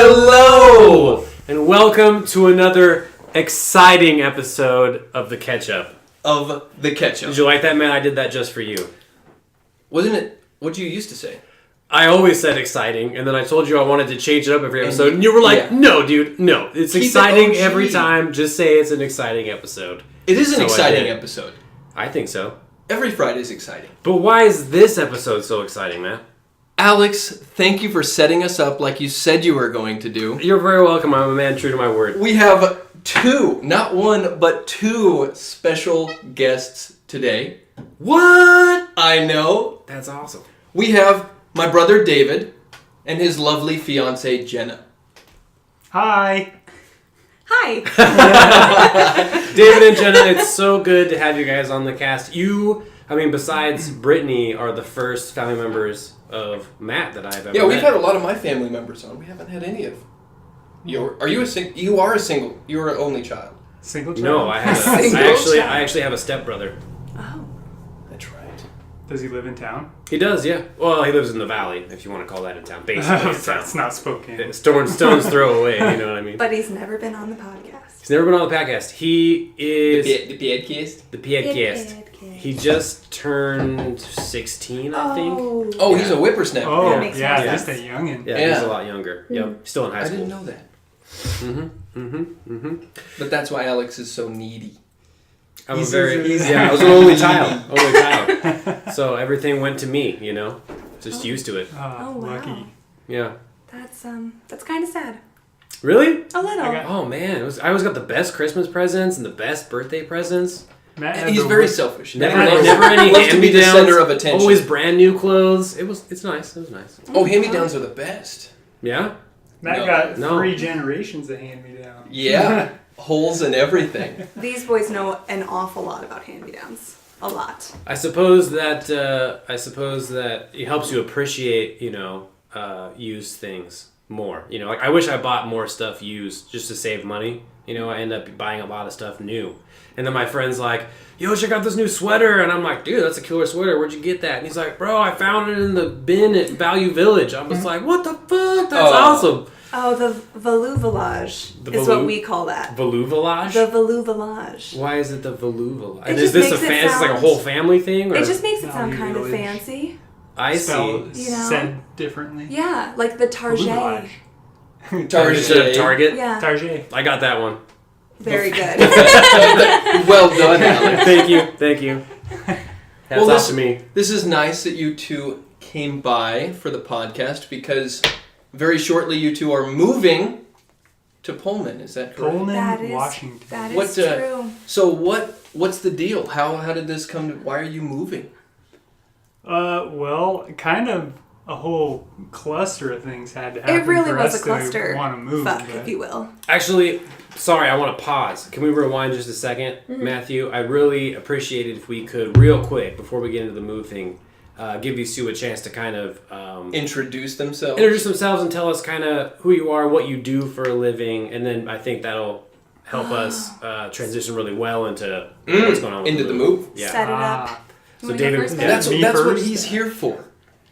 Hello! And welcome to another exciting episode of The Catch-Up. Of The Catch-Up. Did you like that, man? I did that just for you. Wasn't it? What did you used to say? I always said exciting, and then I told you I wanted to change it up every episode, and you were like, no, dude, no. It's Keep exciting every time. Just say it's an exciting episode. It is an exciting episode. I think so. Every Friday is exciting. But why is this episode so exciting, Matt? Alex, thank you for setting us up like you said you were going to do. You're very welcome. I'm a man true to my word. We have two, not one, but two special guests today. What? I know. That's awesome. We have my brother David and his lovely fiancée Jenna. Hi. Hi. David and Jenna, it's so good to have you guys on the cast. Besides Brittany, are the first family members of Matt that I've ever met. Yeah, we've had a lot of my family members on. We haven't had any of you. You are a single. You are an only child. Single child? No, I actually have a stepbrother. Oh. That's right. Does he live in town? He does, yeah. Well, he lives in the valley, if you want to call that a town. Basically, it's That's not Spokane. Stone's throw away, you know what I mean? But he's never been on the podcast. He's never been on the podcast. He is... The podcast? The podcast. He just turned 16, I think. Oh, he's a whippersnapper. Oh, That makes yeah, sense. just a youngin'. Yeah, he's a lot younger. Yep, still in high I school. didn't know that. But that's why Alex is so needy. I was an only child. So everything went to me, you know? Just used to it. Oh, wow. Lucky. Yeah. That's kind of sad. Really? A little. Oh man, I always got the best Christmas presents and the best birthday presents. Matt And he's very selfish. Never any loves to be the center of attention. Always brand new clothes. It's nice. It was nice. Oh, hand-me-downs are the best. Yeah? Matt got 3 generations of hand-me-down. Yeah. Holes and everything. These boys know an awful lot about hand-me-downs. A lot. I suppose that it helps you appreciate, used things more. You know, like I wish I bought more stuff used just to save money. You know, I end up buying a lot of stuff new. And then my friend's like, yo, check out this new sweater. And I'm like, dude, that's a killer sweater. Where'd you get that? And he's like, bro, I found it in the bin at Value Village. I was like, what the fuck? That's awesome. Oh, the velouvelage is what we call that. Velouvelage? The velouvelage. Why is it the velouvelage? It Is this like a whole family thing? Or? It just makes it sound kind of Village. fancy. I see. Said differently. Yeah, like the Target. Target? Yeah. Target. I got that one. Very good. Well done, Alex. Thank you. Hats off to me. This is nice that you two came by for the podcast because very shortly you two are moving to Pullman. Is that correct? Pullman, Washington. That is true. So what's the deal? How did this come to? Why are you moving? Well, kind of a whole cluster of things had to happen. It really for was us a cluster. To want to move, if you will. Actually, sorry, I want to pause. Can we rewind just a second, Matthew? I'd really appreciate it if we could, real quick, before we get into the move thing, give these two a chance to kind of... Introduce themselves and tell us kind of who you are, what you do for a living, and then I think that'll help us transition really well into what's going on with the move. Yeah. Set it up. So David, that's what he's here for.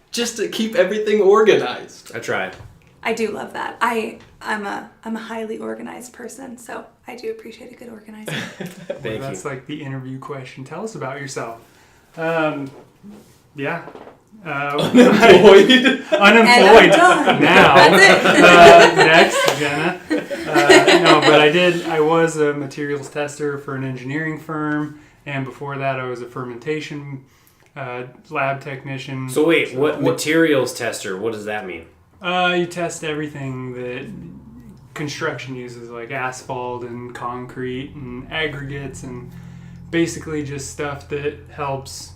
Just to keep everything organized. I tried. I do love that. I'm a highly organized person, so I do appreciate a good organizer. Thank you. That's like the interview question. Tell us about yourself. Yeah. Unemployed now. That's it. Next, Jenna. No, but I was a materials tester for an engineering firm, and before that I was a fermentation lab technician. So wait, what materials tester? What does that mean? You test everything that construction uses, like asphalt and concrete and aggregates, and basically just stuff that helps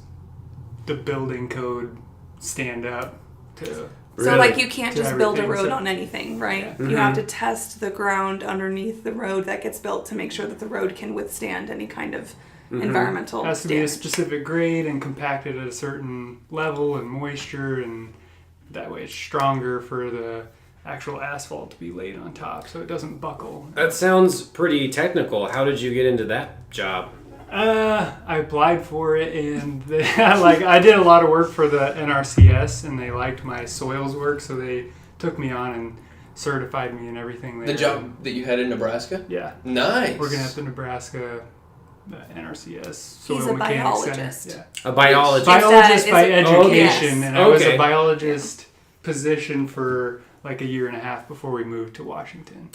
the building code stand up to... So, like, you can't just build a road so, on anything, right? Yeah. Mm-hmm. You have to test the ground underneath the road that gets built to make sure that the road can withstand any kind of environmental It has to be a specific grade and compacted at a certain level and moisture, and that way it's stronger for the actual asphalt to be laid on top so it doesn't buckle. That sounds pretty technical. How did you get into that job? I applied for it, and I did a lot of work for the NRCS, and they liked my soils work, so they took me on and certified me and everything there. The job that you had in Nebraska? Yeah. Nice. Working at the Nebraska NRCS Soil He's a Mechanics biologist. Center. A biologist. Biologist by Is it- education, yes. and I was Okay. a biologist position for like a year and a half before we moved to Washington.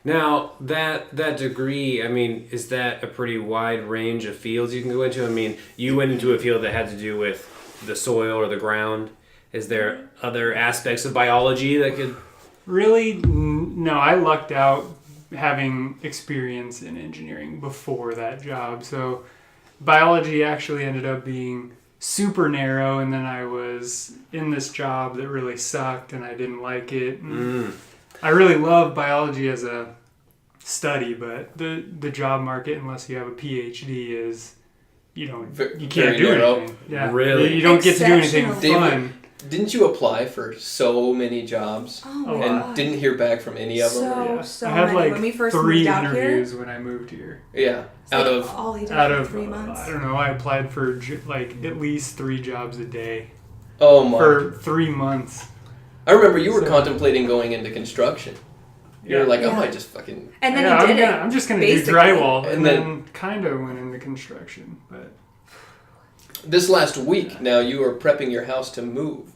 Now, that degree, I mean, is that a pretty wide range of fields you can go into? I mean, you went into a field that had to do with the soil or the ground. Is there other aspects of biology that could... Really, no, I lucked out having experience in engineering before that job. So biology actually ended up being super narrow, and then I was in this job that really sucked and I didn't like it. I really love biology as a study, but the job market, unless you have a PhD, is you can't very do narrow. anything. Yeah, Really? you don't get to do anything Exceptional. fun. Didn't you apply for so many jobs Oh Oh, my and God. didn't hear back from any of them? So- Yeah. so I had many. like When we first 3 moved out interviews when I moved here. Yeah. It's Out like of all he did Out for of 3 months. I don't know, I applied for like at least 3 jobs a day oh my. for 3 months. I remember you were So- contemplating going into construction. You were like, I Yeah. might just fucking. And then Yeah, he did I'm just gonna basically. do drywall, And and then- then kind of went into construction, but This last week, now you are prepping your house to move.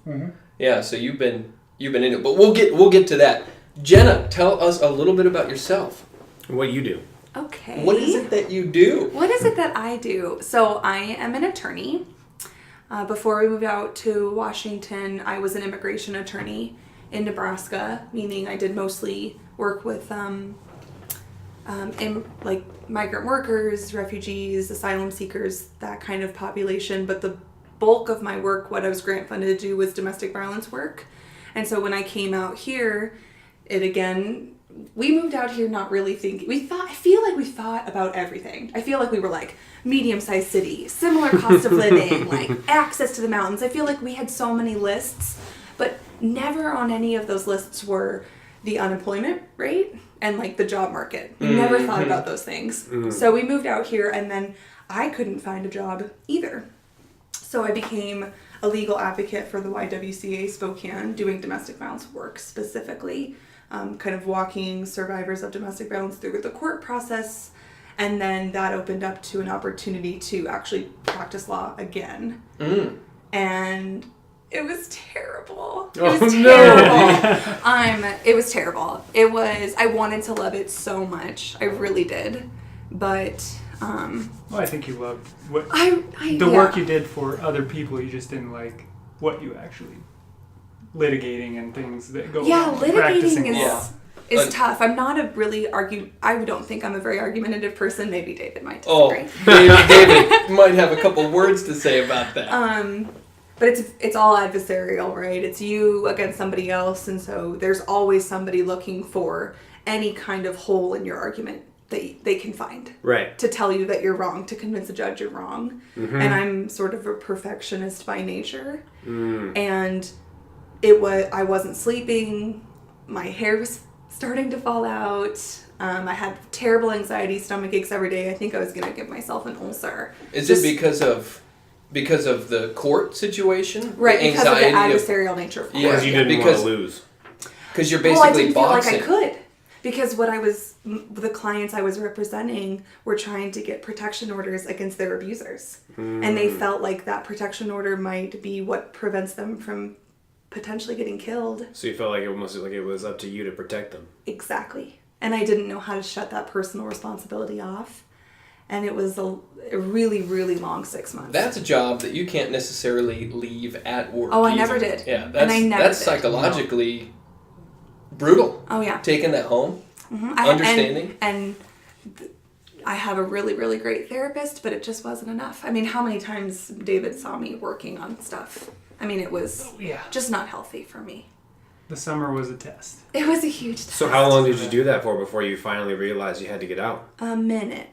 Yeah, so you've been in it, but we'll get to that. Jenna, tell us a little bit about yourself. What you do? Okay. What is it that you do? What is it that I do? So I am an attorney. Before we moved out to Washington, I was an immigration attorney in Nebraska, meaning I did mostly work with like migrant workers, refugees, asylum seekers, that kind of population. But the bulk of my work, what I was grant funded to do, was domestic violence work. And so when I came out here, we moved out here not really thinking. I feel like we thought about everything. I feel like we were like medium-sized city, similar cost of living, like access to the mountains. I feel like we had so many lists, but never on any of those lists were the unemployment rate and like the job market. We never thought about those things. So we moved out here, and then I couldn't find a job either. So I became a legal advocate for the YWCA Spokane, doing domestic violence work specifically, kind of walking survivors of domestic violence through the court process. And then that opened up to an opportunity to actually practice law again. And it was terrible. It was terrible. It was terrible. I wanted to love it so much. I really did. But well, I think you loved what the work you did for other people. You just didn't like what you actually litigating and things that go on. Practicing litigating law. is tough. I'm not a really I don't think I'm a very argumentative person. Maybe David might Oh, disagree. David might have a couple words to say about that. But it's all adversarial, right? It's you against somebody else, and so there's always somebody looking for any kind of hole in your argument that they can find. Right. To tell you that you're wrong, to convince a judge you're wrong. And I'm sort of a perfectionist by nature. And I wasn't sleeping, my hair was starting to fall out, I had terrible anxiety, stomach aches every day. I think I was going to give myself an ulcer. Is it because of the court situation? Right, The because of the anxiety adversarial nature of court. Yeah, Because you didn't want to lose. Because you're Well, I basically didn't boxing. feel like I could. Because the clients I was representing were trying to get protection orders against their abusers. And they felt like that protection order might be what prevents them from potentially getting killed. So you felt like it was up to you to protect them. Exactly. And I didn't know how to shut that personal responsibility off. And it was a really, really long 6 months. That's a job that you can't necessarily leave at work. Oh, I either. never did. Yeah, And I never that's did. psychologically brutal. Oh, yeah. Taking that home, Mhm. understanding. I have a really, really great therapist, but it just wasn't enough. I mean, how many times David saw me working on stuff? I mean, it was just not healthy for me. The summer was a test. It was a huge test. So how long did you do that for before you finally realized you had to get out? A minute.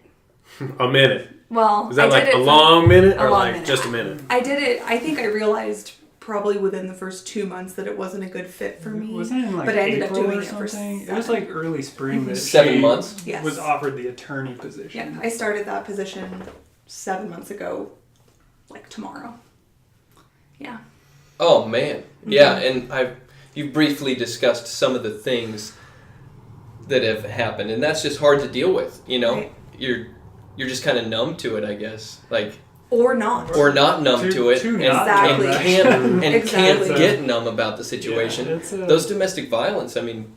A minute. Well, Is that I like did a it long minute a or long like minute. just a minute? I did it. I think I realized probably within the first 2 months that it wasn't a good fit for me. Wasn't it in like but I ended April up doing or it for something? It 7. was like early spring that 7 she months? Yes. was offered the attorney position. Yeah, I started that position 7 months ago, like tomorrow. Yeah. Oh man, yeah, and you've briefly discussed some of the things that have happened, and that's just hard to deal with. You know, Right. you're just kind of numb to it, I guess. Like. Or not. Or not numb to it, and, Exactly. and Exactly. can't get numb about the situation. Yeah, those domestic violence, I mean,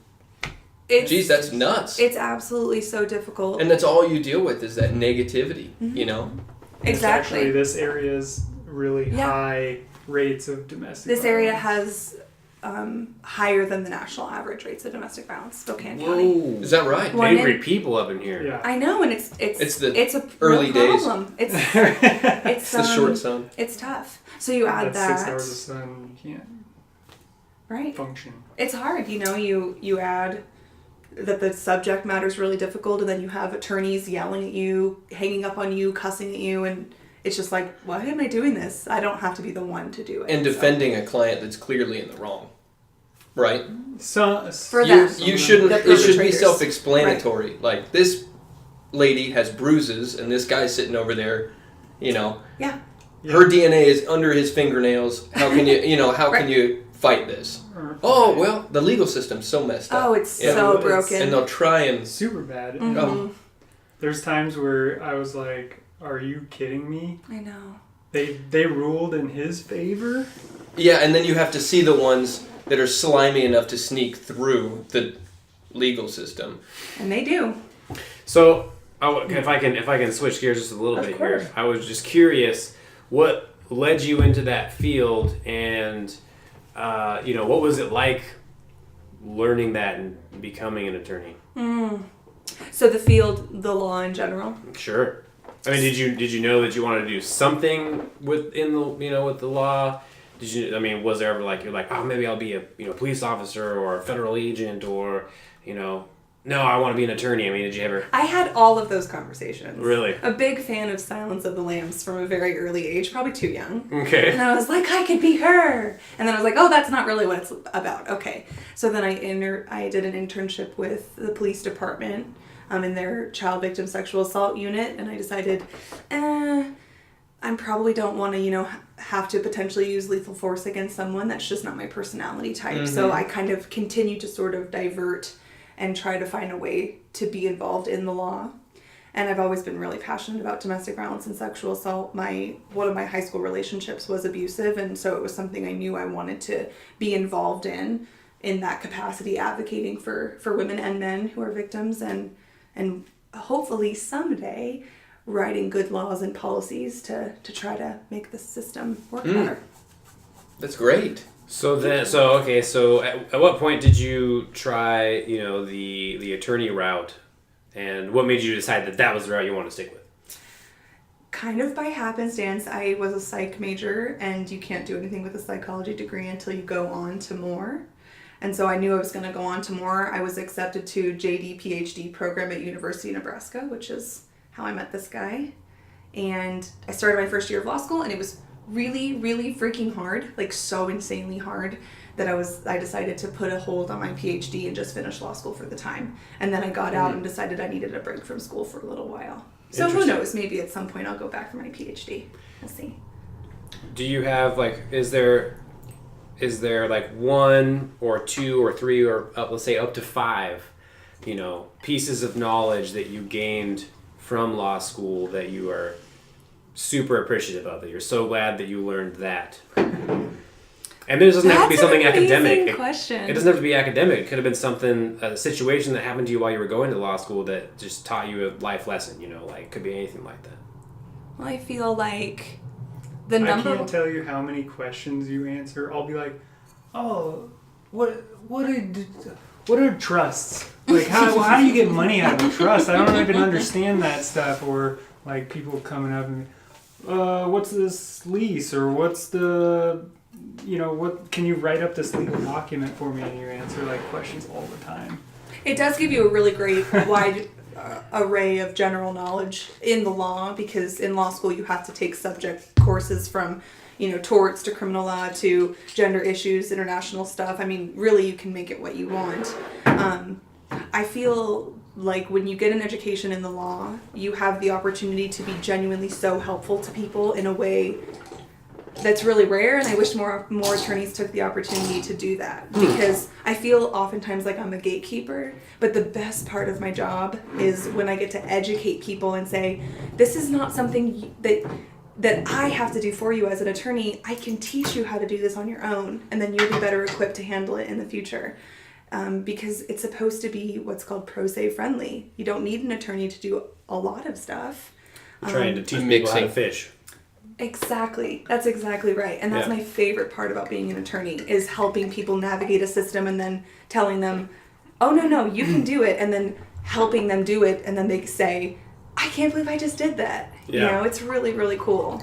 geez, that's nuts. It's absolutely so difficult. And that's all you deal with is that negativity, you know? Exactly. Actually, this area's really Yeah. high rates of domestic This violence. area has higher than the national average rates of domestic violence, Spokane Whoa. County. Is that right? One Angry in- people up in here. Yeah. I know, and it's a early real days. problem. It's It's the short sun. It's tough. So you add That's that, 6 hours of sun, you can't right? function. It's hard, you know. You add that the subject matter is really difficult, and then you have attorneys yelling at you, hanging up on you, cussing at you, and it's just like, why am I doing this? I don't have to be the one to do it. And defending a client that's clearly in the wrong. Right? So, For You, them. you shouldn't, The it should be perpetrators. self-explanatory. Like, this lady has bruises, and this guy's sitting over there, you know. Yeah. Her DNA is under his fingernails. How can you, how Right. can you fight this? Oh, well, the legal system's so messed up. Oh, it's Yeah. so It's- broken. And they'll try and, super bad. Mhm. Oh. There's times where I was like, "Are you kidding me?" I know. They ruled in his favor. yeah, and then you have to see the ones that are slimy enough to sneak through the legal system. And they do. So, if I can switch gears just a little Of bit course. here, I was just curious, what led you into that field, and what was it like learning that and becoming an attorney? So the field, the law in general. Sure. I mean, did you know that you wanted to do something within the with the law? Did you? I mean, was there ever you're like, oh, maybe I'll be a police officer or a federal agent, or no, I want to be an attorney. I mean, did you ever? I had all of those conversations. Really? A big fan of Silence of the Lambs from a very early age, probably too young. Okay. And I was like, I could be her. And then I was like, oh, that's not really what it's about. Okay. So then I did an internship with the police department in their child victim sexual assault unit. And I decided, I probably don't want to, have to potentially use lethal force against someone. That's just not my personality type. Mm-hmm. So I kind of continued to sort of divert and try to find a way to be involved in the law. And I've always been really passionate about domestic violence and sexual assault. One of my high school relationships was abusive, and so it was something I knew I wanted to be involved in that capacity, advocating for women and men who are victims, and hopefully someday writing good laws and policies to try to make the system work better. That's great. So at what point did you try the attorney route, and what made you decide that was the route you want to stick with? Kind of by happenstance. I was a psych major, and you can't do anything with a psychology degree until you go on to more. And so I knew I was going to go on to more. I was accepted to JD PhD program at University of Nebraska, which is how I met this guy. And I started my first year of law school, and it was really, really freaking hard, so insanely hard, that I decided to put a hold on my PhD and just finish law school for the time. And then I got out and decided I needed a break from school for a little while. So who Interesting. knows, maybe at some point I'll go back for my PhD. We'll see. Do you have is there one or two or three or let's say up to 5, pieces of knowledge that you gained from law school that you are super appreciative of, that you're so glad that you learned that? And it doesn't have to be something academic. Question. It doesn't have to be academic. It could have been a situation that happened to you while you were going to law school that just taught you a life lesson, could be anything like that. Well, I feel like the I number. can't tell you how many questions you answer. I'll be like, "Oh, what are trusts? How do you get money out of a trust? I don't even understand that stuff." Or people coming up and, "What's this lease?" Or "What's the, what can you write up this legal document for me?" And you answer questions all the time. It does give you a really great wide array of general knowledge in the law, because in law school you have to take subject courses from, torts to criminal law to gender issues, international stuff. I mean, really you can make it what you want. I feel like when you get an education in the law, you have the opportunity to be genuinely so helpful to people in a way that's really rare, and I wish more attorneys took the opportunity to do that, because I feel oftentimes like I'm a gatekeeper, but the best part of my job is when I get to educate people and say, this is not something that I have to do for you as an attorney. I can teach you how to do this on your own, and then you'll be better equipped to handle it in the future. Because it's supposed to be what's called pro se friendly. You don't need an attorney to do a lot of stuff. Trying to teach people how to fish. Exactly. That's exactly right. And that's my favorite part about being an attorney, is helping people navigate a system and then telling them, oh, no, you can do it. And then helping them do it. And then they say, I can't believe I just did that. Yeah. You know, it's really, really cool.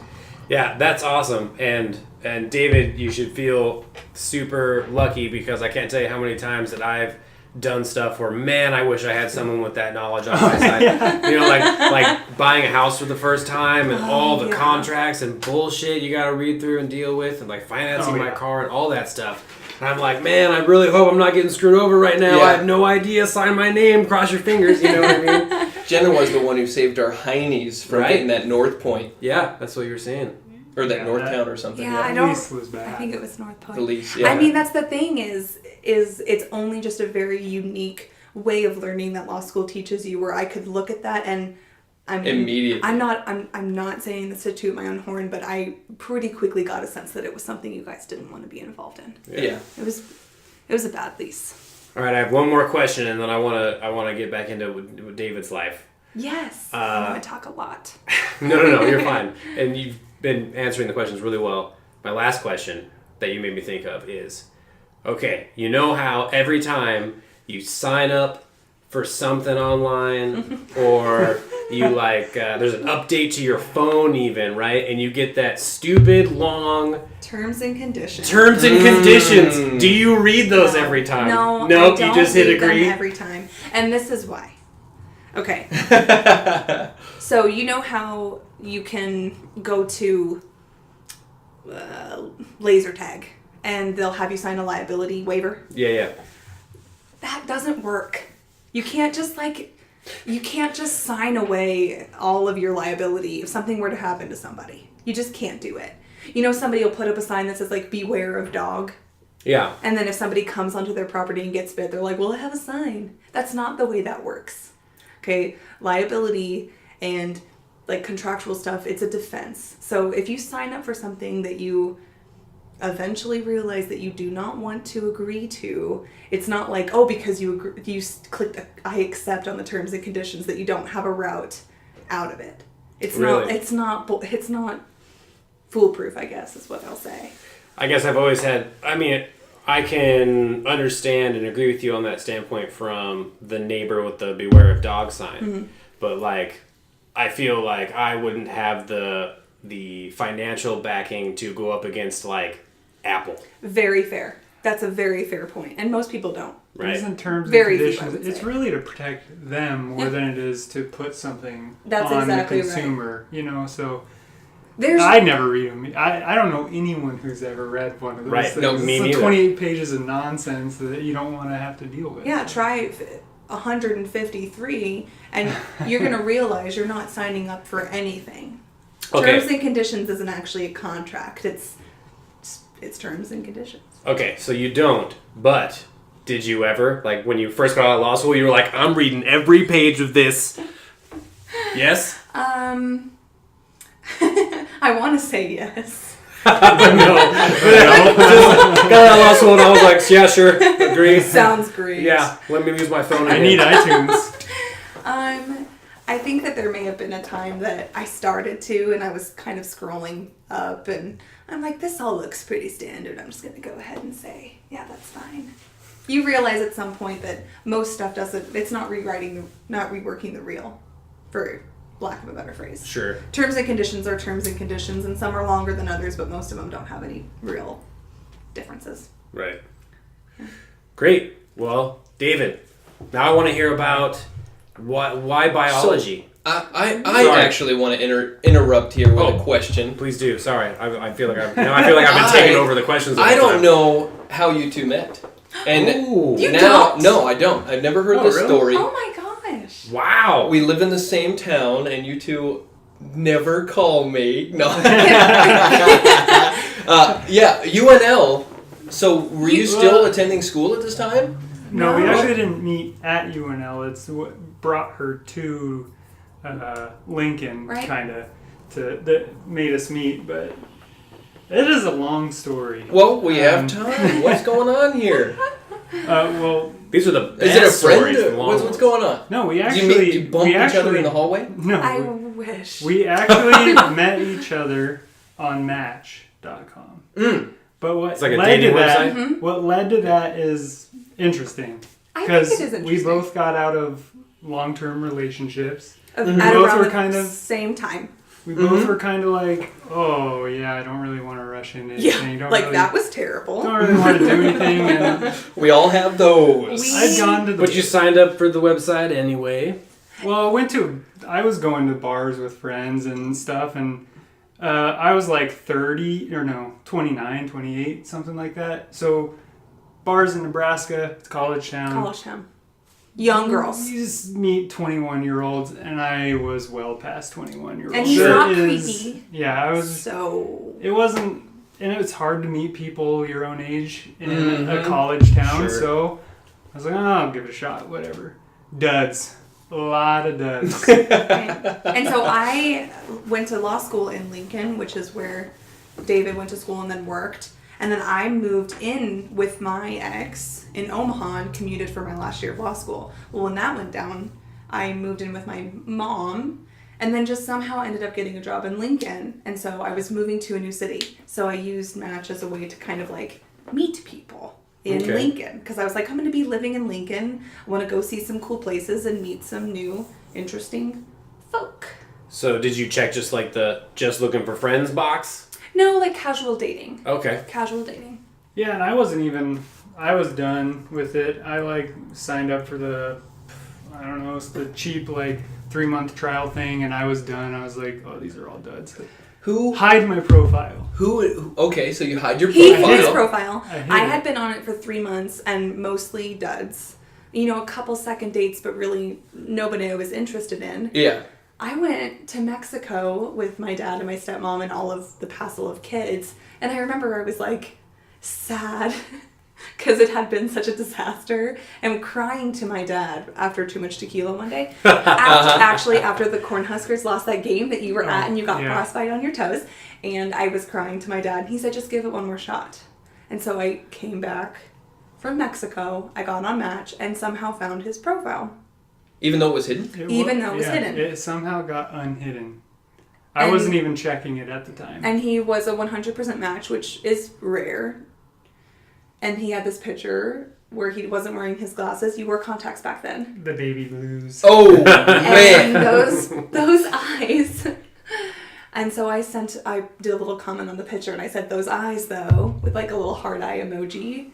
Yeah, that's awesome. And David, you should feel super lucky, because I can't tell you how many times that I've done stuff where, man, I wish I had someone with that knowledge on my side. You know, like buying a house for the first time, and all the contracts and bullshit you got to read through and deal with, and like financing my car and all that stuff. And I'm like, man, I really hope I'm not getting screwed over right now. I have no idea. Sign my name, cross your fingers. You know what I mean? Jenna was the one who saved our heinies from getting that North Point. Yeah, that's what you were saying. Or that North Town or something. Yeah, The lease was bad. I think it was North Point. The lease, yeah. I mean, that's the thing is it's only just a very unique way of learning that law school teaches you, where I could look at that and immediately. I'm not saying this to toot my own horn, but I pretty quickly got a sense that it was something you guys didn't want to be involved in. Yeah. It was a bad lease. All right, I have one more question, and then I want to get back into David's life. Yes. I'm going to talk a lot. No, you're fine. And you've been answering the questions really well. My last question that you made me think of is, okay, you know how every time you sign up for something online, or you there's an update to your phone even, right? And you get that stupid long Terms and conditions. Do you read those every time? No, Nope, I don't you just hit read them agree every time. And this is why. Okay. So you know how you can go to laser tag and they'll have you sign a liability waiver? Yeah. That doesn't work. You can't just sign away all of your liability if something were to happen to somebody. You just can't do it. You know, somebody will put up a sign that says beware of dog. Yeah. And then if somebody comes onto their property and gets bit, they're like, well, I have a sign. That's not the way that works. Okay? Liability and contractual stuff, it's a defense. So if you sign up for something that you eventually realize that you do not want to agree to, it's not because you clicked I accept on the terms and conditions that you don't have a route out of it. It's not foolproof, I guess is what I'll say. I guess I've always had, I can understand and agree with you on that standpoint from the neighbor with the beware of dog sign. Mm-hmm. But I feel like I wouldn't have the financial backing to go up against Apple. Very fair. That's a very fair point. And most people don't. Right. In terms of Very conditions, it's really to protect them more than it is to put something That's on exactly the consumer. Right. You know, so There's I never read them. I don't know anyone who's ever read one of those right. things. No, me it's neither. 28 pages of nonsense that you don't want to have to deal with. Yeah, try 153 and you're going to realize you're not signing up for anything. Okay. Terms and conditions isn't actually a contract. It's terms and conditions. Okay, so you don't, but did you ever, when you first got out of law school, you were like, I'm reading every page of this? Yes? I want to say yes. No. Got out of law school and I was like, yeah, sure, agree. Sounds great. Yeah, let me use my phone I again. need iTunes. I think that there may have been a time that I started to, and I was kind of scrolling up, and I'm like, this all looks pretty standard. I'm just going to go ahead and say, yeah, that's fine. You realize at some point that most stuff it's not reworking the real, for lack of a better phrase. Sure. Terms and conditions are terms and conditions, and some are longer than others, but most of them don't have any real differences. Right. Great. Well, David, now I want to hear about why biology. So, I actually want to interrupt here with a question. Please do. Sorry, I feel like I've been taking over the questions. I don't know how you two met, and You now don't? no, I don't. I've never heard this really? story. Oh my gosh. Wow. We live in the same town, and you two never call me. No. Yeah, UNL. So were you still attending school at this time? No, we actually didn't meet at UNL. It's what brought her to Lincoln, Right. kind of, that made us meet. But it is a long story. Well, we have time. What's going on here? Well, These are the best Is it a friend? stories, the long What's ones. going on? no, we Did actually you bump each other in the hallway? No, I wish. we actually met each other on Match.com. But what It's like a led dating to that? website? What led to that is interesting. I think Because it is interesting. we both got out of long-term relationships. At both around were the kind of- same time. We both were kind of like, oh yeah, I don't really want to rush into anything. Yeah, Don't like really, that was terrible. Don't really want to do anything. And We all have those. I'd gone to the. But you signed up for the website anyway. Well, I was going to bars with friends and stuff, and I was like 29, 28, something like that. So bars in Nebraska, it's college town. College town. Young girls. You just meet 21-year-olds, and I was well past 21-year-olds. And he's not creepy. Yeah, I was. So. It wasn't, and it's hard to meet people your own age in a college town. Sure. So I was like, oh, I'll give it a shot, whatever. Duds. A lot of duds. And so I went to law school in Lincoln, which is where David went to school and then worked. And then I moved in with my ex in Omaha and commuted for my last year of law school. Well, when that went down, I moved in with my mom and then just somehow ended up getting a job in Lincoln. And so I was moving to a new city. So I used Match as a way to kind of like meet people in Okay. Lincoln. Because I was like, I'm going to be living in Lincoln. I want to go see some cool places and meet some new, interesting folk. So did you check just like the just looking for friends box? No, like casual dating. Okay. Casual dating. Yeah, and I was done with it. I like signed up for the it's the cheap like 3-month trial thing, and I was done. I was like, oh, these are all duds. Who? Hide my profile. Okay, so you hide your He profile. hid his profile. I hid I it. had been on it for 3 months and mostly duds. You know, a couple second dates, but really nobody I was interested in. Yeah. I went to Mexico with my dad and my stepmom and all of the passel of kids. And I remember I was like sad because it had been such a disaster and crying to my dad after too much tequila one day. After the Cornhuskers lost that game that you were at and you got frostbite on your toes. And I was crying to my dad. He said, just give it one more shot. And so I came back from Mexico. I got on Match and somehow found his profile. Even though it was hidden? Even though it was hidden. It somehow got unhidden. I And- wasn't even checking it at the time. And he was a 100% match, which is rare. And he had this picture where he wasn't wearing his glasses. You wore contacts back then. The baby blues. Oh, And man. those eyes. And so I did a little comment on the picture and I said, those eyes though, with like a little heart eye emoji.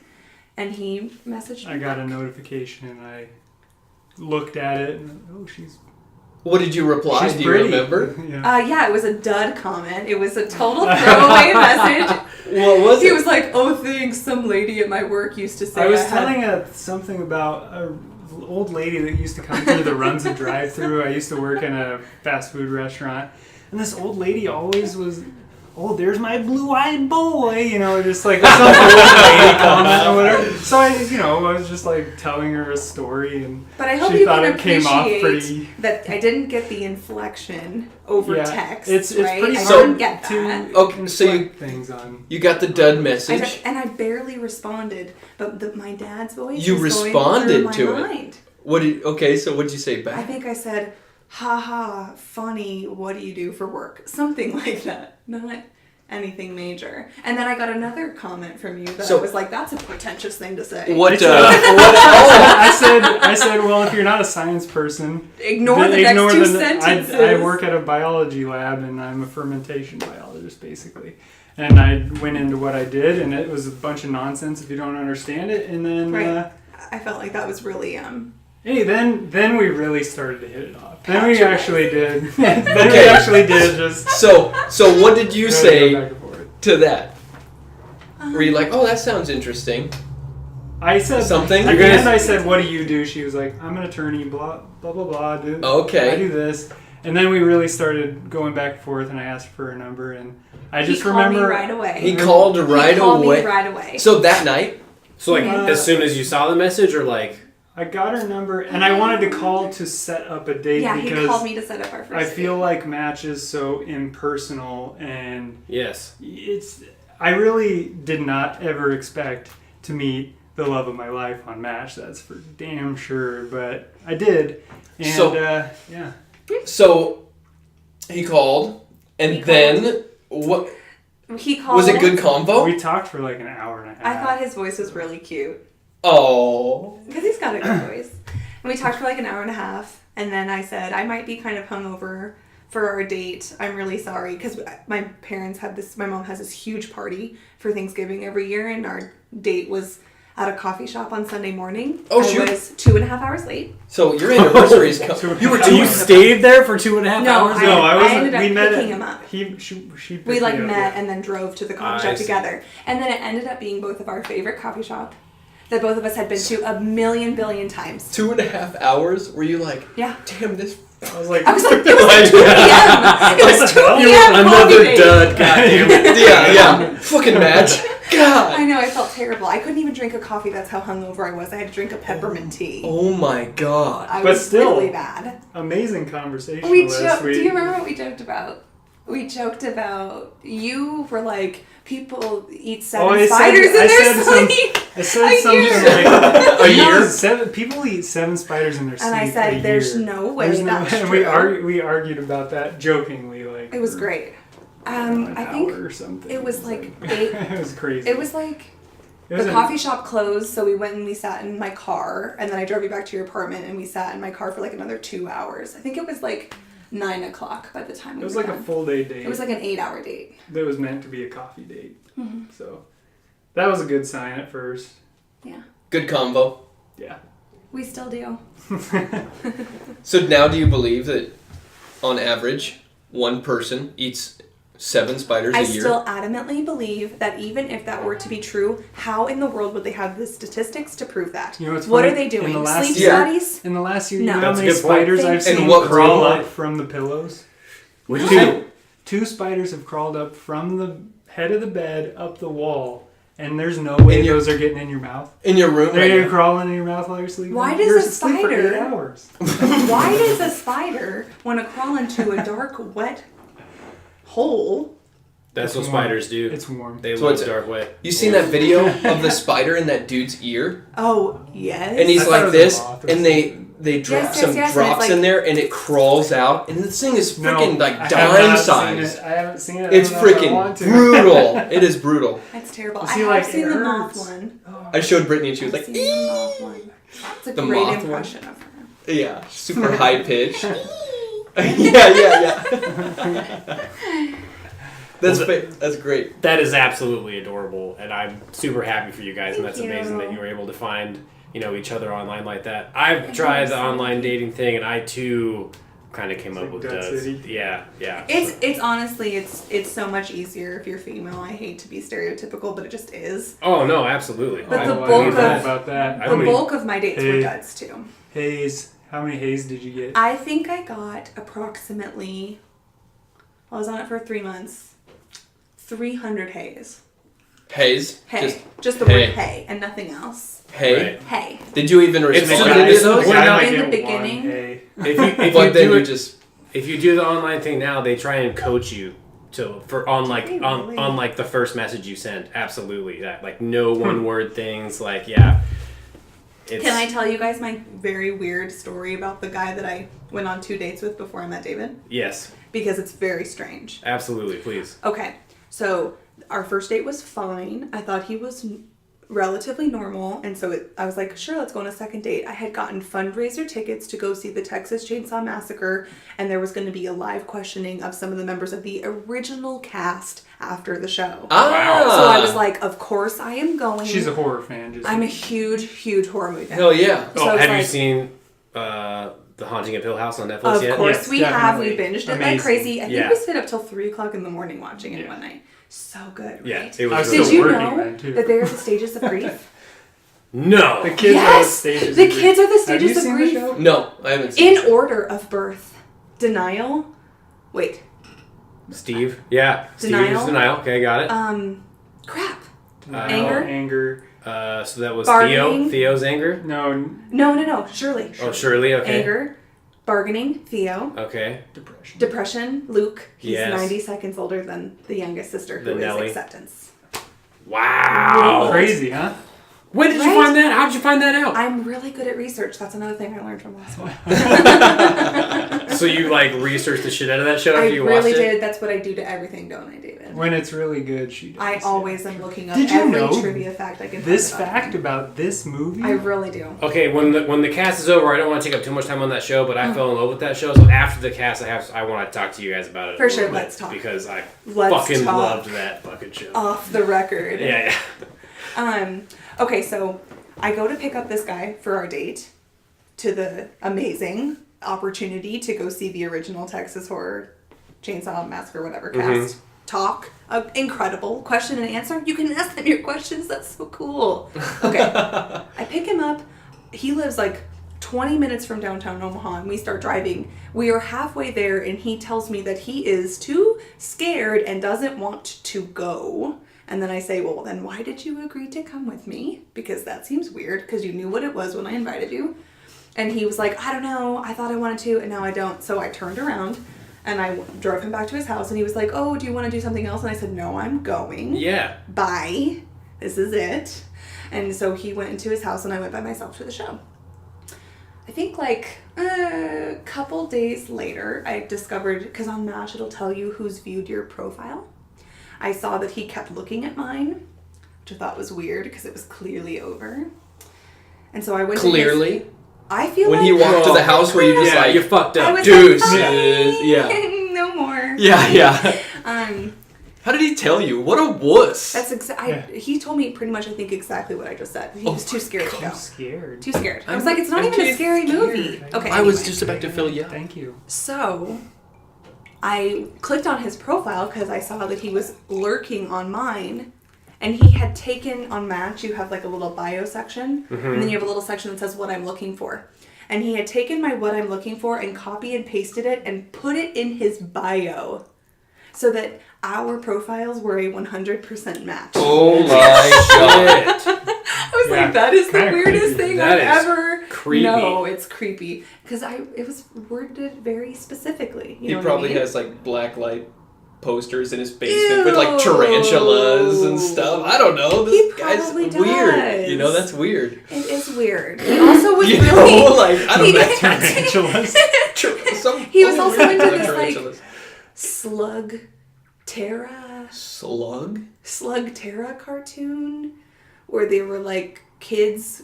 And he messaged me. I got a back. notification and I looked at it and she's What did you reply? she's Do you pretty. remember? Yeah, it was a dud comment. It was a total throwaway message. What was He it? was like, oh, thanks. Some lady at my work used to say I was had telling something about an old lady that used to come through the runs and drive through. I used to work in a fast food restaurant, and this old lady always was, oh, there's my blue-eyed boy, just like some old lady comment or whatever. So I was just like telling her a story, and But I hope she you thought can it came off appreciate pretty. that I didn't get the inflection over Yeah, text. it's right? pretty I hard didn't get that. Okay, so you- inflect things on. You got the dud message. And I barely responded, but my dad's voice You was responded going through to my it. mind. So what did you say I back? think I said, haha, funny, what do you do for work? Something like that. Not anything major. And then I got another comment from you that I was like, that's a pretentious thing to say. What? I said, well, if you're not a science person, Ignore the next two sentences. I work at a biology lab, and I'm a fermentation biologist, basically. And I went into what I did, and it was a bunch of nonsense if you don't understand it. And then, Right. I felt like that was really, hey, then we really started to hit it off. Then we Gotcha. actually did. We Okay. actually did just So what did you really say go back and forth. to that? Were you like, oh, that sounds interesting? I said Something? At You the guys- end, I said, "What do you do?" She was like, "I'm an attorney." Blah blah blah blah. Okay. I do this, And then we really started going back and forth, and I asked for her number, and I just He remember... called me right away. He called right He called away. me right away. So that night? So like as soon as you saw the message, or like I got her number, and I wanted to call to set up a date Yeah, he because called me to set up our first I feel date. like Match is so impersonal, and yes, I really did not ever expect to meet the love of my life on Match. That's for damn sure, but I did, and So- yeah. So he called, and He then what? He called. Was it good convo? We talked for like an hour and a half. I thought his voice was really cute. Oh. Because he's got a good voice. And we talked for like an hour and a half. And then I said, I might be kind of hungover for our date. I'm really sorry. Because my parents had this, my mom has this huge party for Thanksgiving every year. And our date was at a coffee shop on Sunday morning. Oh, I shoot. was 2.5 hours late. So your anniversary's coming. You were so you stayed there for 2.5 No, hours. No, I wasn't. ended up we met picking at, him up. She picked We like me up, met yeah. and then drove to the coffee I shop see. together. And then it ended up being both of our favorite coffee shop that both of us had been to a million billion times. 2.5 hours? Were you like, Yeah. damn this? I was like, I was like, it was like 2 p.m. It was 2 p.m. Another coffee date. dud. Goddamn it. Yeah. Fucking match. God. I know, I felt terrible. I couldn't even drink a coffee. That's how hungover I was. I had to drink a peppermint tea. Oh my God. I But was still- really bad. amazing conversation. We last do week. you remember what we joked about? We joked about you were like, people eat seven I said- spiders in I their said some- sleep. I said A something year. like A year? Seven people eat 7 spiders in their sleep. And I said, a there's year. no way There's no that's way. And true. we argued about that jokingly, like It was for great. an I hour think or something. it was like 8. It was crazy. It was like It was the a- coffee shop closed, so we went and we sat in my car, and then I drove you back to your apartment, and we sat in my car for like another 2 hours. I think it was like 9 o'clock by the time we It was were like a done. full day date. It was like an 8-hour date. that was meant to be a coffee date. Mm-hmm. So that was a good sign at first. Yeah, Good combo. Yeah. we still do. So now do you believe that on average, one person eats 7 spiders I a year? still adamantly believe that even if that were to be true, how in the world would they have the statistics to prove that? You know what's What funny? are they In doing? the last Sleep year- studies? In the last year, No. you know how That's a many good point. spiders I've And seen what crawl point? up from the pillows? Would Two. you? 2 spiders have crawled up from the head of the bed up the wall, and there's no way In your- those are getting in your mouth. In your room right They're now? crawling in your mouth while you're sleeping. Why does you're a asleep for 8 spider- hours. Why does a spider want to crawl into a dark, wet hole? That's what It's warm. spiders do. It's warm. They So love it's- dark wet. You seen that video of the spider in that dude's ear? Oh, yes. And he's I thought it like was a this, moth or and they something. drop Yes, some yes, and drops it's in like- there, and it crawls out, and this thing is freaking like I have dime not size. seen it. I haven't seen it. It's I don't know if I want freaking to. brutal. It is brutal. That's terrible. You I see, have like, seen it the moth hurts. one. I showed Brittany, and she was I've like, seen the moth one. It's a The great moth one? impression of her. yeah, super high pitch. yeah. That's great. That is absolutely adorable, and I'm super happy for you guys. And that's Thank amazing you. that you were able to find each other online like that. I've tried the online dating thing, and I too kind of came It's up like with Dud duds. City. Yeah. It's honestly it's so much easier if you're female. I hate to be stereotypical, but it just is. Oh no, absolutely. But the Oh, I bulk don't know of- about that. I The mean- bulk of my dates were Hey. duds too. Haze. How many haze did you get? I think I got approximately. I was on it for 3 months. 300 hays. Haze. Hay. Just the hay. word hay and nothing else. Hey. Right. Hay. Did you even It's respond so to any nice. of those? Well, I now- might in the get one beginning- hay. If But you then do you it, just if you do the online thing now, they try and coach you on Really? like the first message you send. Absolutely, that like no one word things. Like yeah. It's, Can I tell you guys my very weird story about the guy that I went on 2 dates with before I met David? Yes, Because it's very strange. absolutely. Please. Okay, so our first date was fine. I thought he was relatively normal, and so I was like, sure, let's go on a second date. I had gotten fundraiser tickets to go see the Texas Chainsaw Massacre, and there was going to be a live questioning of some of the members of the original cast after the show. ah. So I was like, of course I am going. She's a horror fan. Just I'm a huge horror movie fan. Hell yeah. So Oh, I was have you like- seen The Haunting of Hill House on Netflix Of yet? course Yes, we have. We definitely. binged it like Amazing. crazy. I think Yeah. we stayed up till 3 o'clock in the morning watching it Yeah. one night. So good, Yeah, right? it I was. was really Did you working know then, too. that they are the stages of grief? No. The kids are the Yes! stages. The of grief. kids are the Have stages you of seen grief. the show? No, I haven't seen In it. order of birth. Denial. Wait. Steve. Yeah. Denial. Steve's denial. Okay, got it. Crap. Anger. So that was Bargaining. Theo's anger? No. No. Shirley. Oh, Shirley, okay. Anger. Bargaining. Theo. Okay. Depression. Luke. He's Yes. 90 seconds older than the youngest sister, who is Nelly. acceptance. Wow. Crazy, huh? When did you Right? find that? How'd you find that out? I'm really good at research. That's another thing I learned from last one. So you like researched the shit out of that show after I you watched really it? did. That's what I do to everything, don't I, David? When it's really good, she does. I always am looking up Did you every know trivia fact I can This find about fact it. about this movie? I really do. Okay, when the cast is over, I don't want to take up too much time on that show, but I fell in love with that show. So after the cast, I want to talk to you guys about it. For a sure, little bit, let's talk. because I Let's fucking talk. loved that fucking show. Off the record. Yeah. Okay, so I go to pick up this guy for our date to the amazing opportunity to go see the original Texas Horror Chainsaw Massacre, whatever cast. Talk. Incredible. Question and answer. You can ask them your questions. That's so cool. Okay. I pick him up. He lives like 20 minutes from downtown Omaha, and we start driving. We are halfway there, and he tells me that he is too scared and doesn't want to go. And then I say, well, then why did you agree to come with me? Because that seems weird, because you knew what it was when I invited you. And he was like, I don't know. I thought I wanted to, and now I don't. So I turned around, and I drove him back to his house, and he was like, oh, do you want to do something else? And I said, no, I'm going. Yeah. Bye. This is it. And so he went into his house, and I went by myself to the show. I think like a couple days later, I discovered, because on MASH it'll tell you who's viewed your profile. I saw that he kept looking at mine, which I thought was weird because it was clearly over. And so I went Clearly? to his, I feel When like he walked to the house where you just Yeah, like, you fucked I up. was Deuce. like, okay, Yeah. no more. Yeah. Um, How did he tell you? What a wuss. that's he told me pretty much I think exactly what I just said. He was too scared to go. I'm scared. Too scared. I was I'm- like, it's not I'm even a too scary scared. movie. Okay. I was anyway. just about to fill you up. Thank you. So, I clicked on his profile because I saw that he was lurking on mine. And he had taken, on Match, you have like a little bio section. And then you have a little section that says what I'm looking for. And he had taken my what I'm looking for and copy and pasted it and put it in his bio. So that our profiles were a 100% match. Oh my god. Shit. I was Yeah, like, that is the kinda weirdest creepy. thing That I've is ever. creepy. No, it's creepy because it was worded very specifically. You He know probably what I mean? has like black light posters in his basement with like tarantulas and stuff. I don't know. This He guy's probably weird. does. You know, that's weird. It is weird. He also was You really. know, like, I don't know. Tarantulas. He was also into Like this like tarantulas. Slug Terra cartoon where they were like kids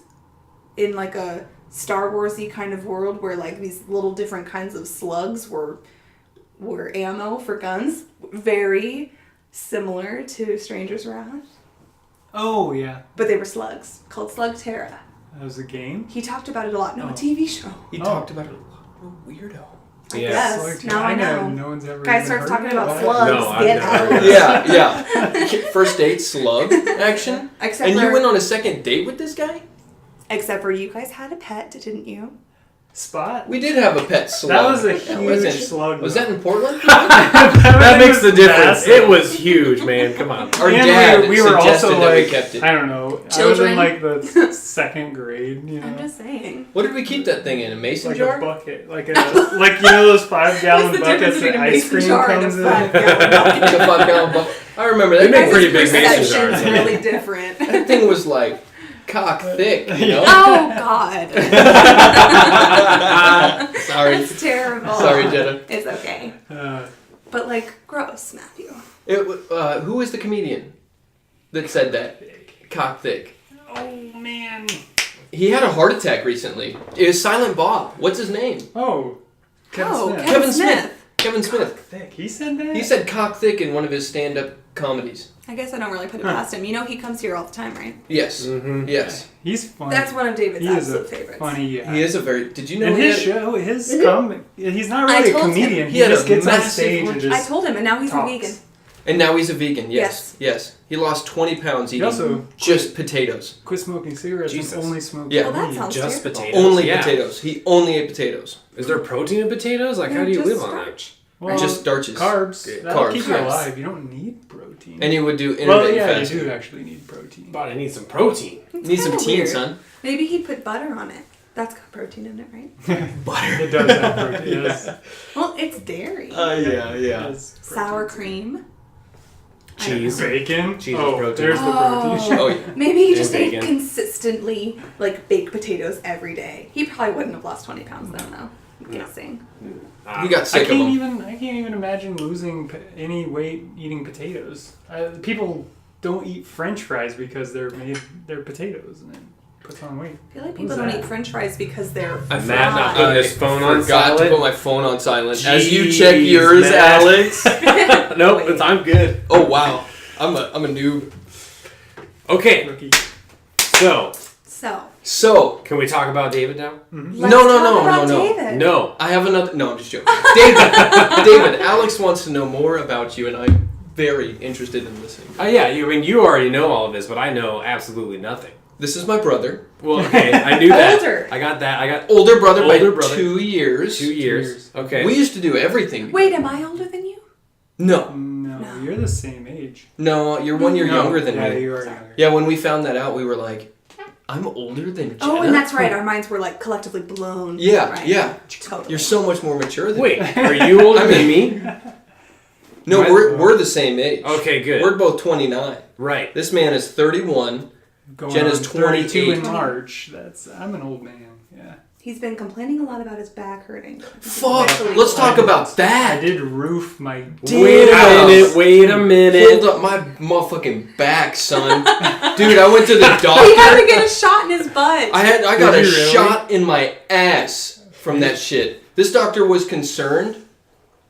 in like a Star Wars-y kind of world where like these little different kinds of slugs were ammo for guns. Very similar to Stranger's Wrath. Oh, yeah. But they were slugs called Slug Terra. That was a game? He talked about it a lot. No, a Oh. TV show. He Oh. talked about it a lot. What a weirdo. I Yeah. guess. Now I know. No one's ever Guy even starts heard talking of about it. slugs. No, I've Get never out. heard of Yeah. First date slug action. Except And for, you went on a second date with this guy? except for you guys had a pet, didn't you? Spot? We did have a pet slug. That was a Yeah, huge wasn't- slug. Was that in Portland? That makes the was difference. massive. It was huge, man. Come on. Our And dad we were suggested also that we like, kept it. I don't know. Children? I was in like the second grade, you know. I'm just saying. What did we keep that thing in? A mason Like jar? a bucket. Like you know those 5-gallon What's the difference buckets between that a ice mason cream jar and a comes in? 5-gallon bucket? The 5-gallon bucket. I remember They that. make thing pretty was- big mason Perception's jars. really different. That thing was like cock thick, you know? Oh God. Sorry. That's terrible. Sorry, Jenna. It's okay. But like, gross, Matthew. Who is the comedian that said that? Cock thick. Oh, man. He had a heart attack recently. It was Silent Bob. What's his name? Oh. Kevin Oh, Smith. Kevin Smith. Kevin Smith. Thick. He said that? He said cock thick in one of his stand-up comedies. I guess I don't really put it past him. You know he comes here all the time, right? Yes. Mm-hmm. Yes. He's funny. That's one of David's He is a absolute favorites. funny guy. He is a very... Did you know And he his had- show, he's not I really a told him. comedian. He He had just a gets on massive stage and lunch. just I told him, and now he's talks. a vegan. And now he's a vegan. Yes. He lost 20 pounds eating also just potatoes. quit smoking cigarettes Jesus. and only smoke Yeah. Well, that weed. sounds Just terrible. potatoes. Only Yeah. potatoes. He only ate potatoes. Is there protein in potatoes? Like, how do you Just live on that? starch. Well, Just starches. Carbs. Yeah, That'll carbs. keep you Carbs. alive. You don't need protein. And he would do well, intermittent yeah, fasting. you do actually need protein. But I need some protein. It's Need some kinda teen, weird. son. Maybe he'd put butter on it. That's got protein in it, right? Butter. It does have protein. Yes. Well, it's dairy. Yeah. Yes. Sour cream. Cheese. Bacon. Cheese is oh, protein. there's the protein. Oh, yeah. Maybe he And just ate bacon. consistently, like, baked potatoes every day. He probably wouldn't have lost 20 pounds then, though. I'm guessing. He got I sick of can't them. even. I can't even imagine losing any weight eating potatoes. People don't eat French fries because they're potatoes, and it puts on weight. I feel like What people was don't that? eat French fries because they're Matt not fried. putting his phone on Forgot to silent. put my phone on silent. As you Jeez, check yours, Matt. Alex. Nope, Wait. I'm good. Oh wow, I'm a noob. Okay, Rookie. So, So can we talk about David now? let's No, talk about no. David. No. I have another. No, I'm just joking. David, Alex wants to know more about you, and I'm very interested in listening. Yeah, you already know all of this, but I know absolutely nothing. This is my brother, Well, okay, I knew that. Older. I got that. I got older brother by Older brother. 2 years. 2 years. Okay. We used to do everything. Wait, am I older than you? No, No, No. you're the same age. no, you're 1 year No, younger than yeah, me. you are younger. Yeah, when we found that out, we were like, I'm older than Jenna. Oh, and that's right. Our minds were like collectively blown. Yeah, right. yeah. Totally. You're so much more mature than Wait, me. are you older I than mean- me? No, My- we're the same age. Okay, good. We're both 29. Right. This man is 31. Going Jenna's on 32 in 28. March. I'm an old man. Yeah. He's been complaining a lot about his back hurting. Fuck. Eventually- Let's talk about I that. did roof my. Wait a minute. Wait a minute. Hold up my motherfucking back, son. Dude, I went to the He had to doctor. get a shot in his butt. I got a Did you really? shot in my ass from that shit. This doctor was concerned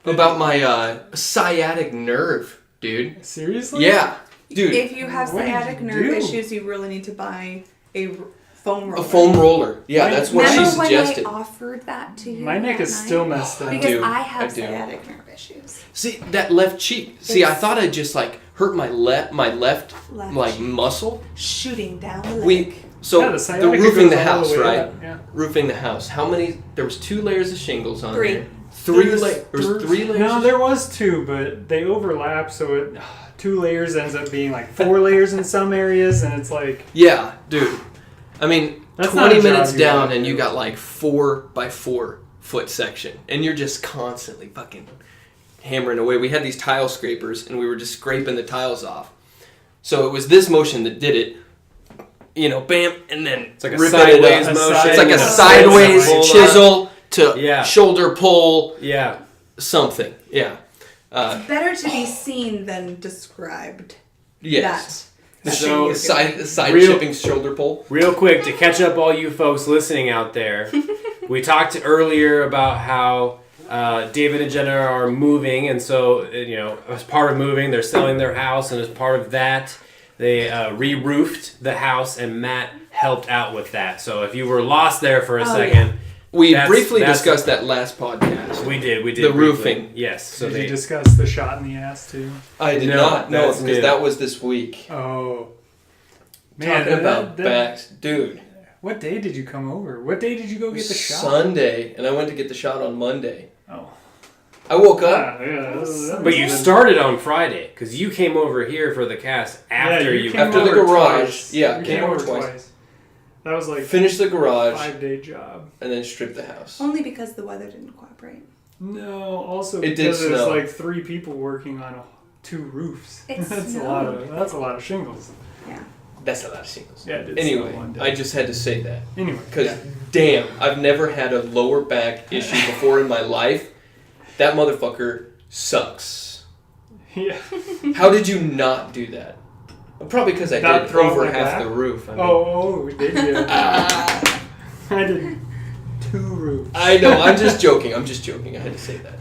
about my sciatic nerve, dude. Seriously? Yeah. Dude, If you have What did sciatic you nerve do? issues, you really need to buy a foam roller. a foam roller. Yeah, that's what she Remember suggested. when I offered that to you? My neck that is night? still messed up. Because do. I have I do. sciatic nerve issues. See, that left cheek. See, I It's- thought I just like hurt my left Left like cheek. muscle. Shooting down the leg. We so Yeah, the sciatica roofing goes the all house, way right? up, Yeah. Roofing the house. How many? There was 2 layers of shingles on Three. there. There was There 3 layers. No, of there was 2, but they overlap, so it 2 layers ends up being like 4 layers in some areas, and it's like Yeah, dude. I mean, That's not 20 a job minutes you down wanna and you do. got like 4 by 4 foot section, and you're just constantly fucking hammering away. We had these tile scrapers, and we were just scraping the tiles off. So it was this motion that did it. You know, bam, and then It's like a ripping sideways it up. motion. It's like a Yeah. sideways Hold on. chisel to Yeah. shoulder pull Yeah. something. Yeah. Better to be seen than described. Yes. That. So- thing you're Side doing. side Real- shipping shoulder pull. Real quick, to catch up all you folks listening out there, we talked earlier about how David and Jenna are moving, and so, as part of moving, they're selling their house, and as part of that, they re-roofed the house, and Matt helped out with that. So if you were lost there for a Oh, second, We That's- briefly that's- discussed that last podcast. we did The briefly. roofing. Yes. So did they you discuss the shot in the ass too? I did No, not know that's because good. that was this week. Oh. Talking about that- backs, dude. What day did you come over? What day did you go get the shot? Sunday, and I went to get the shot on Monday. Oh. I woke up. Ah, yeah, that But you was- started on Friday because you came over here for the cast after you. came After the over garage, twice. yeah, You came over twice. That was like Finished the garage 5-day job. and then stripped the house. Only because the weather didn't cooperate. No, also It did because there's snow. like 3 people working on 2 roofs. It that's snowed. a lot of shingles. Yeah. That's a lot of shingles. Yeah, it did Anyway, snow one day. I just had to say that Anyway, because damn, I've never had a lower back issue before in my life. That motherfucker sucks. yeah. How did you not do that? Probably because I Not did throw it over like half that? the roof. I mean, Oh, did you? I did 2 roofs. I know. I'm just joking. I had to say that.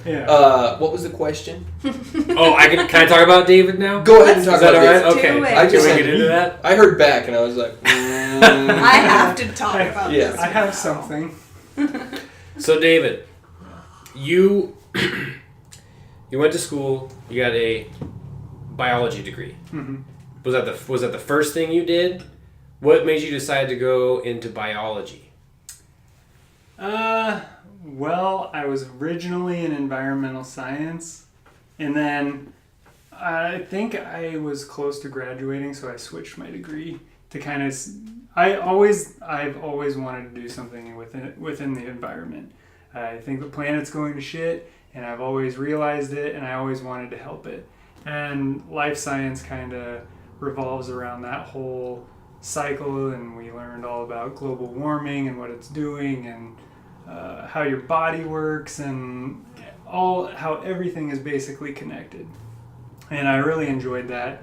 Yeah. What was the question? Oh, can I talk about David now? Go ahead and talk Is that about all right? this. Okay. Do it. I Can just we had- get into that? I heard back and I was like, I have to talk about Yeah. this. I have now. something. So David, you went to school. You got a biology degree. Mm-hmm. Was that the first thing you did? What made you decide to go into biology? Well, I was originally in environmental science, and then I think I was close to graduating, so I switched my degree to kind of. I've always wanted to do something within the environment. I think the planet's going to shit, and I've always realized it, and I always wanted to help it. And life science kind of revolves around that whole cycle, and we learned all about global warming and what it's doing, and how your body works, and how everything is basically connected. And I really enjoyed that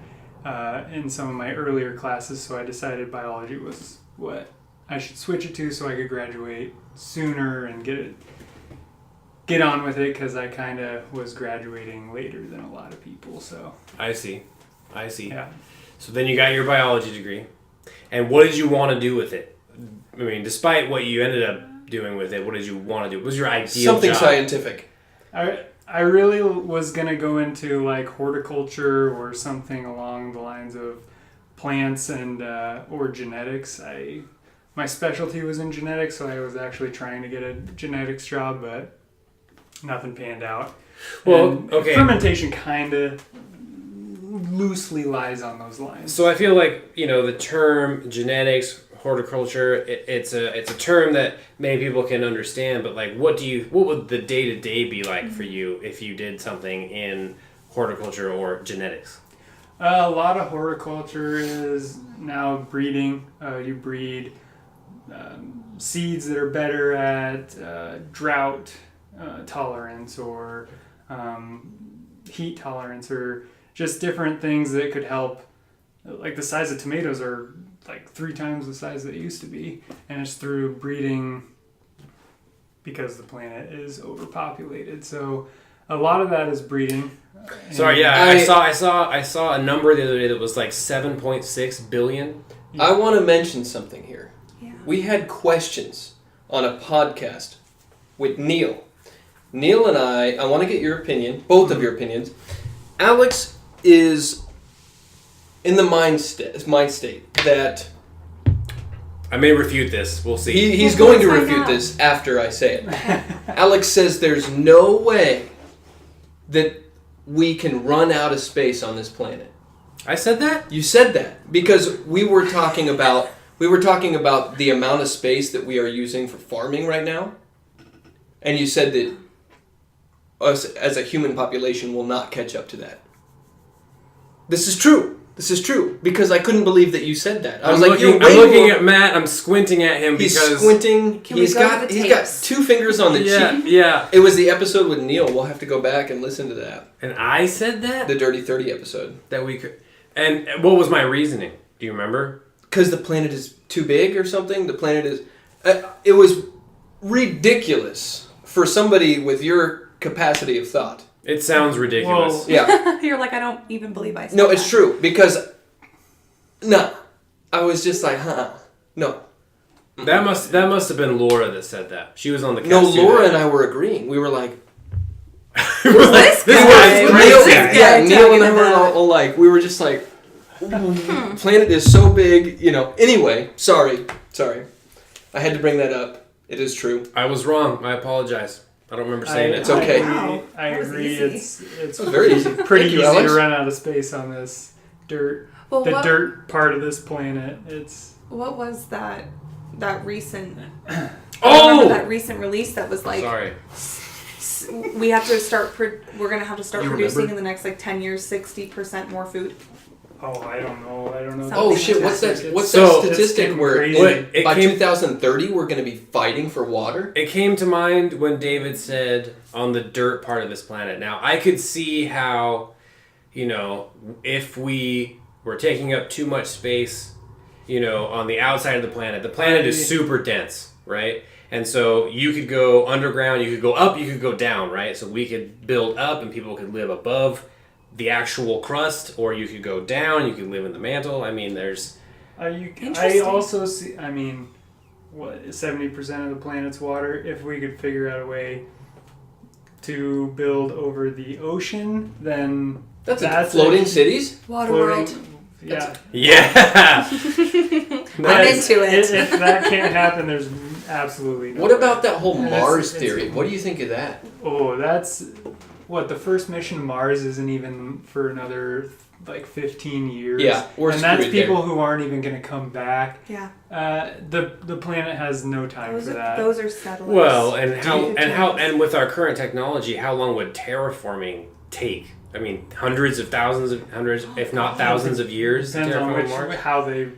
in some of my earlier classes, so I decided biology was what I should switch it to so I could graduate sooner and get on with it, because I kind of was graduating later than a lot of people. So I see. yeah. So then you got your biology degree. And what did you want to do with it? I mean, despite what you ended up doing with it, what did you want to do? What was your ideal Something job? scientific. I really was going to go into like horticulture or something along the lines of plants and or genetics. My specialty was in genetics, so I was actually trying to get a genetics job, but nothing panned out. Well, and okay. Fermentation kind of loosely lies on those lines. So I feel like, the term genetics, horticulture, it's a term that many people can understand, but like what would the day-to-day be like for you if you did something in horticulture or genetics? A lot of horticulture is now breeding. You breed seeds that are better at drought tolerance or heat tolerance, or just different things that could help. Like the size of tomatoes are like 3 times the size they used to be, and it's through breeding because the planet is overpopulated. So a lot of that is breeding. Sorry, yeah, I saw a number the other day that was like 7.6 billion. Yeah. I want to mention something here. Yeah. We had questions on a podcast with Neil. Neil and I want to get your opinion, both of your opinions. Alex is in the mind state that I may refute this. We'll see. he's Well, going to let's find refute out. this after I say it. Alex says there's no way that we can run out of space on this planet. I said that? You said that because we were talking about the amount of space that we are using for farming right now, and you said that us as a human population will not catch up to that. This is true. Because I couldn't believe that you said that. I was like, I'm looking at Matt. I'm squinting at him He's because squinting. Can we He's go got to the he's got tapes? 2 fingers on the cheek. yeah. It was the episode with Neil. We'll have to go back and listen to that. And I said that The Dirty 30 episode. that we could. And what was my reasoning? Do you remember? Because the planet is too big or something. The planet is. It was ridiculous for somebody with your capacity of thought. It sounds ridiculous. Well, Yeah. You're like, I don't even believe I said No, that. it's true because. No, I was just like, no. That must have been Laura that said that. She was on the cast. No, too, Laura right? and I were agreeing. We were like, This This guy. guy's This crazy. guy yeah, Neil and I talking were about- all like, we were just like, planet is so big, Anyway, sorry. I had to bring that up. It is true. I was wrong. I apologize. I don't remember saying it. It's okay. Wow, I that was agree. easy. It's It was very easy. pretty Thank you, easy Alex. to run out of space on this dirt. Well, The what, dirt part of this planet. It's what was that recent? I Oh! remember that recent release that was like, Sorry. we have to start. We're gonna have to start You producing remember? in the next 10 years 60% more food. I don't know. Oh Something shit! like What's that. that? What's So- that statistic it's where crazy. What? It by came- 2030 we're going to be fighting for water? It came to mind when David said on the dirt part of this planet. Now, I could see how, if we were taking up too much space, on the outside of the planet is super dense, right? And so you could go underground, you could go up, you could go down, right? So we could build up and people could live above the actual crust, or you could go down, you could live in the mantle. I mean, there's... I Interesting. also see. 70% of the planet's water. If we could figure out a way to build over the ocean, then That's floating a- cities? Waterworld. Yeah. Yeah. I'm into it. If that can't happen, there's absolutely no What way. about that whole And Mars it's- theory? What do you think of that? Oh, that's what the first mission to Mars isn't even for another like 15 years. Yeah, we're and that's screwed there. people who aren't even going to come back. Yeah. The planet has no time for that. Those are settlers. Well, and with our current technology, how long would terraforming take? I mean, hundreds, if not thousands of years to Depends on terraform Mars. how they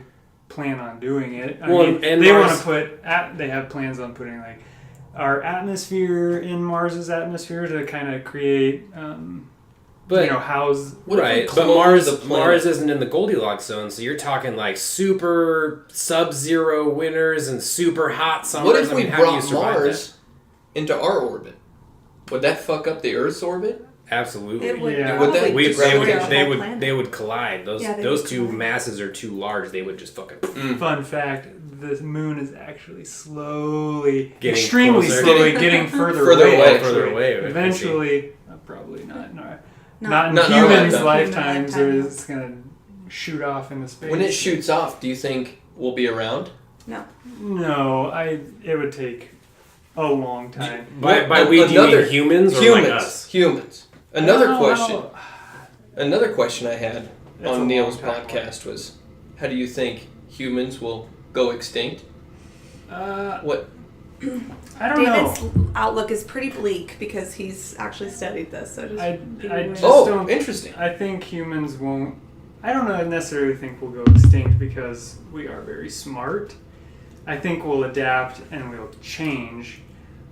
plan on doing it. I Well, mean, and they Mars- want to put. They have plans on putting like our atmosphere in Mars's atmosphere to kind of create. But house. What if we right, but clone the planet? Mars isn't in the Goldilocks zone, so you're talking like super sub-zero winters and super hot summers. What if I we mean, how do you brought survive Mars into our orbit? Would that fuck up the Earth's orbit? that? Absolutely. It would Yeah. Would that- probably We, destroy they would our whole they would planet. they would collide. Those Yeah, they those would two collide. masses are too large. They would just fucking. Fun fact: the moon is actually slowly, Getting extremely closer. slowly, getting further Further away. away. actually. Further away, I can Eventually, probably not. No, No. not in Not in our humans' lifetime. lifetimes. Human It's gonna shoot off into space. When it shoots off, do you think we'll be around? No, it would take a long time. By Well, we do you another- mean humans or Humans. like us? Humans. Another No, question. no. Another question I had It's a on Neil's long time. podcast was, how do you think humans will go extinct? What? I don't David's know. outlook is pretty bleak because he's actually studied this. So just I be just Oh, don't. interesting. I think humans won't. I don't necessarily think we'll go extinct because we are very smart. I think we'll adapt and we'll change,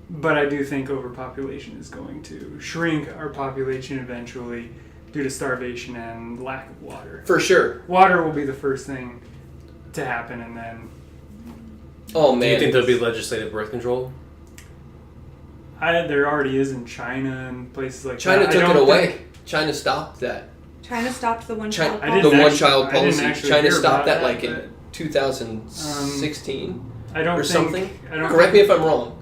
but I do think overpopulation is going to shrink our population eventually due to starvation and lack of water. For sure. Water will be the first thing to happen, and then Oh Do man. you think there'll be legislative birth control? there already is in China and places like China that. I took it don't away. think- China stopped that. China stopped the one China, child I the didn't policy. one actually- child I didn't policy. actually China hear stopped about that that, like in but, 2016 I don't or think, something. I don't Correct me think, if I'm wrong.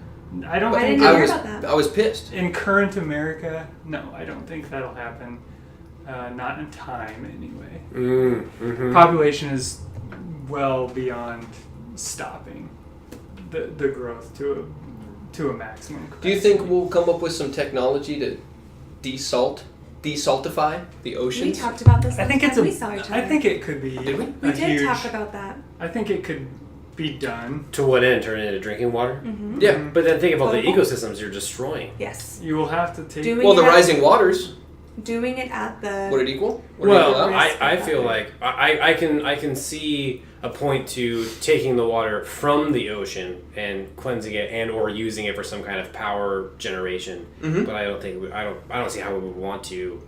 I don't But I think didn't I hear was about that. I was pissed. in current America, no, I don't think that'll happen. Not in time, anyway. Mm-hmm. Population is well beyond stopping the growth to a maximum. Do you think we'll come up with some technology to desaltify the We oceans? talked about this. I think last it's time we saw each other. I think it could be. Did we? we a did huge, talk about that. I think it could be done. To what end? Turn it into drinking water? Mm-hmm. Yeah. But then think of all the Potable. ecosystems you're destroying. Yes. You will have to take. Doing Well, the it at- rising waters. Doing it at the. Would it equal? Would it equal Well, out? I feel like I can see a point to taking the water from the ocean and cleansing it and or using it for some kind of power generation. Mhm. But I don't think I don't see how we would want to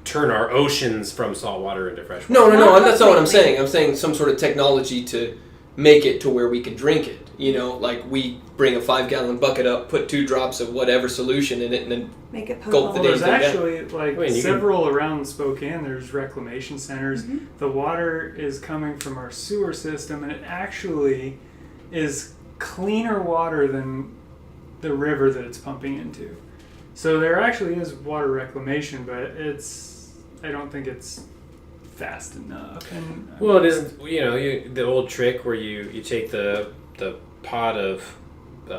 turn our oceans from salt water into fresh water. No, Not that's not what I'm completely. saying. I'm saying some sort of technology to make it to where we can drink it. You know, like we bring a 5-gallon bucket up, put 2 drops of whatever solution in it, and then Make it Gulp potable. the There's damn thing down. actually like I mean, you several around Spokane. There's reclamation centers. Mhm. The water is coming from our sewer system, and it actually is cleaner water than the river that it's pumping into. So there actually is water reclamation, but I don't think it's fast enough. And Well, it isn't. You know, the old trick where you take the pot of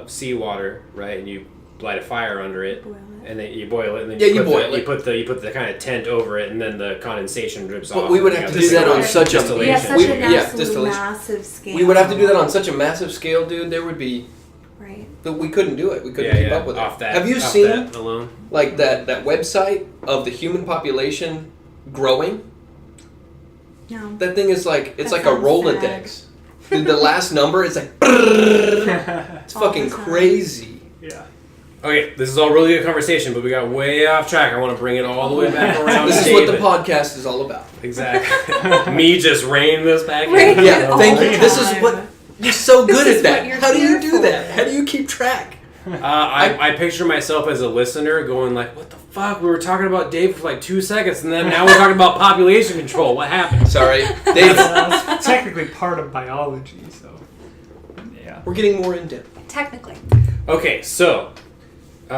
seawater, right, and you light a fire under it, Boil it. and then you boil it, and then Yeah, you boil you it. put the kind of tent over it, and then the condensation drips But off. we would and have you to do that on this such a distillation. Yeah, such We- an yeah, absolute distillation. massive scale. we would have to do that on such a massive scale, dude. There would be Right. that we couldn't do it. We couldn't keep up with off it. that. Have you off seen that alone? like that website of the human population growing? No. That thing is like it's That like a sounds Rolodex. Dude, the last number is like it's All fucking the time. crazy. yeah. Okay, this is all really good conversation, but we got way off track. I want to bring it all the way back around. This to is what the David. podcast is all about. Exactly. Me just reining this back in. Reining Yeah, all thank the you. This is time. what you're so This good is at that. what you're How do you here do for. that? How do you keep track? I picture myself as a listener going like, what the fuck? We were talking about Dave for like 2 seconds, and then now we're talking about population control. What happened? Sorry, Dave. That's technically part of biology, so yeah. We're getting more in depth. Technically. Okay, so you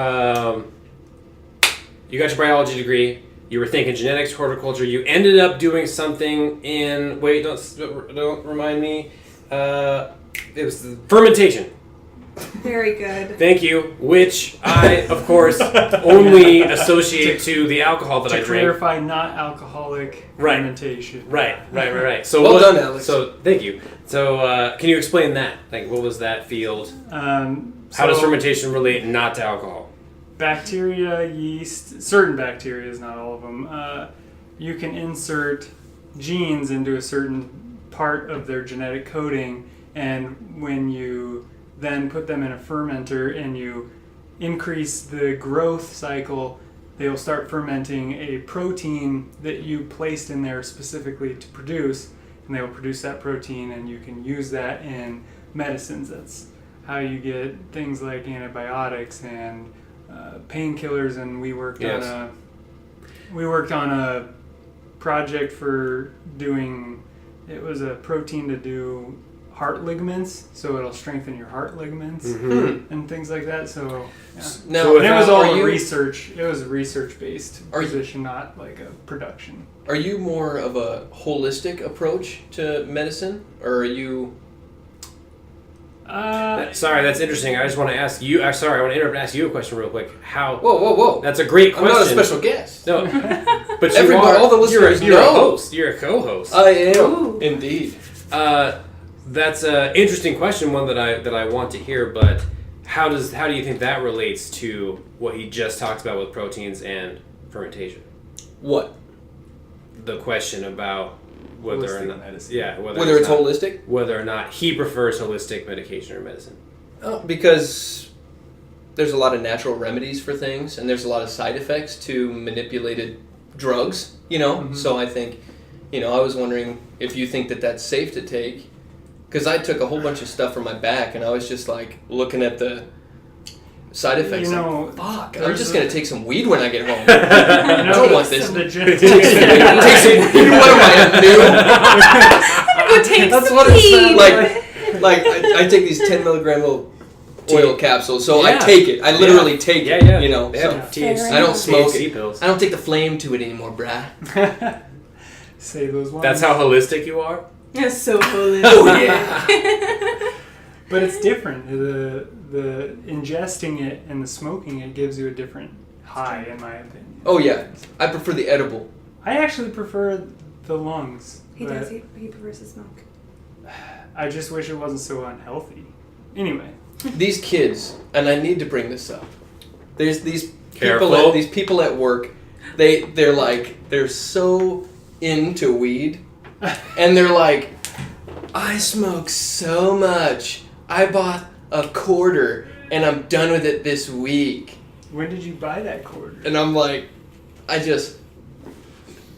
got your biology degree. you were thinking genetics, horticulture. You ended up doing something in. Wait, don't remind me. It was fermentation. Very good. Thank you. Which I, of course, only associate to the alcohol that I To drink. clarify, not alcoholic Right. fermentation. Right. So Well done, Alex. So thank you. So can you explain that? Like, what was that field? How does fermentation relate not to alcohol? Bacteria, yeast, certain bacteria, not all of them, you can insert genes into a certain part of their genetic coding, and when you then put them in a fermenter and you increase the growth cycle, they will start fermenting a protein that you placed in there specifically to produce, and they will produce that protein, and you can use that in medicines. That's how you get things like antibiotics and painkillers. And we worked on a project for doing. It was a protein to do heart ligaments, so it'll strengthen your heart ligaments and things like that. So yeah. Now, So And it was all are you- research. It was a research-based Are you- position, not like a production. Are you more of a holistic approach to medicine, or are you? Sorry, that's interesting. I just want to ask you. Sorry, I want to interrupt and ask you a question real quick. How? Whoa! That's a great I'm question. not a special guest. No, but Everybody- all the listeners you're a know. host. You're a co-host. I am Ooh. indeed. That's an interesting question, one that I want to hear. But how do you think that relates to what he just talked about with proteins and fermentation? What? The question about whether or Holistic not, medicine. yeah, Whether it's not- holistic? whether or not he prefers holistic medication or medicine. Oh, because there's a lot of natural remedies for things, and there's a lot of side effects to manipulated drugs. So I think, I was wondering if you think that that's safe to take. Because I took a whole bunch of stuff for my back, and I was just like looking at the side effects. Fuck! I'm just gonna take some weed when I get home. I don't want this. The Take some weed. What am I, a noob? Would take That's some what it weed. sounds Like I take these 10 milligram little oil capsules, so I Yeah. take it. I literally take it. Yeah. You know, They so have THC, I don't smoke THC it. pills. I don't take the flame to it anymore, brah. Say those ones. That's how holistic you are? It's so foolish. Oh yeah. But it's different. The ingesting it and the smoking it gives you a different high, in my opinion. Oh yeah. I prefer the edible. I actually prefer the lungs. He but does. He prefers to smoke. I just wish it wasn't so unhealthy. Anyway. These kids, and I need to bring this up. There's these Careful. people at work. They're so into weed, and they're like, I smoke so much. I bought a quarter, and I'm done with it this week. When did you buy that quarter? And I'm like, I'm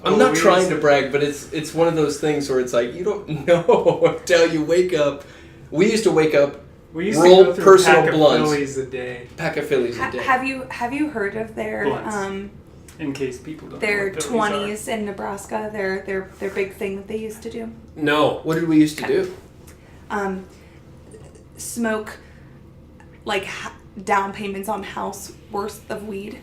Oh, not weed trying is- to brag, but it's one of those things where it's like you don't know until you wake up. We used to wake up. We used Roll to go through personal a pack blunts. of Phillies a day, Pack of Phillies a day. Have you heard of their Blunts. In case people don't their know what Phillies 20s in Nebraska? Their big thing that they used to do. No. What did we used to do? Smoke like down payments on house worth of weed.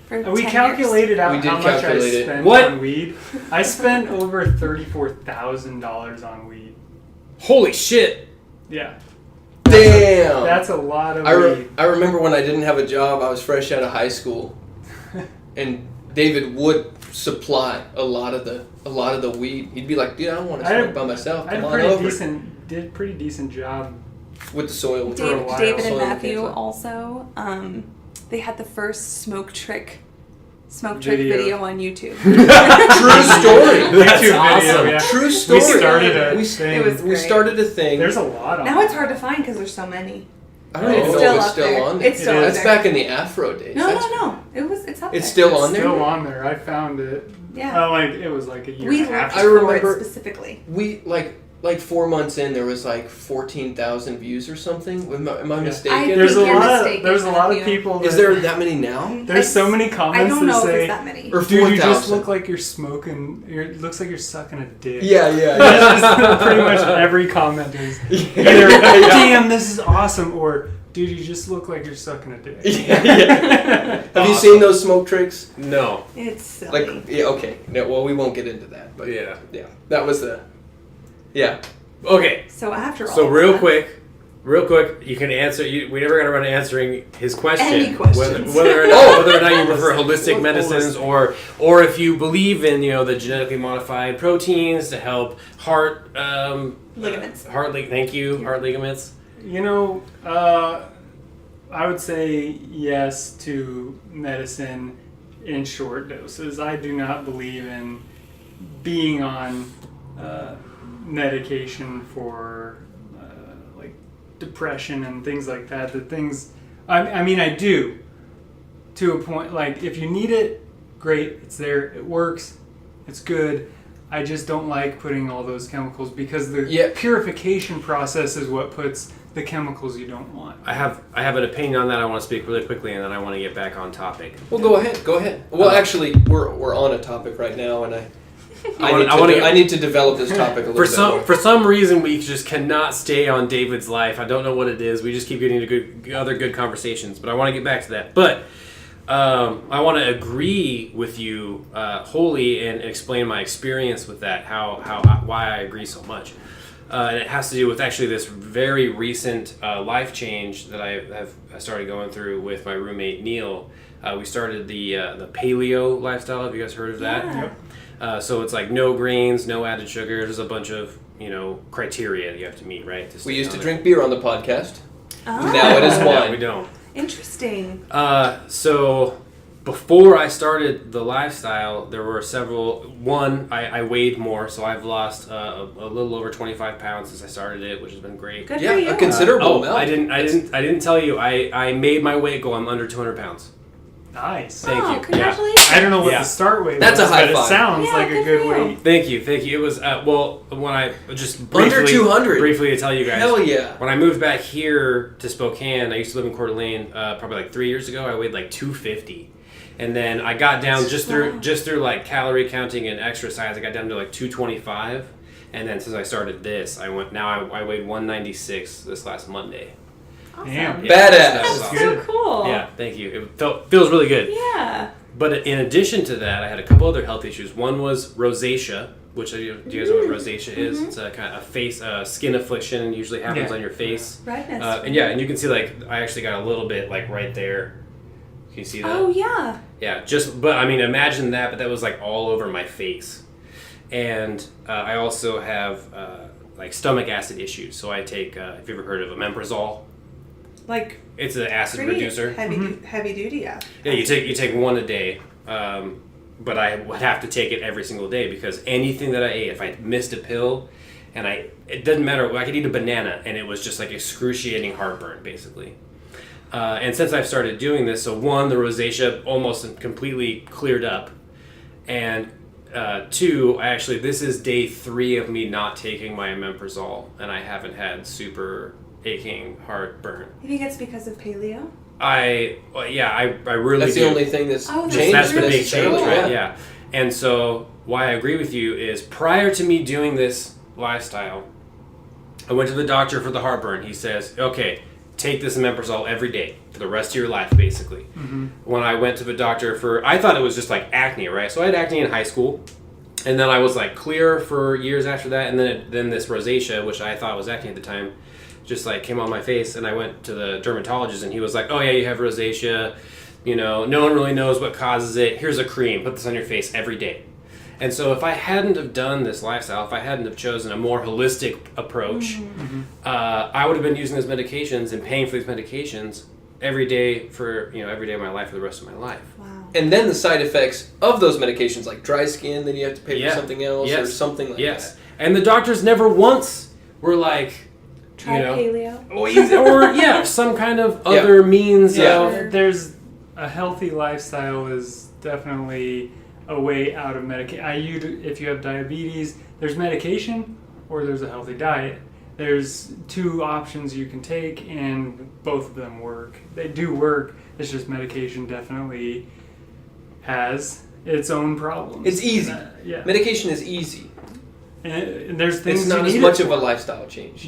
For We 10 calculated out We did how much I calculate it. spent What? on weed. I spent over $34,000 on weed. Holy shit. Yeah. Damn. That's a lot of I weed. remember when I didn't have a job. I was fresh out of high school, and David would supply a lot of the weed. He'd be like, "Dude, I don't want to I had- smoke by myself. I Come had a on pretty over." did pretty decent job. With the soil. For a while. David and Soil Matthew came from. also. They had the first smoke trick Video. video on YouTube. True story. YouTube awesome. video, yeah. True story. We started a We thing. It was We great. started a thing. There's a lot on Now it. it's hard to find because there's so many. I don't But even it's know still if it's up still there. on there. It's still It up is. That's there. back in the Afro days. No, That's- no. It's up It's there. still on there? Still on there. I found it. Yeah. It was like a year We and a half. looked I for remember- it specifically. We like 4 months in, there was like 14,000 views or something. Am I I mistaken? think There's a you're lot of mistaken, there's a lot of Matthew. people. Is that- there that many now? There's so many I comments don't know that if say, it's that many. Or "Dude, you just 4,000? look like you're smoking. It looks like you're sucking a dick." Yeah. That's just pretty much every comment is either "Damn, this is awesome" or Dude, you just look like you're sucking a dick. yeah. Have you seen those smoke tricks? No. It's silly. Okay. No, well, we won't get into that. But Yeah. that was the. Yeah. Okay. So after all. So real quick, you can answer. We never got around to answering his question. Any questions. Whether or not you prefer holistic medicines, or if you believe in the genetically modified proteins to help heart Ligaments. Heart ligaments. I would say yes to medicine in short doses. I do not believe in being on medication for like depression and things like that. I mean, I do to a point. Like, if you need it, great, it's there, it works, it's good. I just don't like putting all those chemicals because the purification process is what puts the chemicals you don't want. I have an opinion on that. I want to speak really quickly, and then I want to get back on topic. Well, go ahead. Well, actually, we're on a topic right now, and I need to develop this topic a little bit more. For some reason, we just cannot stay on David's life. I don't know what it is. We just keep getting into other good conversations, but I want to get back to that. But I want to agree with you wholly and explain my experience with that, why I agree so much. And it has to do with actually this very recent life change that I started going through with my roommate Neil. We started the paleo lifestyle. Have you guys heard of that? Yeah. Yep. So it's like no grains, no added sugar. There's a bunch of criteria that you have to meet, right? We used to drink beer on the podcast. Oh. Now it is wine. No, we don't. Interesting. So before I started the lifestyle, there were several. One, I weighed more, so I've lost a little over 25 pounds since I started it, which has been great. Good for you. A considerable amount. I didn't tell you. I made my weight go. I'm under 200 pounds. Nice. Thank you. Congratulations. I don't know what Yeah. the start weight That's was, a high but five. it sounds Yeah, like a good good for you. weight. Thank you. It was when I just briefly, Under 200. Briefly to tell you guys. Hell yeah. When I moved back here to Spokane, I used to live in Coeur d'Alene. Probably like 3 years ago, I weighed like 250, and then I got down just through like calorie counting and exercise. I got down to like 225, and then since I started this, I weighed 196 this last Monday. Awesome. Damn. Yeah, Badass. that's That's awesome. so cool. Yeah, thank you. It feels really good. Yeah. But in addition to that, I had a couple other health issues. One was rosacea, which do you guys know what rosacea is? It's a kind of skin affliction. Usually happens on your face. Redness. And you can see like I actually got a little bit like right there. Can you see that? Oh yeah. Yeah, but I mean, imagine that, but that was like all over my face. And I also have like stomach acid issues. So I take, have you ever heard of omeprazole? Like It's an acid pretty reducer. heavy duty. Yeah. Yeah, you take one a day, but I would have to take it every single day because anything that I ate, if I missed a pill, it doesn't matter. I could eat a banana and it was just like excruciating heartburn, basically. And since I've started doing this, so one, the rosacea almost completely cleared up, and two, this is day 3 of me not taking my omeprazole, and I haven't had super aching heartburn. You think it's because of paleo? I really That's do. the only thing that's changed. That's the big change, necessarily, right? Yeah. And so why I agree with you is prior to me doing this lifestyle, I went to the doctor for the heartburn. He says, okay, take this omeprazole every day for the rest of your life, basically. Mm-hmm. When I went to the doctor I thought it was just like acne, right? So I had acne in high school, and then I was like clear for years after that, and then this rosacea, which I thought was acne at the time, just like came on my face, and I went to the dermatologist, and he was like, oh yeah, you have rosacea, no one really knows what causes it, here's a cream, put this on your face every day. And so if I hadn't have done this lifestyle, if I hadn't have chosen a more holistic approach, I would have been using those medications and paying for these medications every day every day of my life for the rest of my life. Wow. And then the side effects of those medications, like dry skin, then you have to pay for something else or something like that. And the doctors never once were like, Try paleo. or some kind of other means of... There's a healthy lifestyle is definitely a way out of medication. If you have diabetes, there's medication or there's a healthy diet. There's 2 options you can take, and both of them work. They do work. It's just medication definitely has its own problems. It's easy. Yeah. Medication is easy. And there's things It's not you as need much it of a for. lifestyle change.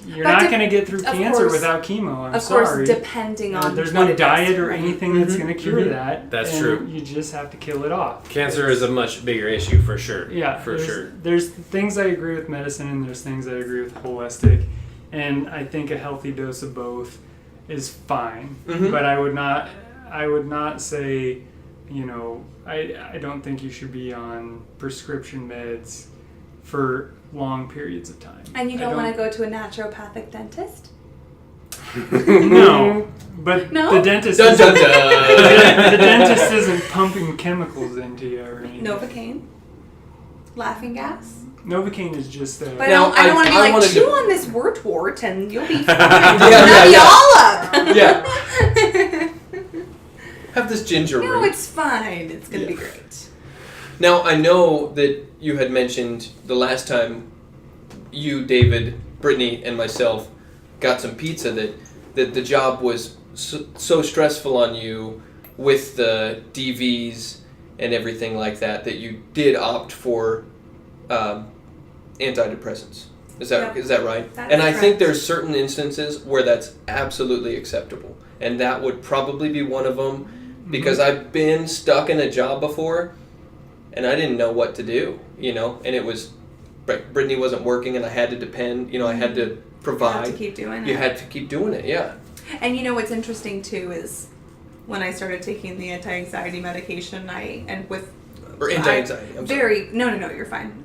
You're But not going to get through of cancer course- without chemo. I'm Of sorry. course, depending on There's what no it diet is, or right? anything that's going to cure Mhm. that. That's and true. You just have to kill it off. Cancer is a much bigger issue for sure. Yeah, for sure. There's things I agree with medicine, and there's things I agree with holistic, and I think a healthy dose of both is fine. Mhm. But I would not say, I don't think you should be on prescription meds for long periods of time. And you don't want to go to a naturopathic dentist? No, but No? the dentist Dun, dun, isn't, dun. the dentist isn't pumping chemicals into you or anything. Novocaine? Laughing gas? Novocaine is just a... But Now, I don't want to be I like, wanted chew to- on this wort and you'll be fine. yeah, Be yeah. all up. Yeah. Have this ginger root. No, it's fine. It's going to be great. Now, I know that you had mentioned the last time you, David, Brittany, and myself got some pizza that the job was so stressful on you with the DVs and everything like that you did opt for antidepressants. Is Yep. that right? That And is I think correct. there's certain instances where that's absolutely acceptable. And that would probably be one of them because I've been stuck in a job before and I didn't know what to do, and it was, Brittany wasn't working and I had to depend, I had to provide. You have to keep doing it. You had to keep doing it, yeah. And what's interesting too is when I started taking the anti-anxiety medication, Or anti-anxiety, I'm sorry. No, you're fine.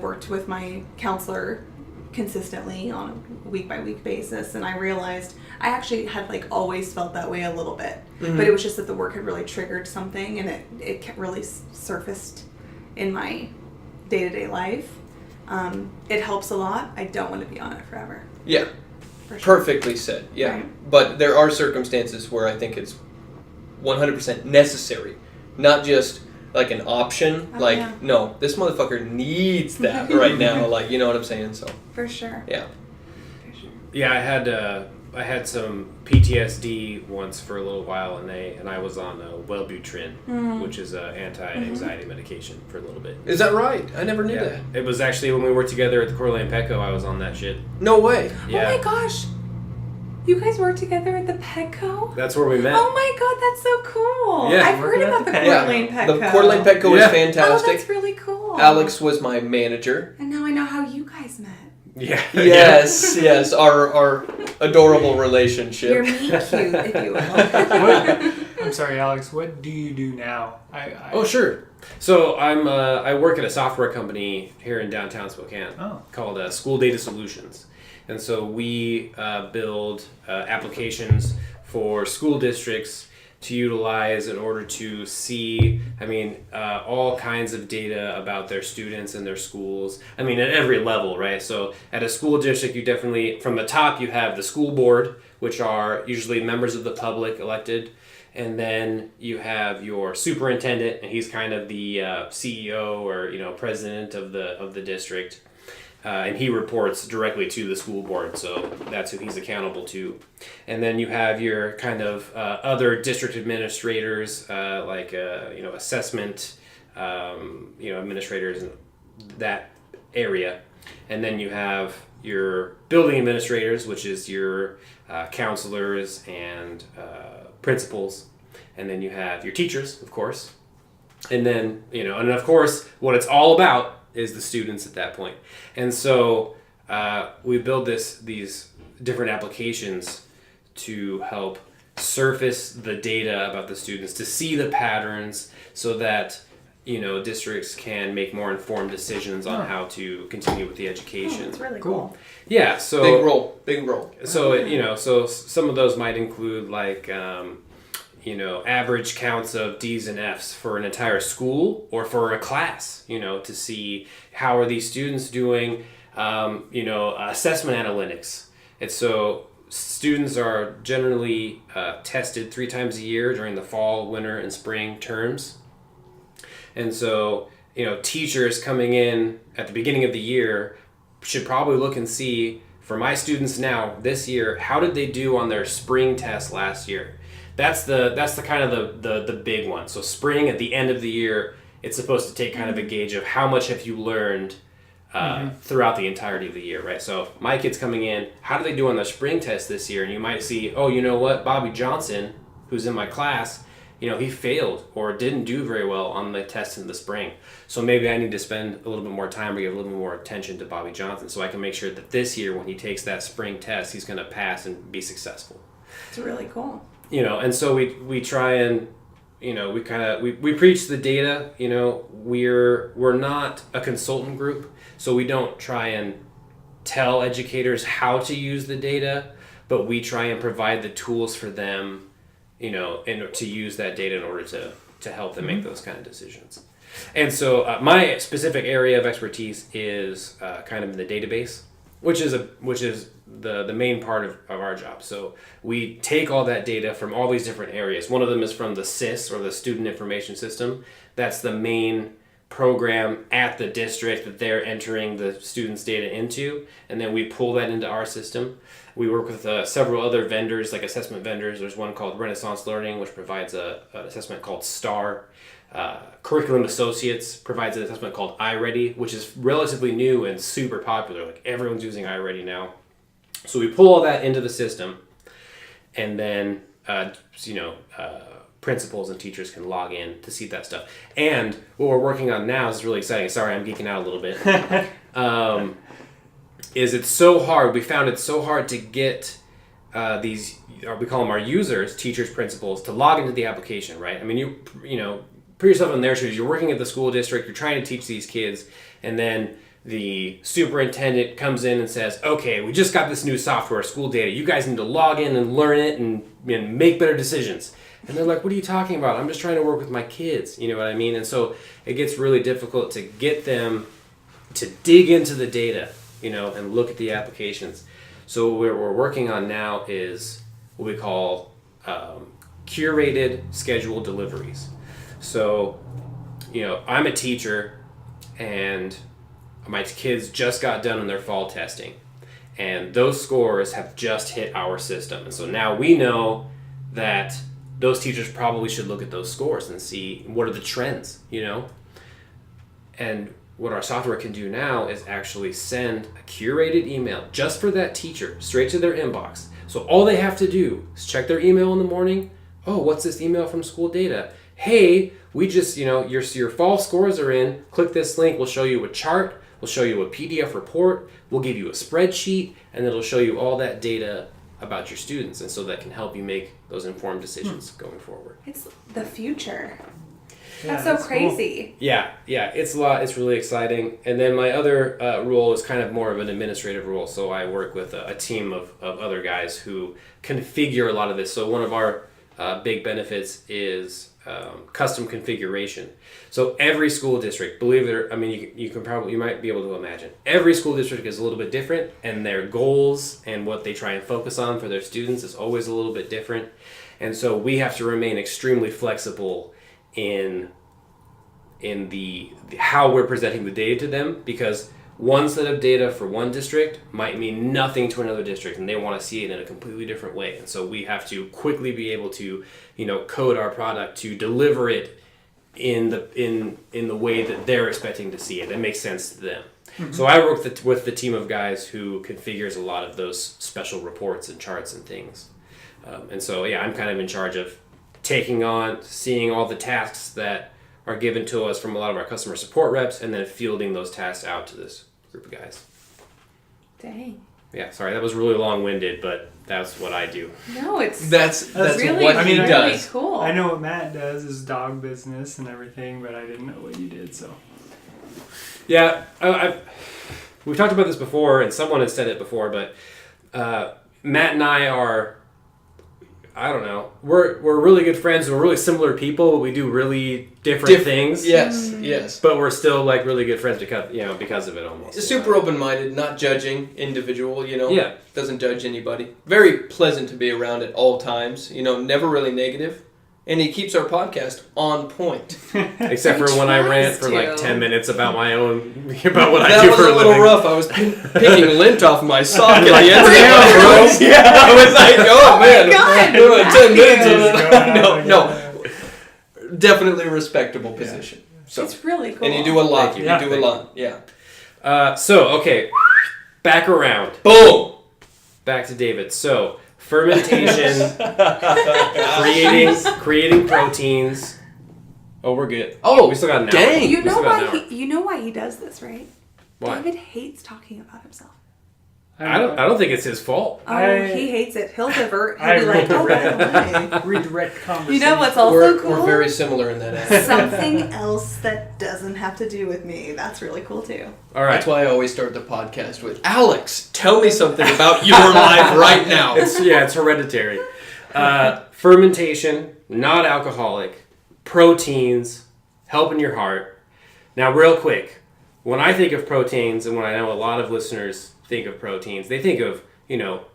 Worked with my counselor consistently on a week-by-week basis, and I realized I actually had always felt that way a little bit, but it was just that the work had really triggered something, and it really surfaced in my day-to-day life. It helps a lot. I don't want to be on it forever. Yeah, For sure. perfectly said, yeah. Right. But there are circumstances where I think it's 100% necessary, not just like an option, Oh, yeah. no, this motherfucker needs that right now, you know what I'm saying, so, For sure. yeah. For sure. Yeah, I had some PTSD once for a little while, and I was on Wellbutrin, which is an anti-anxiety medication for a little bit. Is that right? I never knew Yeah, that. it was actually when we worked together at the Coeur d'Alene Petco. I was on that shit. No way. Yeah, Oh my gosh. You guys work together at the Petco? that's where we met. Oh my god, that's so cool. Yeah. I've heard Working at about the the Petco. Coeur d'Alene Petco. The Coeur d'Alene Petco is Yeah. Oh, fantastic. that's really cool. Alex was my manager. And now I know how you guys met. Yeah. Yes, our adorable relationship. You're meet cute, if you will. What? I'm sorry, Alex. What do you do now? Oh, sure. So I work at a software company here in downtown Spokane called School Data Solutions, and so we build applications for school districts to utilize in order to see, all kinds of data about their students and their schools. At every level, right? So at a school district, you definitely, from the top, you have the school board, which are usually members of the public elected. And then you have your superintendent, and he's kind of the CEO or president of the district, and he reports directly to the school board, so that's who he's accountable to. And then you have your kind of other district administrators, assessment, administrators in that area, and then you have your building administrators, which is your counselors and principals, and then you have your teachers, of course, and then and of course what it's all about is the students at that point. And so we build these different applications to help surface the data about the students, to see the patterns, so that districts can make more informed decisions on how to continue with the education. It's really Cool. cool. Yeah, so Big role. So so some of those might include average counts of D's and F's for an entire school or for a class. To see how are these students doing. Assessment analytics. And so students are generally tested 3 times a year during the fall, winter, and spring terms. And so teachers coming in at the beginning of the year should probably look and see, for my students now this year, how did they do on their spring test last year? That's the kind of the big one. So spring, at the end of the year, it's supposed to take kind of a gauge of how much have you learned throughout the entirety of the year, right? So my kid's coming in, how do they do on the spring test this year? And you might see, oh, you know what, Bobby Johnson, who's in my class, he failed or didn't do very well on the test in the spring. So maybe I need to spend a little bit more time or give a little bit more attention to Bobby Johnson so I can make sure that this year when he takes that spring test, he's going to pass and be successful. It's really cool. And so we try and, we preach the data. We're not a consultant group, so we don't try and tell educators how to use the data, but we try and provide the tools for them, and to use that data in order to help them make those kind of decisions. And so my specific area of expertise is kind of in the database, which is the main part of our job. So we take all that data from all these different areas. One of them is from the SIS, or the Student Information System. That's the main program at the district that they're entering the students' data into, and then we pull that into our system. We work with several other vendors, like assessment vendors. There's one called Renaissance Learning, which provides an assessment called STAR. Curriculum Associates provides an assessment called iReady, which is relatively new and super popular. Like everyone's using iReady now. So we pull all that into the system, and then principals and teachers can log in to see that stuff. And what we're working on now is really exciting. Sorry, I'm geeking out a little bit. Is it's so hard. We found it so hard to get these, or we call them our users, teachers, principals, to log into the application, right? I mean, you put yourself in their shoes. You're working at the school district. You're trying to teach these kids, and then the superintendent comes in and says, okay, we just got this new software, school data. You guys need to log in and learn it and make better decisions. And they're like, what are you talking about? I'm just trying to work with my kids. You know what I mean? And so it gets really difficult to get them to dig into the data, and look at the applications. So what we're working on now is what we call curated scheduled deliveries. So, I'm a teacher, and my kids just got done in their fall testing, and those scores have just hit our system. And so now we know that those teachers probably should look at those scores and see what are the trends, And what our software can do now is actually send a curated email just for that teacher straight to their inbox. So all they have to do is check their email in the morning. Oh, what's this email from school data? Hey, we just, your fall scores are in. Click this link. We'll show you a chart. We'll show you a PDF report. We'll give you a spreadsheet, and it'll show you all that data about your students. And so that can help you make those informed decisions going forward. It's the future. Yeah, that's so crazy. Cool. Yeah, it's a lot. It's really exciting. And then my other role is kind of more of an administrative role. So I work with a team of other guys who configure a lot of this. So one of our big benefits is custom configuration. So every school district, believe it or, you might be able to imagine, every school district is a little bit different, and their goals and what they try and focus on for their students is always a little bit different. And so we have to remain extremely flexible in the how we're presenting the data to them, because one set of data for one district might mean nothing to another district, and they want to see it in a completely different way. And so we have to quickly be able to, code our product to deliver it in the way that they're expecting to see it. That makes sense to them. Mm-hmm. So I work with the team of guys who configures a lot of those special reports and charts and things. And so, I'm kind of in charge of seeing all the tasks that are given to us from a lot of our customer support reps, and then fielding those tasks out to this group of guys. Dang. Yeah, sorry, that was really long-winded, but that's what I do. No, that's really, what he really does. Cool. I know what Matt does, is dog business and everything, but I didn't know what you did, so. Yeah, we've talked about this before, and someone has said it before, but Matt and I are, I don't know, we're really good friends. We're really similar people, but we do really different things. Yes. But we're still like really good friends because of it almost. Super open-minded, not judging individual, Yeah. Doesn't judge anybody. Very pleasant to be around at all times, never really negative. And he keeps our podcast on point. Except for when I rant for like 10 minutes about what I do for a living. That was a little rough. I was picking lint off my sock at the end of the Yeah, I was like, oh man. God, 10 minutes. No. Definitely a respectable position. So, it's really cool. and you do a lot. Thank you. You do a lot. Yeah. Okay, back around. Boom. Back to David. So, fermentation, creating proteins. Oh, we're good. Oh, we still got an hour. dang. You know why he does this, right? Why? David hates talking about himself. I don't think it's his fault. He hates it. He'll divert. He'll be like, oh, by the way. Redirect conversation. You know what's also We're cool? very similar in that aspect. Something else that doesn't have to do with me. That's really cool too. All right. That's why I always start the podcast with, Alex, tell me something about your life right now. It's hereditary. Fermentation, not alcoholic, proteins, helping your heart. Now, real quick, when I think of proteins, and when I know a lot of listeners think of proteins, they think of,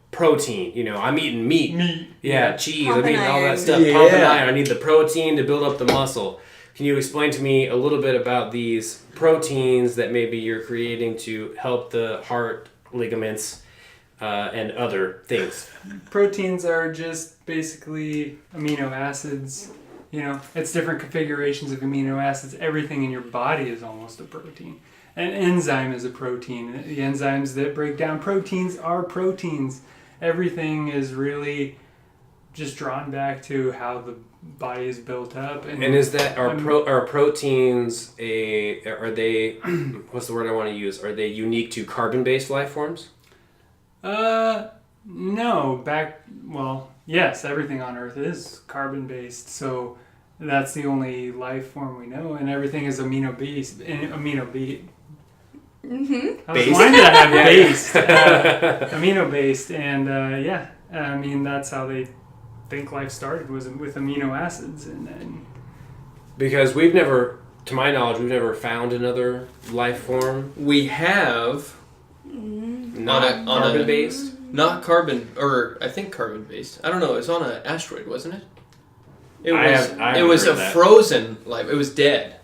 protein. I'm eating meat. Yeah, cheese. I'm eating all that stuff. Yeah. Pumping iron. I need the protein to build up the muscle. Can you explain to me a little bit about these proteins that maybe you're creating to help the heart ligaments and other things? Proteins are just basically amino acids. It's different configurations of amino acids. Everything in your body is almost a protein. An enzyme is a protein. The enzymes that break down proteins are proteins. Everything is really just drawn back to how the body is built up. And is that are proteins are they what's the word I want to use? Are they unique to carbon-based life forms? No. Yes, everything on Earth is carbon-based. So that's the only life form we know, and everything is amino-based. Mm-hmm. I was wanting to have based, amino-based, and that's how they think life started, was with amino acids, and then Because to my knowledge, we've never found another life form. We have Not carbon-based. Not carbon, or I think carbon-based. I don't know. It was on an asteroid, wasn't it? It was a frozen life. It was dead.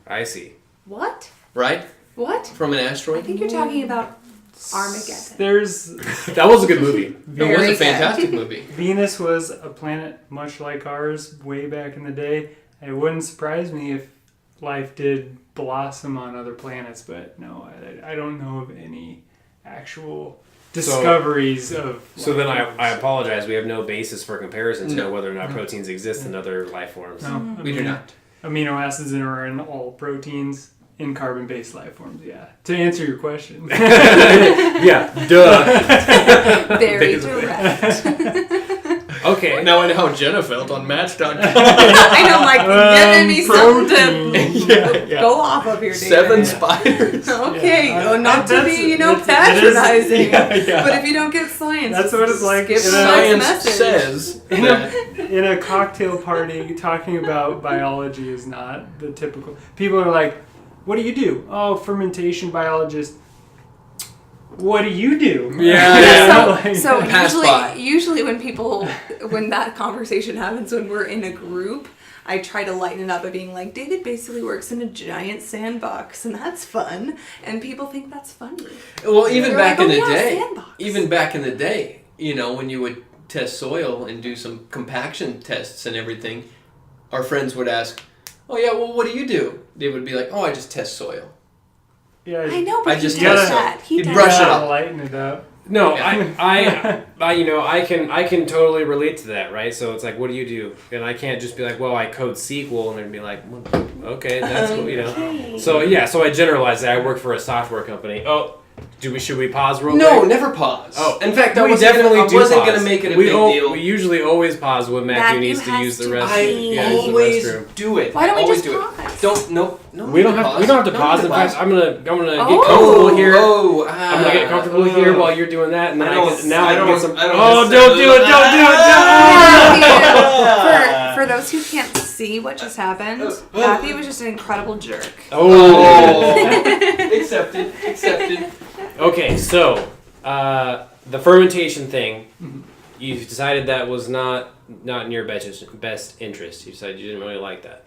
I see. What? Right? What? From an I asteroid? think you're talking about Armageddon. That was a good movie. It was Very a fantastic movie. Venus was a planet much like ours way back in the day. It wouldn't surprise me if life did blossom on other planets, but no, I don't know of any actual discoveries of... So then I apologize. We have no basis for comparison to know whether or not No. proteins exist in other life forms. No, We do not. Amino acids are in all proteins in carbon-based life forms, yeah. To answer your question. Yeah, duh. Very direct. Okay. Now I know how Jenna felt on Match.com. I know, giving me something to Yeah. go off of here, David. 7 spiders. Okay, Yeah. not to That's- be, it is- patronizing. yeah. But if you don't get science, That's what it's like. skip the Science next message. says that In a cocktail party, talking about biology is not the typical... People are like, what do you do? Oh, fermentation biologist. What do you do? Yeah. So Pass by. usually when that conversation happens when we're in a group, I try to lighten it up by being like, David basically works in a giant sandbox, and that's fun, and people think that's funny. Well, even They're back like, in the "Oh, yeah, day, sandbox." when you would test soil and do some compaction tests and everything, our friends would ask, "Oh yeah, well, what do you do?" They would be like, "Oh, I just test soil." Yeah, I know, but I just he does test that. He You does brush it that. up. Lighten it up. No, I can totally relate to that, right? So it's like, what do you do? And I can't just be like, well, I code SQL, and then be like, well, okay, that's cool, Okay. So I generalize that I work for a software company. Oh, should we pause real No, quick? never pause. Oh, in fact, I we wasn't definitely gonna, I do wasn't pause. going to make it a we big deal. We usually always pause when Matthew needs to use the restroom. I use the always restroom. do it. Why don't I we always just do pause? It. Don't no. We don't have to pause. In fact, I'm gonna get Oh. comfortable here. Oh, I'm gonna get comfortable here while you're doing that, and then I can get some. I don't Oh, don't do it! Don't do it! Matthew, for those who can't see what just happened, Matthew was just an incredible jerk. Oh. Accepted. Okay, so the fermentation thing, you decided that was not in your best interest. You decided you didn't really like that.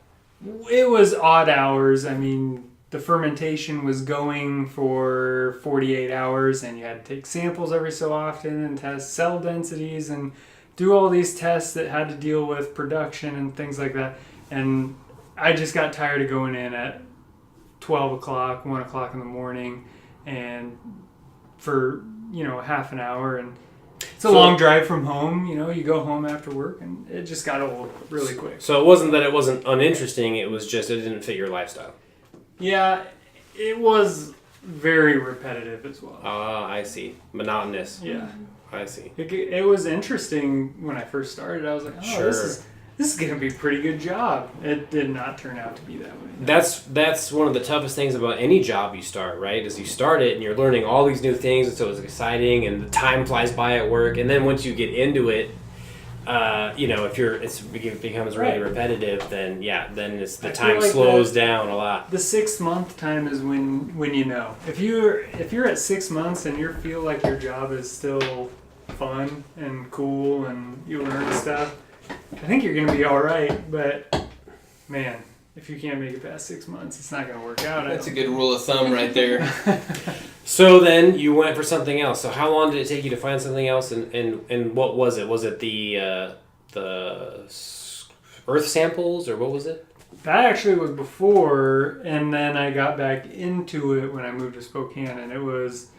It was odd hours. I mean, the fermentation was going for 48 hours, and you had to take samples every so often and test cell densities and do all these tests that had to deal with production and things like that. And I just got tired of going in at 12 o'clock, 1 o'clock in the morning and for, half an hour, and it's a long drive from home. You go home after work, and it just got old really quick. So it wasn't that it wasn't uninteresting, it was just it didn't fit your lifestyle. Yeah, it was very repetitive as well. I see. Monotonous. Yeah. I see. It was interesting when I first started. I was like, Sure. this is going to be a pretty good job. It did not turn out to be that way. That's one of the toughest things about any job you start, right? Is you start it and you're learning all these new things, and so it's exciting, and the time flies by at work, and then once you get into it, if it becomes really repetitive, then the time slows down a lot. The 6 month time is when you know. If you're at 6 months and you feel like your job is still fun and cool and you learn stuff, I think you're gonna be all right. But man, if you can't make it past 6 months, it's not gonna work out. That's a good rule of thumb right there. So then you went for something else. So how long did it take you to find something else, and what was it? Was it the earth samples, or what was it? That actually was before, and then I got back into it when I moved to Spokane, and it was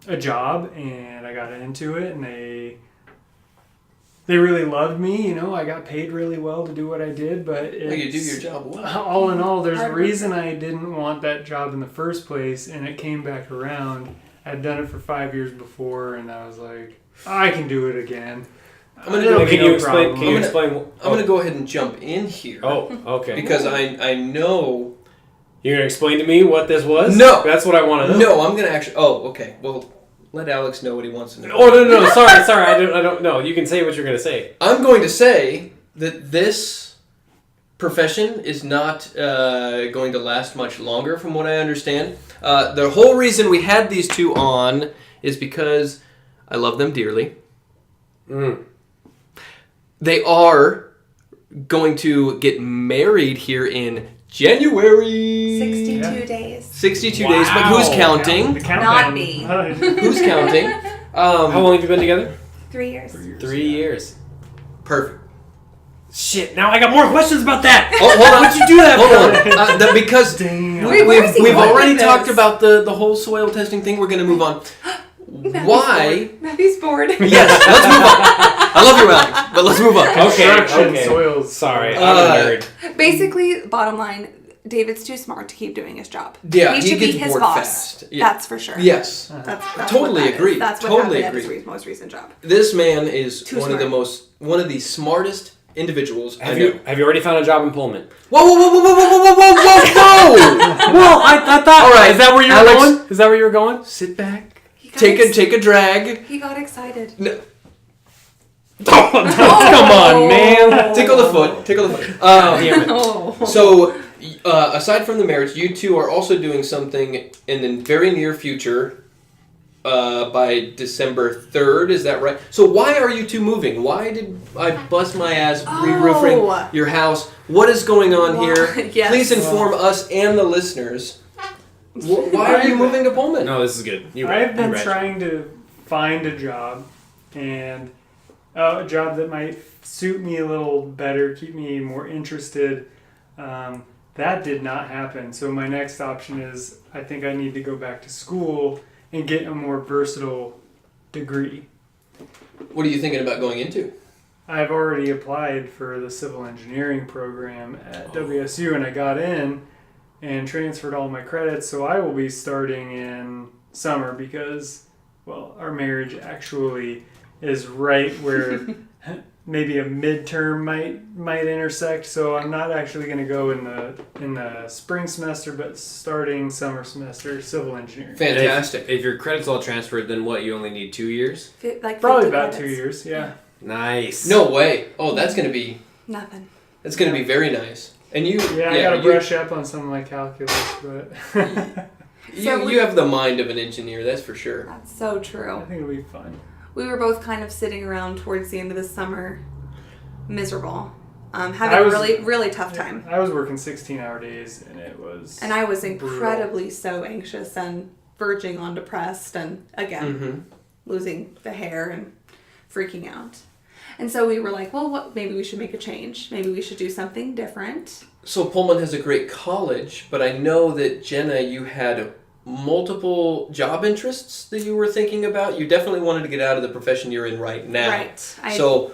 a job, and I got into it, and they really loved me. I got paid really well to do what I did, but you do your job well. All in all, there's a reason I didn't want that job in the first place, and it came back around. I'd done it for 5 years before, and I was like, I can do it again. Can you explain? I'm going to go ahead and jump in here. Oh, okay. Because I know... You're going to explain to me what this was? No. That's what I want to know. No, I'm going to actually... Oh, okay. Well, let Alex know what he wants to know. Oh, no. Sorry. I don't know. You can say what you're going to say. I'm going to say that this profession is not going to last much longer, from what I understand. The whole reason we had these two on is because I love them dearly. They are going to get married here in January. 62 days. 62 days, but who's counting? Not me. Who's counting? How long have you been together? 3 years. 3 years. Perfect. Shit, now I got more questions about that. Oh, hold on. What'd you do that Hold on. Because we've already this? talked about the whole soil testing thing. We're going to move on. Why? Matthew's bored. Yes, let's move on. I love you, Alex, but let's move on. Okay. Soils. Sorry, I'm a nerd. Basically, bottom line, David's too smart to keep doing his job. Yeah, he he should gets be his bored boss. fast. Yeah. That's for sure. Yes. That's Totally what that agree. is. That's what Totally happened agree. at his most recent job. This man is Too one of the smartest individuals I know. Have you already found a job in Pullman? Whoa! Well, I thought. All right, is that where you were Alex, going? Is that where you were going? Sit back. Take a drag. He got excited. No. Come on, man. Tickle the foot. Damn it. So, aside from the marriage, you two are also doing something in the very near future. By December 3rd, is that right? So why are you two moving? Why did I bust my ass re-roofing your house? What is going on here? Yes. Please inform us and the listeners. Why are you moving to Pullman? No, this is good. I've been trying to find a job, and a job that might suit me a little better, keep me more interested. That did not happen. So my next option is I think I need to go back to school and get a more versatile degree. What are you thinking about going into? I've already applied for the civil engineering program at WSU, and I got in and transferred all my credits, so I will be starting in summer because, well, our marriage actually is right where maybe a midterm might intersect, so I'm not actually going to go in the spring semester, but starting summer semester, civil engineering. Fantastic. If your credits all transferred, then what? You only need 2 years? Like Probably 50 about credits. 2 years, yeah. Nice. No way. Oh, that's going to be... Nothing. That's going to be very nice. And you... Yeah, I got to brush up on some of my calculus, but... You have the mind of an engineer, that's for sure. That's so true. I think it'll be fun. We were both kind of sitting around towards the end of the summer, miserable, having a really, really tough time. I was working 16-hour days, and it was... And I was incredibly so anxious and verging on depressed, and again, losing the hair and freaking out. And so we were like, well, maybe we should make a change. Maybe we should do something different. So Pullman has a great college, but I know that Jenna, you had multiple job interests that you were thinking about? You definitely wanted to get out of the profession you're in right now. Right. So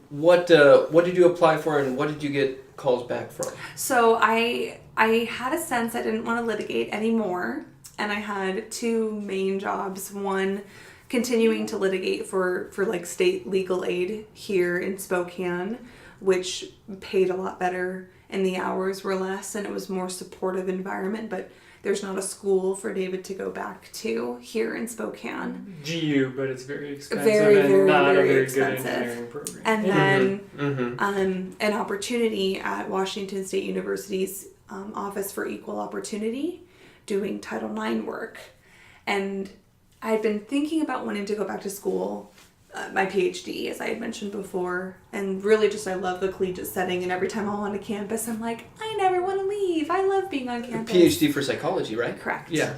what did you apply for, and what did you get calls back from? So I had a sense I didn't want to litigate anymore, and I had two main jobs. One, continuing to litigate for like state legal aid here in Spokane, which paid a lot better and the hours were less and it was more supportive environment, but there's not a school for David to go back to here in Spokane. GU, but it's very expensive Very, and very, not very a very expensive. good engineering program. And then Mm-hmm. an opportunity at Washington State University's Office for Equal Opportunity doing Title IX work. And I had been thinking about wanting to go back to school, my PhD, as I had mentioned before, and really just I love the collegiate setting, and every time I'm on a campus, I'm like, I never want to leave. I love being on campus. PhD for psychology, right? Correct. Yeah.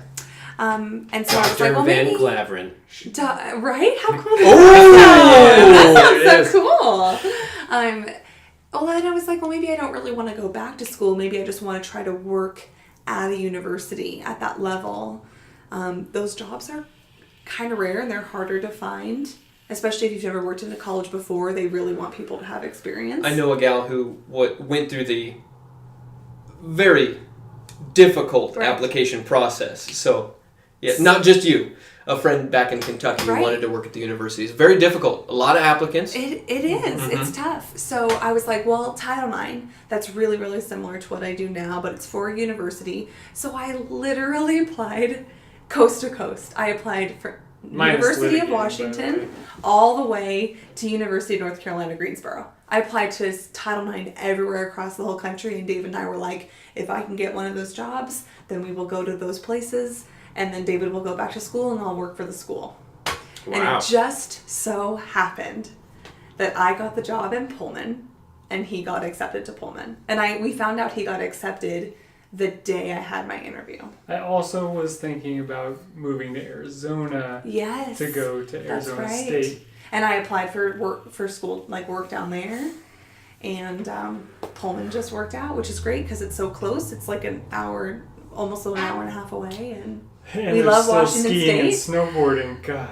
And so I was Dr. like, well, Van maybe... Klaveren. Right? How cool is Oh! that sounds so cool. Well, then I was like, well, maybe I don't really want to go back to school. Maybe I just want to try to work at a university at that level. Those jobs are kind of rare and they're harder to find, especially if you've never worked in a college before. They really want people to have experience. I know a gal who went through the very difficult Right. application process. So, yeah, not just you. A friend back in Kentucky who Right. wanted to work at the university. It's very difficult. A lot of applicants. It is. It's tough. So I was like, well, Title IX, that's really, really similar to what I do now, but it's for a university. So I literally applied coast to coast. I applied for Minus University of litigating, by the Washington way. all the way to University of North Carolina, Greensboro. I applied to Title IX everywhere across the whole country, and David and I were like, if I can get one of those jobs, then we will go to those places, and then David will go back to school, and I'll work for the school. Wow. And it just so happened that I got the job in Pullman, and he got accepted to Pullman. And we found out he got accepted the day I had my interview. I also was thinking about moving to Arizona Yes. to go to That's Arizona right. State. And I applied for school, like work down there. And Pullman just worked out, which is great because it's so close. It's like an hour, almost an hour and a half away. And And we there's love still Washington skiing State. and snowboarding. God,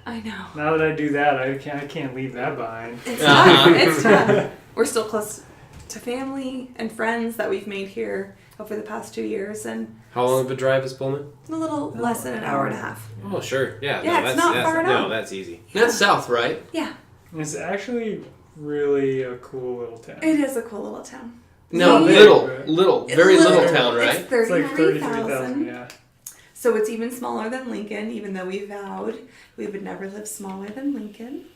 I know. now that I do that, I can't leave that behind. It's tough. It's tough. We're still close to family and friends that we've made here over the past 2 years, and How long of a drive is Pullman? a little less than an hour and a half. Oh, sure. Yeah. Yeah, it's not far at all. No, that's easy. That's south, right? Yeah, It's actually really a cool little town. it is a cool little town. No, Big, little, right? very little Little. town, right? It's It's like 33,000. 33,000, yeah. So it's even smaller than Lincoln, even though we vowed we would never live smaller than Lincoln.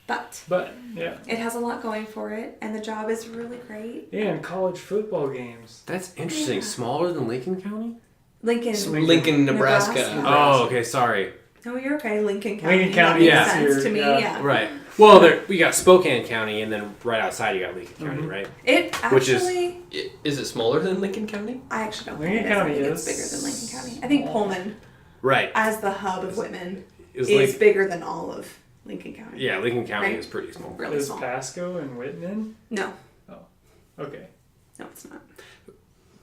But But, yeah. it has a lot going for it, and the job is really great. Yeah, and college football games. That's interesting. Yeah. Smaller than Lincoln County? Lincoln. Lincoln, Nebraska. Nebraska. Oh, okay. Sorry. No, you're okay. Lincoln County. Lincoln County That is makes sense here, to me. yeah. Yeah. Right. Well, we got Spokane County, and then right outside you got Lincoln County, right? It Which is- actually, Is it smaller than Lincoln County? I actually don't Lincoln think it is. I County think it's is bigger than Lincoln County. I think small. Pullman, Right. as the hub of Whitman, Is is bigger than all of Lincoln County. Yeah, Lincoln County Right. is pretty small. Really Is small. Pasco and Whitman? No, Okay. no, it's not.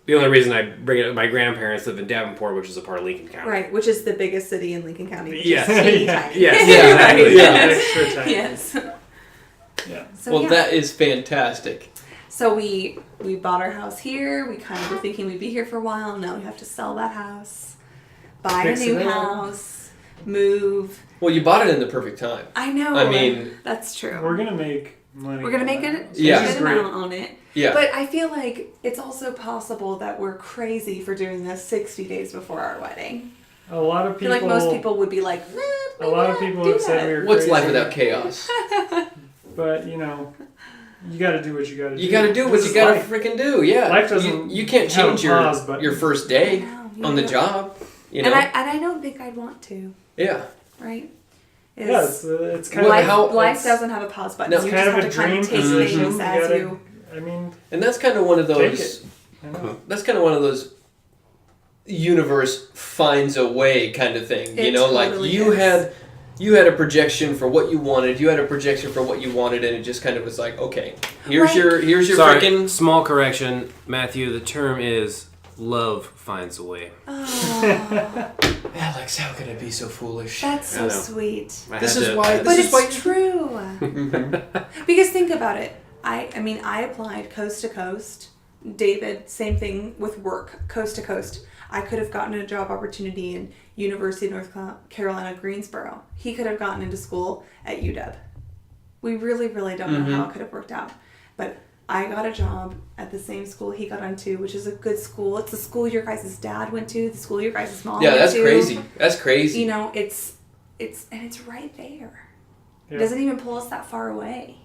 The only reason I bring it up, my grandparents live in Davenport, which is a part of Lincoln County. Right, which is the biggest city in Lincoln County. Which Yes. is teeny Yeah. tiny. Yes. Yeah, Right. yeah. Extra tiny. Yes. Yeah. So Well, yeah. that is fantastic. So we bought our house here. We kind of were thinking we'd be here for a while. Now we have to sell that house, buy Fix a new it up. house, move. Well, you bought it in the perfect time. I know. I mean- that's true. We're going to make money. We're gonna on make that. a Yeah. good Great. amount on it. Yeah. But I feel like it's also possible that we're crazy for doing this 60 days before our wedding. A lot of I feel people. like most people would be like, A lot of people have said we were What's crazy, life without chaos? But you know, you got to do what you got to do. You got to do what This you is got to life. freaking do. Yeah. Life doesn't You can't have a change your pause button. your first day No, on the yeah. job. You know. And I don't think I'd want to, Yeah. right? Yeah, it's kind Well, of how- life it's- doesn't have a pause button. No. It's You kind just of have a to kind dream of take position. things You as gotta- you. I mean, And that's kind of one of take those. it. I know. That's kind of one of those universe finds a way kind of thing. You It know, like totally you is. had a projection for what you wanted. You had a projection for what you wanted, and it just kind of was like, okay, here's Right. your Sorry, freaking. small correction, Matthew. The term is love finds a way. Oh, Alex, how could I be so foolish? that's I so know. sweet. This is why. But This is why. it's true. Mhm. Because think about it. I mean, I applied coast to coast. David, same thing with work, coast to coast. I could have gotten a job opportunity in University of North Carolina, Greensboro. He could have gotten into school at UW. We really, really don't know how it could have worked out. But I got a job at the same school he got into, which is a good school. It's the school your guys' dad went to, the school your guys' mom Yeah, went that's to. crazy. That's crazy. You know, it's right there. Yeah. It doesn't even pull us that far away.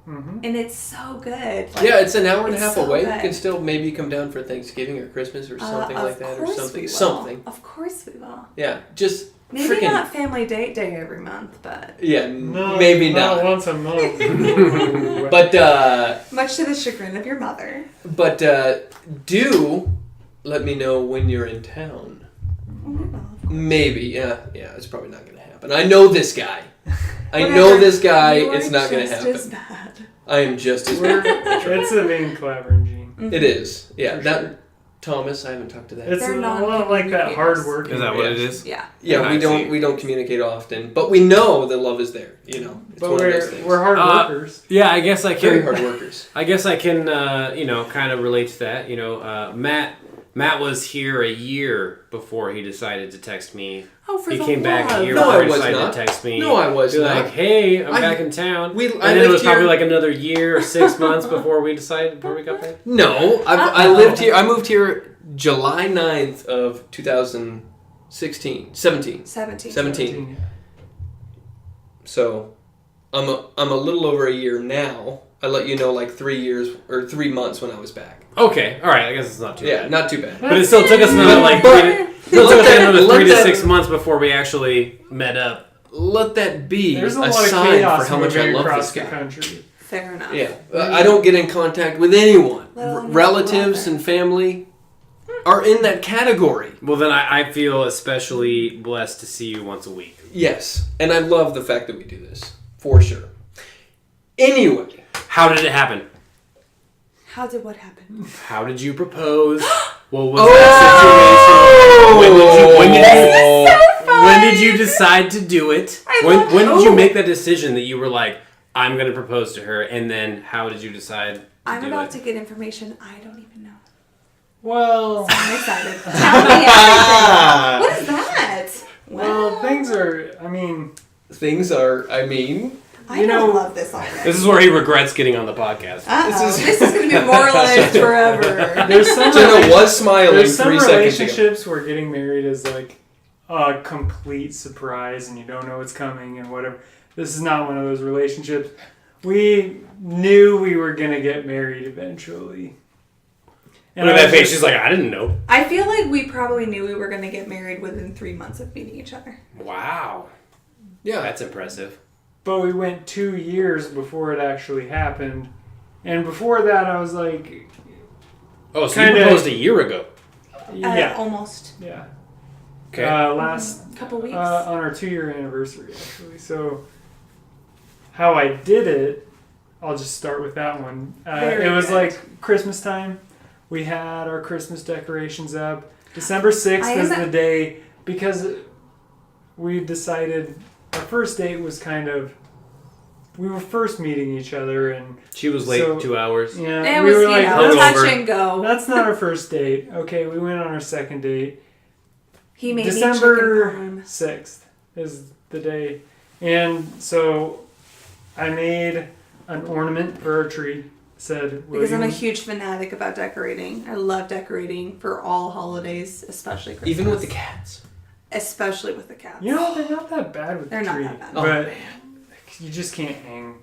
Mm-hmm. And it's so good. Yeah, it's an hour and a it's half so away. good. You can still maybe come down for Thanksgiving or Christmas or something like that, or we something. will. Something. Of course we will. Yeah, just Maybe freaking. not family date day every month, but Yeah, No, maybe not. once a month. No. But much to the chagrin of your mother. do let me know when you're in town. Oh, we will, of course. Maybe. Yeah. It's probably not gonna happen. I know this guy. I Whatever. know this guy. You It's are not gonna just happen. as bad. I am just as. It's a main Klaverens gene. Mhm. It is. Yeah. For that sure. Thomas. I haven't talked to that. It's They're a not lot like that hard communicators. work. Is that what it is? Yeah. Yeah, I we don't see. we don't communicate often, but we know that love is there. You know, it's But one of those things. we're hard workers. Yeah, I guess I very can. hard workers. I guess I can, kind of relate to that. Matt was here a year before he decided to text me. Oh, for He the came back a love. year No, before I he was decided not. to text me. No, I was Be not. like, hey, I'm I- back in town. We- and I then it was lived probably here- like another year or 6 months before we got back. No, I lived here. I moved here July 9th of 2016, 17. 17. So, I'm a little over a year now. I let you know like 3 years or 3 months when I was back. Okay, all right. I guess it's not too Yeah, bad. not too bad. But it still took us another like But- still took us let another that- 3 to let 6 that- months before we actually met up. Let that be There's a a lot of sign chaos for how much I moving love across this the guy. country. Fair enough. Yeah, I don't get in contact with anyone. Let alone his Relatives brother. and family are in that category. Well, then I feel especially blessed to see you once a week. Yes, and I love the fact that we do this for sure. Anyway, How did it happen? How did what happen? How did you propose? What was Oh! that situation? When did you fun! decide to do it? I When love- did you Oh. make that decision that you were like, I'm going to propose to her? And then how did you decide to I'm do about it? to get information I don't even know. Well, I'm excited. Tell me everything. What is that? well, things are. I mean, things are, I mean, I you don't know- love this already. This is where he regrets getting on the podcast. This is going to be moralized forever. there's some Jenna was smiling there's some 3 seconds ago. relationships where getting married is like a complete surprise and you don't know what's coming and whatever. This is not one of those relationships. We knew we were gonna get married eventually. Look at I that was face. just- She's like, I didn't know. I feel like we probably knew we were going to get married within 3 months of meeting each other. Wow. Yeah, That's impressive. But we went 2 years before it actually happened, and before that I was like, Oh, so Kinda- you proposed a year ago. yeah, Almost. yeah. Okay. Last Couple weeks. on our 2-year anniversary actually. So how I did it, I'll just start with that one. Very it was good. like Christmas time. We had our Christmas decorations up. December 6th is the day because we decided our first date was kind of, we were first meeting each other and She was late so- 2 hours. yeah, it we was, were like, hungover. touch and go. that's not our first date. Okay, we went on our second date. He made December me chicken 6th is the day. And so I made an ornament for our tree. Said, because I'm a you- huge fanatic about decorating. I love decorating for all holidays, especially Christmas. even with the cats. Especially with the cats. You know, they're not that bad with They're the not tree. that bad. Oh, But man. you just can't hang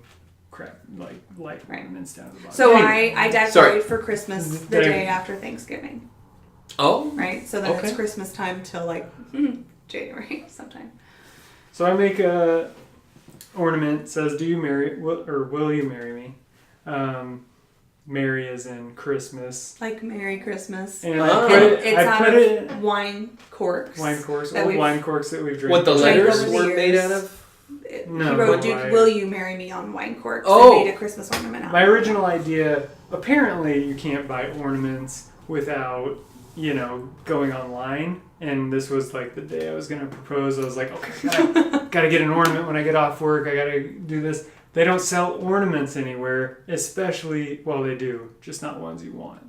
crap like light Right. ornaments down the bottom. So Anyway, I decorate Sorry. for Christmas the There- day after Thanksgiving, Oh, right? So then Okay. it's Christmas time till like January sometime. So I make a ornament says, "Do you marry will you marry me?" Marry as in Christmas. Like Merry Christmas. And Oh. I put it. It's I out put of it wine corks. wine corks, that old we've- wine corks that we've drank. what the Drank letters over the were made years. out of? No, he wrote, why? "Will you marry me?" on wine corks. Oh. And made a Christmas ornament out. My of it. original idea. Apparently, you can't buy ornaments without going online, and this was like the day I was going to propose. I was like, okay, gotta get an ornament when I get off work. I gotta do this. They don't sell ornaments anywhere, especially, well, they do, just not ones you want.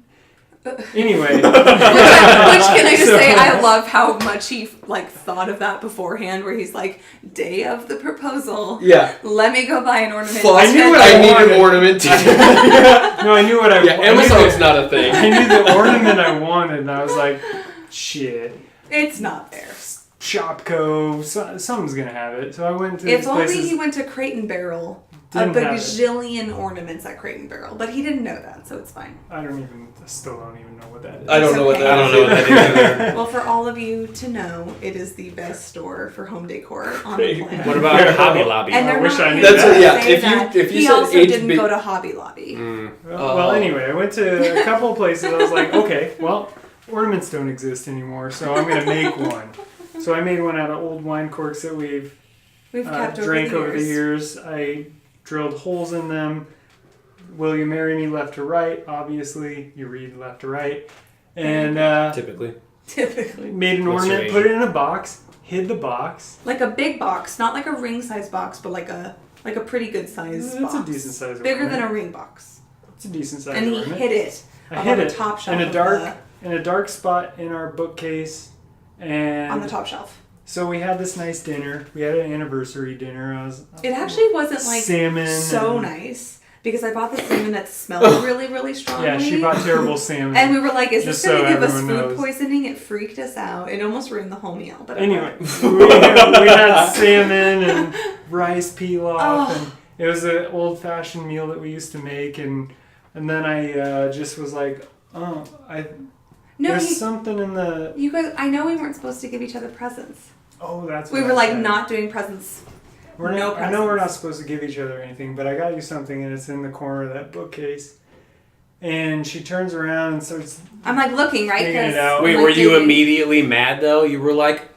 Anyway. Which can I just say, I love how much he thought of that beforehand, where he's like, day of the proposal. Yeah. Let me go buy an ornament. I knew what I need wanted. an ornament. No, I knew what I wanted. Yeah, Amazon's not a thing. I knew the ornament I wanted, and I was like, shit. It's not there. Shopco, someone's gonna have it. So I went to If these only places. he went to Crate and Barrel. Didn't A have it. bajillion ornaments at Crate and Barrel, but he didn't know that, so it's fine. I still don't even know what that is. I don't know what that I don't know what that is either. Well, for all of you to know, it is the best store for home decor on the planet. What about Hobby Lobby? And they're I wish not I knew here that. to That's yeah. say If that. you He said also HB didn't go to Hobby Lobby. Well, anyway, I went to a couple of places. I was like, okay, well, ornaments don't exist anymore, so I'm gonna make one. So I made one out of old wine corks that we've kept drank over over the years. I drilled holes in them. Will you marry me? Left to right. Obviously, you read left to right. And Typically. Typically. made an What's your ornament, age? put it in a box, hid the box. Like a big box, not like a ring size box, but like a pretty good size It's box. a decent size. Bigger ornament. than a ring box. It's a decent size. And he ornament. hid it. I up hid on it the top shelf in a dark spot in our bookcase, and on the top shelf. So we had this nice dinner. We had an anniversary dinner. It actually wasn't like salmon. so nice because I bought the salmon that smelled really, really strongly. Yeah, she bought terrible salmon. And we were like, is Just this going to so give us food everyone knows. poisoning? It freaked us out. It almost ruined the whole meal. But Anyway, we had salmon and rice pilaf, and it was an old-fashioned meal that we used to make. And then I just was like, there's something in the. You guys, I know we weren't supposed to give each other presents. Oh, that's. We what were I like said. not doing presents. We're no not, I know we're not presents. supposed to give each other anything, but I got you something, and it's in the corner of that bookcase. And she turns around and starts. I'm like looking, right? Figuring it 'Cause out. I'm Wait, like were you digging. immediately mad though? You were like,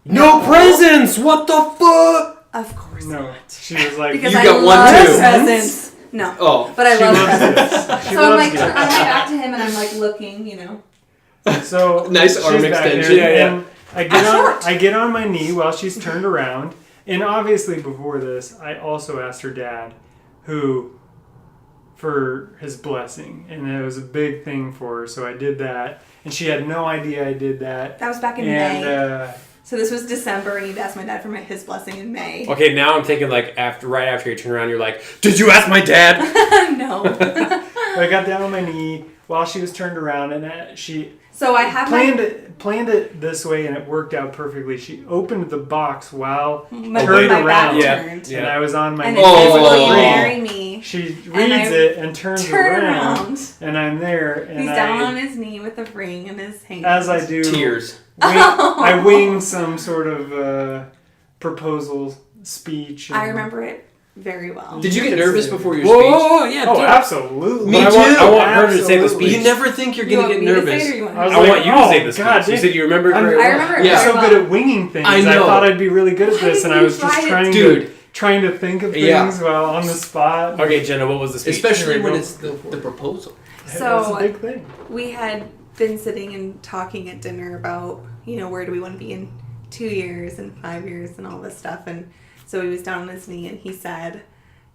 no presents! What the fuck? Of course No, not. she was like, Because You I got one love too. presents. No. Oh. But I She love loves presents. She So I'm loves like, gifts. I'm like back to him and I'm like looking, you know. So Nice she's arm back there, extension. and short. I get on my knee while she's turned around, and obviously before this, I also asked her dad, for his blessing, and it was a big thing for her. So I did that, and she had no idea I did that. That was back in And May. So this was December, and he'd asked my dad for his blessing in May. Okay, now I'm thinking like right after you turn around, you're like, did you ask my dad? No. I got down on my knee while she was turned around, and she So I have planned it this way, and it worked out perfectly. She opened the box while my turned back around, turned. Yeah. and I was on my And knee. it Oh. says, will you Oh. marry me? She And I reads it and turns Turn around, around. and I'm there, and He's down on his knee with a ring in his hand. as I do, Tears. I wing some sort of proposal speech. I and- remember it very well. Did you get nervous before your Whoa, speech? whoa, whoa, yeah, Oh, dude. absolutely. Me But too. I want her to say the Absolutely. speech. You never think you're You gonna want get me to nervous. say it or you want I was I like, want you to oh, say the speech. God, You said you remember I'm- very I well. remember it Yeah. I'm very so well. good at winging things. I know. thought I'd be really good at this, and I was Why just didn't trying you to Dude. trying to think of things Yeah. while on the spot. Okay, Jenna, what was the speech? Especially Here we when go. it's the proposal. That's a So big thing. we had been sitting and talking at dinner about, where do we want to be in 2 years and 5 years and all this stuff. And so he was down on his knee and he said,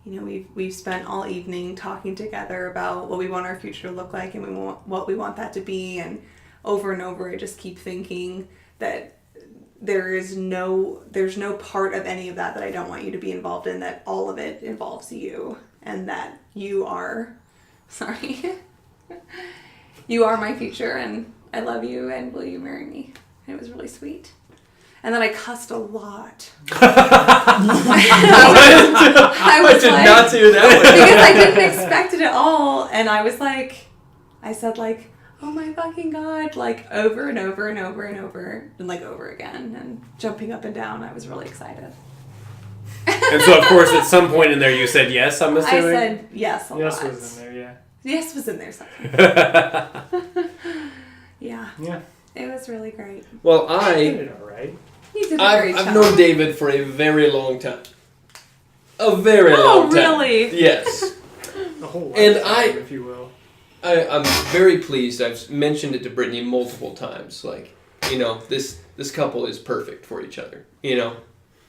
we've spent all evening talking together about what we want our future to look like and what we want that to be. And over I just keep thinking that there's no part of any of that I don't want you to be involved in, that all of it involves you, and that you are, you are my future, and I love you, and will you marry me? And it was really sweet. And then I cussed a lot. I did not hear that one. because I didn't expect it at all, and I said oh my fucking God, over and over and over and over, and over again, and jumping up and down. I was really excited. And so, of course, at some point in there, you said yes, I'm I assuming? said yes a lot. Yes was in there, yeah. Yes was in there something. Yeah. Yeah. It was really great. Well, I did it all right. You did a great I've job. known David for a very long time. A very long time. really? Yes. The whole And lifetime, I- if you will. I'm very pleased. I've mentioned it to Brittany multiple times. Like, this couple is perfect for each other.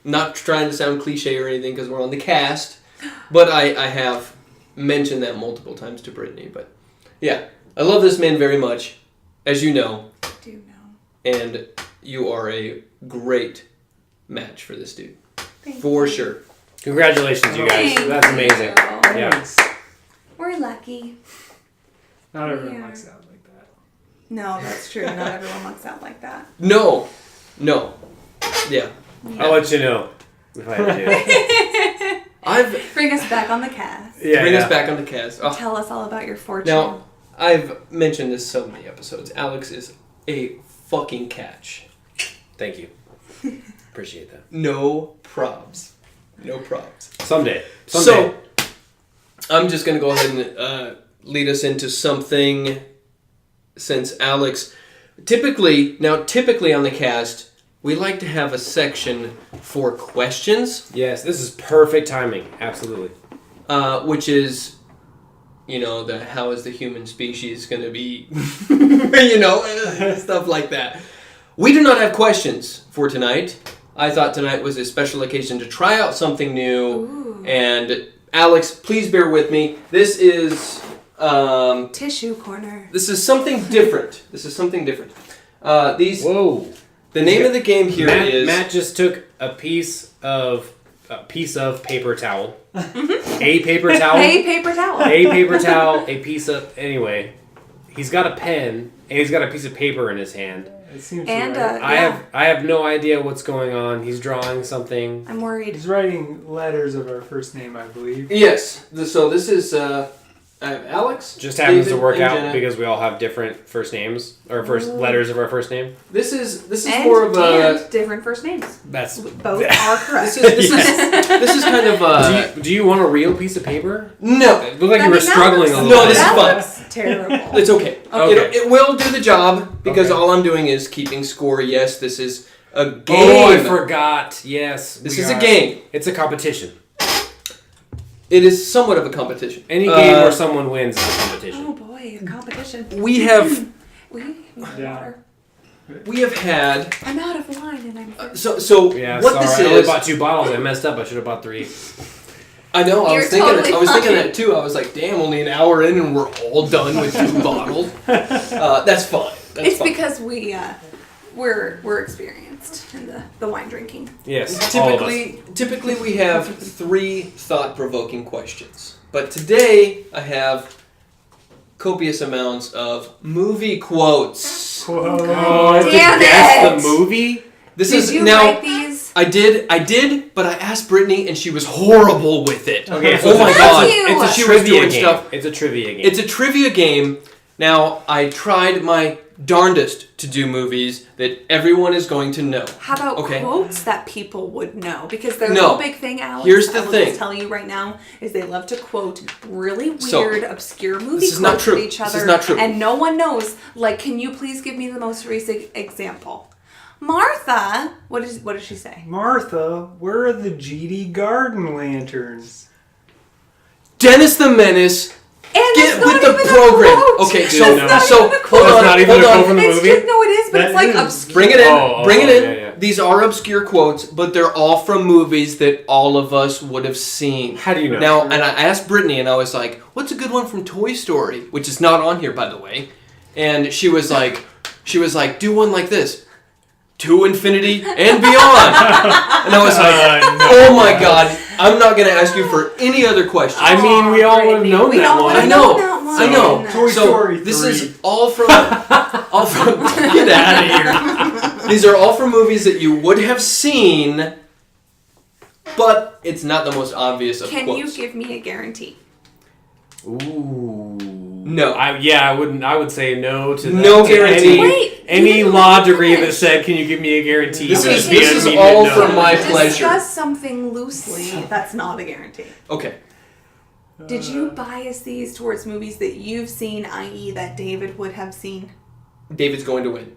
Not trying to sound cliche or anything because we're on the cast, but I have mentioned that multiple times to Brittany. But yeah, I love this man very much, as you know. I do know. And you are a great match for this dude. Thank for you. sure. Congratulations, you guys. Thank That's amazing. you. Yeah. We're lucky. Not everyone Yeah. likes out like that. No, that's true. Not everyone looks out like that. No. Yeah. I'll let you know if I do. Bring us back on the cast. Bring us back on the cast. Oh. Tell us all about your fortune. Now, I've mentioned this so many episodes. Alex is a fucking catch. Thank you. Appreciate that. No probs. Someday. So, I'm just going to go ahead and lead us into something since Alex... Typically on the cast, we like to have a section for questions. Yes, this is perfect timing. Absolutely. Which is, the how is the human species going to be, stuff like that. We do not have questions for tonight. I thought tonight was a special occasion to try out something new. Ooh. And Alex, please bear with me. This is... Tissue corner. This is something different. Whoa. The name of the game here is... Matt just took a piece of paper towel. A paper towel. Hey, paper towel. A paper towel. A piece of... Anyway, he's got a pen and he's got a piece of paper in his hand. It seems And right. I have no idea what's going on. He's drawing something. I'm worried. He's writing letters of our first name, I believe. Yes. So this is... I have Alex. Just happens David, to work and out Jenna. because we all have different first names or first letters of our first name. This is And more of a... different first names. That's Both are correct. This is kind of do you want a real piece of paper? No. It looked like you were struggling a little No, bit. this is that fun. looks terrible. It's okay. Okay. It will do the job because Okay. all I'm doing is keeping score. Yes, this is a game. Oh, I forgot. Yes, This is a game. It's a competition. It is somewhat of a competition. Any game where someone wins is a competition. Oh boy, a competition. We have We need Yeah. water. had I'm out of wine and I'm. so Yeah, what sorry. this I only is. bought 2 bottles. I messed up. I should have bought 3. I know. I You're was thinking. totally I was thinking fine. that too. I was like, damn, only an hour in and we're all done with 2 bottles. That's fine. That's It's fine. because we're experienced in the wine drinking. Yes, all of us. Typically we have 3 thought-provoking questions. But today I have copious amounts of movie quotes. Whoa. Oh, to Damn guess it! the movie? This Did is you now write these? I did, but I asked Brittany and she was horrible with it. Okay, oh my it's god. you. It's a She was trivia doing game. stuff. It's a trivia game. It's a trivia game. Now, I tried my darndest to do movies that everyone is going to know. How about Okay. quotes that people would know? Because there's No. no big thing, Alex. Here's the I will thing. just tell you right now is they love to quote really So, weird, obscure movie this is not quotes true. with each This other. is not true. And no one knows. Like, can you please give me the most recent example? Martha, what did she say? Martha, where are the GD garden lanterns? Dennis the Menace. And Get it's with not the even a program. quote. Okay, It's so not so even a hold quote. It's on, not even hold a quote on. from the It's movie? just, no, it is, but That it's like is. obscure. Bring it in. Oh, bring it in. yeah, yeah. These are obscure quotes, but they're all from movies that all of us would have seen. How do you know? Now, and I asked Brittany, and I was like, "What's a good one from Toy Story?" Which is not on here, by the way. And she was like, "Do one like this, to infinity and beyond." And I was like, no. "Oh my god, I'm not gonna ask you for any other questions." I mean, we all would have known We that all one. would've I know. known that one. I know. Toy So Story this 3. is all from get out of here. These are all from movies that you would have seen, but it's not the most obvious of Can quotes. you give me a guarantee? Ooh. No. I wouldn't. I would say no to that. No guarantee. Wait, Any you didn't law let me degree that finish. said, "Can you give me a guarantee?" This would is- be this is immediate all no. from my pleasure. Discuss something loosely. That's not a guarantee. Okay. Did you bias these towards movies that you've seen, i.e., that David would have seen? David's going to win.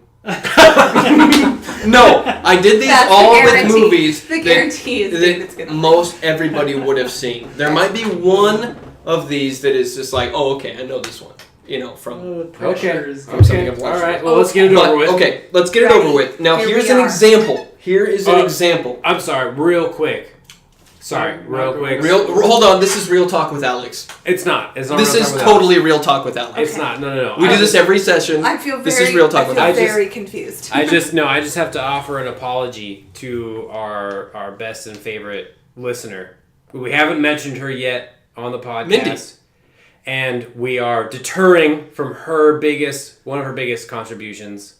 No, I did these That's the all with guarantee. movies The guarantee is David's that gonna win. most everybody would have seen. There might be one of these that is just like, oh, okay, I know this one. from pressures. From something I've All watched. right. Well, let's get it over with. Okay, let's get it over with. Now, Here here's we an are. example. Here is an example. I'm sorry. Real quick. Real quick. Hold on. This is Real Talk with Alex. It's not. It's not. This Real is Talk with totally Alex. Real Talk with Alex. It's not. No. We do this every session. I feel very. This is Real Talk with I Alex. feel very confused. I just have to offer an apology to our best and favorite listener. We haven't mentioned her yet on the podcast. Mindy. And we are deterring from one of her biggest contributions.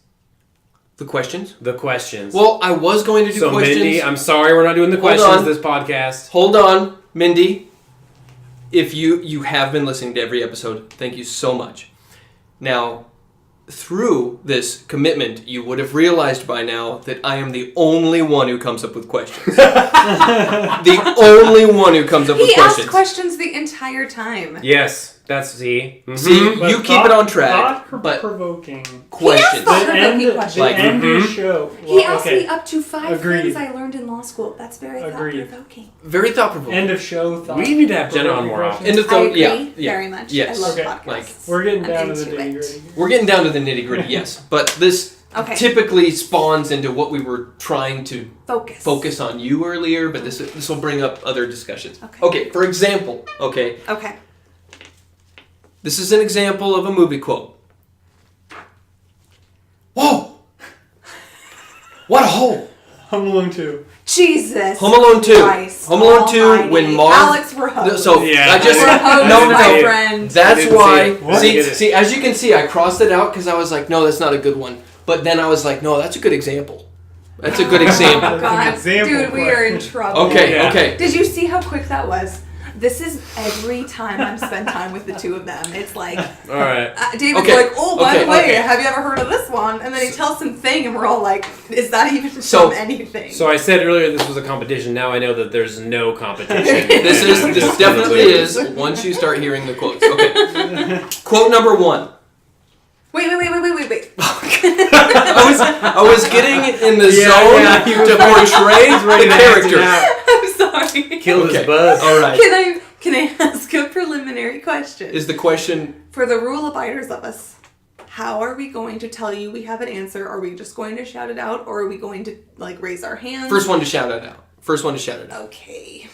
The questions? The questions. Well, I was going to do questions. Mindy, I'm sorry we're not doing the questions this podcast. Hold on, Mindy. If you have been listening to every episode, thank you so much. Now, through this commitment, you would have realized by now that I am the only one who comes up with questions. The only one who comes up with He questions. asked questions the entire time. Yes, that's see. Mm-hmm. See, But you keep it on track, but Thought-provoking. questions. He asked The end, Thought-provoking questions. the end of the show. He asked me up to 5 Agreed. things I learned in law school. That's very Agreed. thought-provoking. Very thought-provoking. End of show. We need to have Jenna on more often. End of I thought. agree Yeah, very much. Yes. I love Okay. podcasts. Like, We're getting I'm down to the into it. nitty-gritty. We're getting down to the nitty-gritty, yes. But this typically spawns into what we were trying to focus on you earlier, but this will bring up other discussions. Okay, for example, Okay. this is an example of a movie quote. Whoa! What a hole! Home Alone 2. Jesus. Home Alone 2. Christ Home Alone 2 almighty. when Marv... Alex, we're hoes. So, Yeah, I just... We're hoes, No. my friend. That's didn't why... see it. See, Get it. see, as you can see, I crossed it out because I was like, no, that's not a good one. But then I was like, no, that's a good example. That's a good Oh, example. God. Example Dude, we are in trouble. Okay, Yeah. okay. Did you see how quick that was? This is every time I've spent time with the two of them. It's like, All right. David's Okay, like, oh, by okay, the way, okay. have you ever heard of this one? And then he tells some thing, and we're all like, is that even So- from anything? So I said earlier this was a competition. Now I know that there's no competition. This definitely is once you start hearing the quotes. Okay. Quote number 1. Wait. I was getting in the Yeah, zone yeah, he was to portray ready the to act it character. out. I'm sorry. Kill Okay. his buzz. All right. Can I ask a preliminary question? Is the question... For the rule abiders of us, how are we going to tell you we have an answer? Are we just going to shout it out, or are we going to raise our hands? First one to shout it out. First one to shout it out. Okay.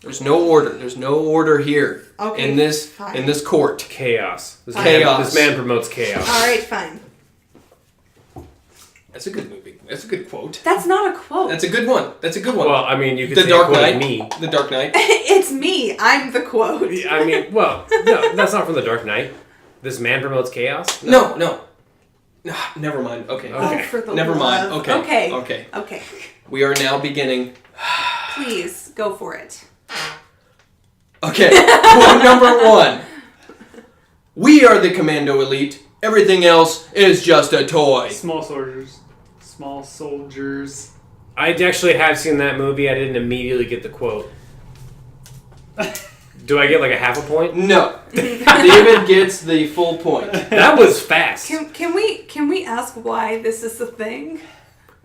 There's no order. There's no order here. Okay, In this fine. court. Chaos. Chaos. This man promotes chaos. All right, fine. That's a good movie. That's a good quote. That's not a quote. That's a good one. That's a good one. Well, I mean, you could The say Dark quoting Knight. me. The Dark Knight. It's me. I'm the quote. I mean, well, no, that's not from The Dark Knight. This man promotes chaos? No. Never mind. Okay. Okay. Oh, for the Never mind. love. Okay. Okay. Okay. Okay. We are now beginning. Please go for it. Okay. Quote number 1. We are the Commando Elite. Everything else is just a toy. Small soldiers. Small soldiers. I actually have seen that movie. I didn't immediately get the quote. Do I get like a half a point? No. David gets the full point. That was fast. Can we ask why this is the thing?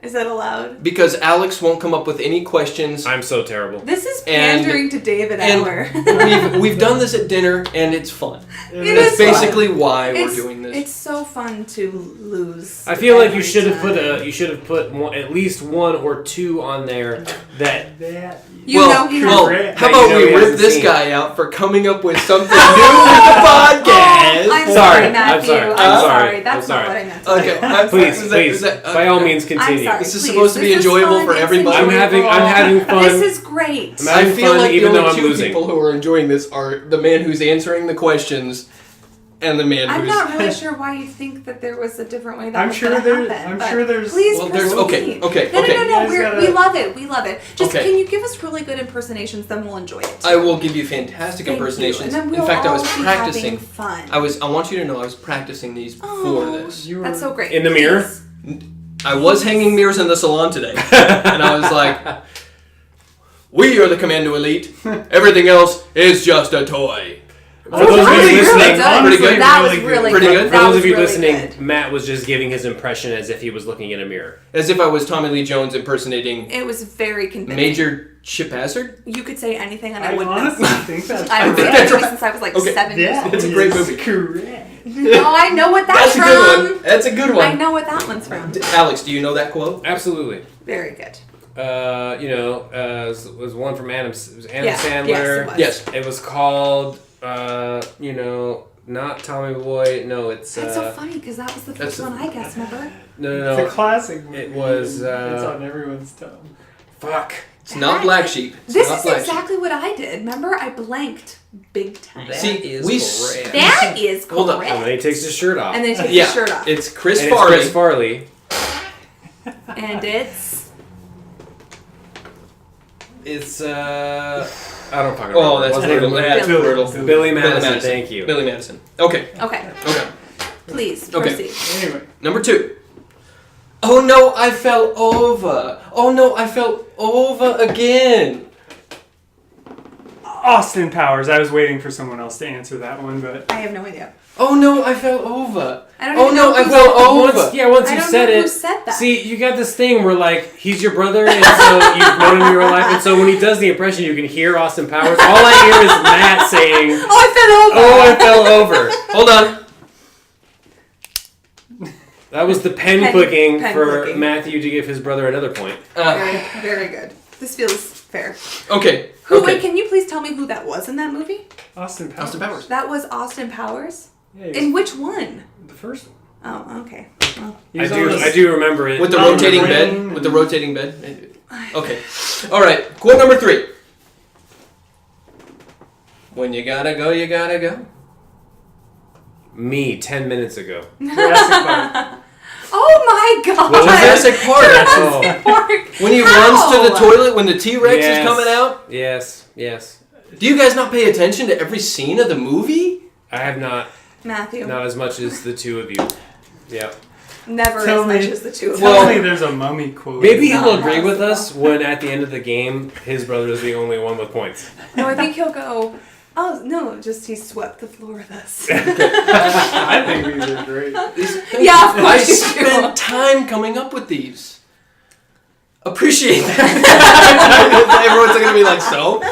Is that allowed? Because Alex won't come up with any questions. I'm so terrible. This is And- pandering to David And Hour. we've done this at dinner, and it's fun. It That's is basically why we're It's- doing this. It's so fun to lose. I feel like you every should have time. put one, at least 1 or 2 on there that That. You know he well, has- how that about you know we he rip hasn't this seen. guy out for coming up with something new for the podcast? I'm Sorry, sorry, I'm Matthew. sorry, I'm I'm sorry. sorry, That's I'm not sorry. what I meant to Okay, do. please, is that- please, is that- by all okay. means, continue. sorry. This is Please, supposed to be this is enjoyable fun, for it's everybody. I'm having fun. This is great. I'm I having feel fun like even the though only I'm two losing. people who are enjoying this are the man who's answering the questions and the man I'm who's... not really sure why you think that there was a different way that I'm was sure gonna there- happen. I'm but sure there's- Please Well, there's- proceed. okay. No, You guys we gotta- love it. We love it. Just Okay. can you give us really good impersonations? Then we'll enjoy it. I will give you fantastic Thank you. impersonations. And then we'll In fact, I was all be practicing. having fun. I want you to know I was practicing these before Oh, this. You were- That's so great. In the mirror? Please. I was hanging mirrors in the salon today, and I was like, "We are the Commando Elite. Everything else is just a toy." For those of you really listening, good. Pretty good. That was Really good. really Pretty good. good. For That those was of you really listening, good. Matt was just giving his impression as if he was looking in a mirror. As if I was Tommy Lee Jones impersonating It was very convincing. Major Chip Hazard. You could say anything and I I wouldn't know. honestly think that's I've think seen that's it right. since I was like Okay. 7 years Yeah, old. It's a great movie. Correct. Oh, I know what that's, That's a from. good one. That's a good one. I know what that one's from. Alex, do you know that quote? Absolutely. Very good. It was one from Adam. It was Adam Yeah, Sandler. yes, it was. Yes. It was called, not Tommy Boy. No, it's. That's so funny because that was the That's first one I guessed, remember? No. It's a classic movie. It was. It's on everyone's tongue. Fuck. It's not Black Sheep. It's This not is Black exactly what I did. Remember, I blanked big time. That See, is we correct. That is correct. Hold up. And then he takes his shirt off. And then he takes Yeah, his shirt off. it's Chris And it's Farley. Chris Farley. And it's... It's I don't fucking remember. Oh, that's Wasn't it brutal. That's Billy. brutal. Billy Madison. Thank you. Billy Madison. Okay. Okay, Okay. please, Okay. proceed. Anyway, Number 2. Oh no, I fell over. Oh no, I fell over again. Austin Powers. I was waiting for someone else to answer that one, but I have no idea. Oh no, I fell over. I don't Oh even no, know I who- fell over. Once I you don't said know it. who said that. See, you got this thing where like he's your brother, and so you've known him in your life, and so when he does the impression, you can hear Austin Powers. All I hear is Matt saying, Oh, I fell over! "Oh, I fell over." Hold on. That was the pen Pen clicking for clicking. Matthew to give his brother another point. Very, very good. This feels fair. Okay. Who? Okay. Wait, can you please tell me who that was in that movie? Austin Powers. Austin Powers. That was Austin Powers? Yeah, he's In which one? the first one. Oh, okay. Well, I do remember it. With the On rotating the bed. ring. With the rotating bed. Okay. All right. Quote number 3. When you gotta go, you gotta go. Me 10 minutes ago. Jurassic Park. oh my god! What was that? Jurassic Park. Jurassic Park. When he How? runs to the toilet when the T-Rex Yes. is coming out. Yes. Do you guys not pay attention to every scene of the movie? I have not Matthew. as much as the two of you. Yep. Never Tell as much me- as the two of Tell them. me there's a mummy quote. Maybe It's he'll not agree with possible. us when at the end of the game his brother is the only one with points. No, I think he'll go, oh, no, just he swept the floor with us. I think these are great. Yeah, of I course you spent time coming up with these. Appreciate that. Everyone's gonna be like, so?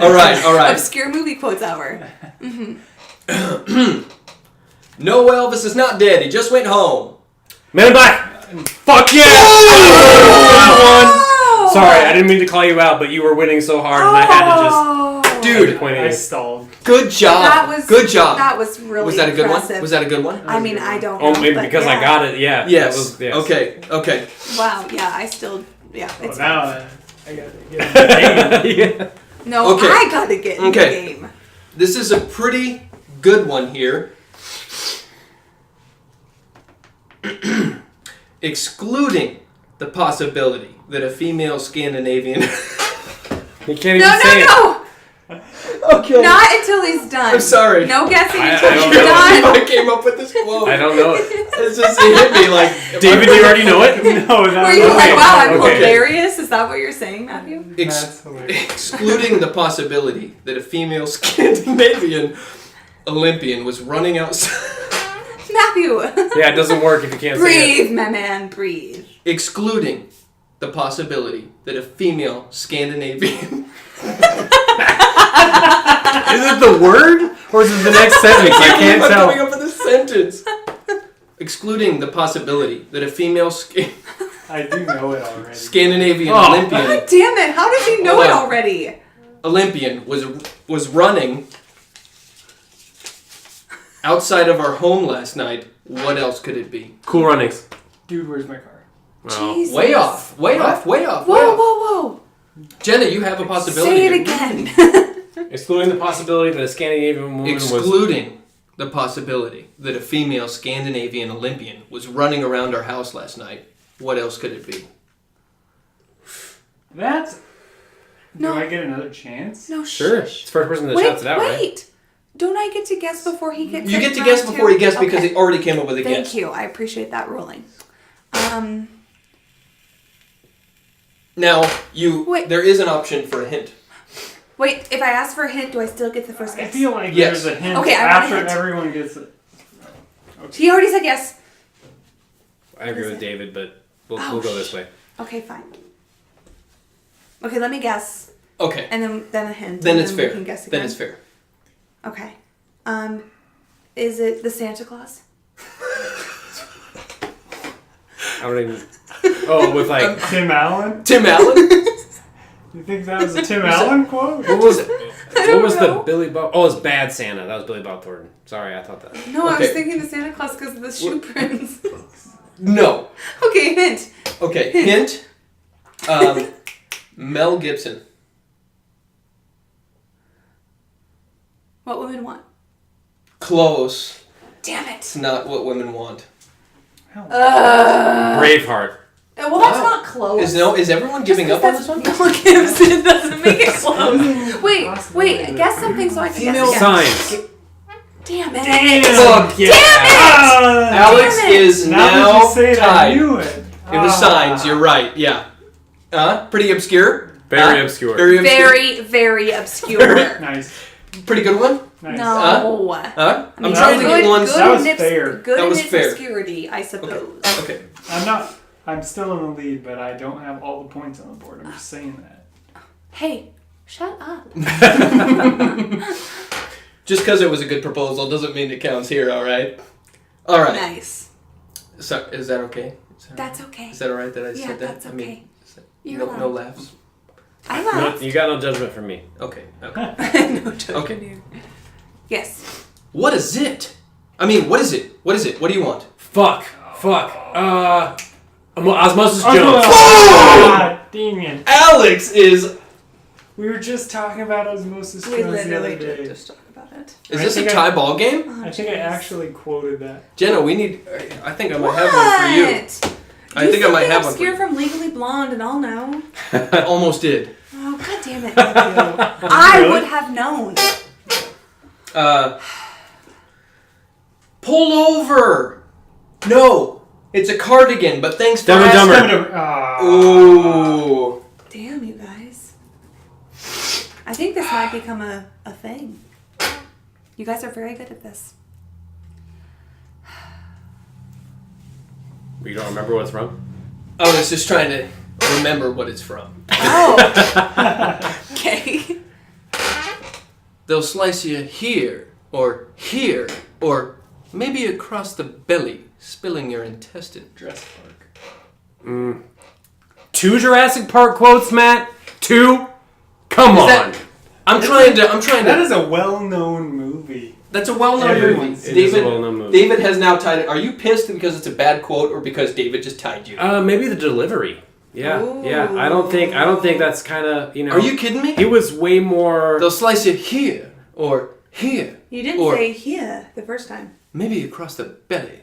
All right. Obscure movie quotes hour. No, Elvis is not dead. He just went home. Men in Black! Fuck yeah! Oh! Sorry, I didn't mean to call you out, but you were winning so hard and I had to just Dude, point I at you. stalled. good job. That was good job. That was really Was that a good impressive. one? Was that a good one? I mean, I don't Oh, know. maybe but because yeah. I got it, yeah. Yes. That was, yes. Okay. Wow, yeah, I still, yeah, Well, it's now I gotta get in the game. Yeah. No, Okay. I gotta get in Okay. the game. This is a pretty good one here. Excluding the possibility that a female Scandinavian. You can't even say it. No! Okay. Not until he's done. I'm sorry. No guessing I until don't he's know. done. I came up with this quote. I don't know it. It's just it hit me like. David, do you already know it? No, that Were you was- like, wow, I'm Okay. hilarious? Is that what you're saying, Matthew? That's hilarious. Excluding the possibility that a female Scandinavian Olympian was running outside. Matthew! Yeah, it doesn't work if you can't say it. Breathe, my man, breathe. Excluding the possibility that a female Scandinavian. Is it the word? Or is it the next sentence? I can't I'm tell. coming up with a sentence. Excluding the possibility that a female I do know it already. Scandinavian Oh. Olympian God damn it, how does he know Hold it on. already? Olympian was running outside of our home last night. What else could it be? Cool Runnings. Dude, where's my car? Wow. Jesus. Way off. Way off. Way off. Way Whoa, off. whoa, Jenna, you have a whoa. possibility. Say it here. again. Excluding the possibility that a Scandinavian woman was... Excluding the possibility that a female Scandinavian Olympian was running around our house last night. What else could it be? That's... No. Do I get another chance? No, Sure. It's shush. the first person that Wait, shouts it out, right? wait. Don't I get to guess before he gets You it get to round guess two? before he guessed because Okay. he already came up with a Thank guess. you. I appreciate that ruling. Now, Wait. there is an option for a hint. Wait, if I ask for a hint, do I still get the first I guess? feel like Yes. there's a hint Okay, I want a after hint. everyone gets it. He already said yes. I agree What is with it? David, but Oh, we'll go this way. Okay, fine. Okay, let me guess, Okay. and then a hint. Then and it's we fair. can guess Then again. it's fair. Okay. Is it the Santa Claus? I don't even. Oh, with like. Tim Allen? Tim Allen? You think that was a Tim Allen quote? What was the know. Billy Bob? Oh, it's Bad Santa. That was Billy Bob Thornton. Sorry, I thought that. No, I was Okay. thinking the Santa Claus because of the shoe prints. No. Okay, hint. Okay, hint. Mel Gibson. What women want? Close. Damn It's it. not what women want. Braveheart. Well, that's Wow. not close. Is everyone giving up on this one? Mel Gibson doesn't make it close. Wait, Possibility. guess something so I can Female guess again. Signs. Damn it. Look, Alex Damn it. is Now that now you say it, I tied. knew it. It was signs, you're right, yeah. Pretty obscure? Very obscure. Very obscure. Very, very obscure. Nice. Pretty good one? Nice. No. Huh? I mean, I'm trying to good- get one. That was in its, fair. Good That was in its fair. obscurity, I suppose. Okay. I'm still in the lead, but I don't have all the points on the board. I'm just saying that. Hey, shut up. Just because it was a good proposal doesn't mean it counts here, alright? Alright. Nice. So, is that okay? That's okay. Is that alright that I Yeah, said that? that's okay. You're no allowed. laughs? I No, laughed. you got no judgment from me. Okay. No judgment Okay. here. Yes. What is it? I mean, what is it? What is it? What do you want? Fuck. Osmosis Oh, Jones. God dang it. Alex is... We were just talking about Osmosis We Jones the literally other did day. just talk about it. Is I this a think tie ball game? Oh, I think I jeez. actually quoted that. Jenna, we need... I think I might have one for you. I think I might have one for obscure you. from Legally Blonde, and I'll know. I almost did. Oh, god damn it. I Really? would have known. Pull over! No! It's a cardigan, but thanks for Dumb and asking. Dumber. Ooh. Damn, you guys. I think this might become a thing. You guys are very good at this. You don't remember what it's from? I was just trying to remember what it's from. Oh. Okay. They'll slice you here, or maybe across the belly, spilling your intestine. Dress Park. 2 Jurassic Park quotes, Matt? 2? Come on. that- I'm trying That to. is a well-known movie. That's a well-known Everyone movie. sees It is a well-known movie. David has now tied it. Are you pissed because it's a bad quote, or because David just tied you? Maybe the delivery. Yeah, yeah. I don't think that's kind of, Are you kidding me? He was way more. They'll slice you here, or here. You didn't or say here the first time. maybe across the belly.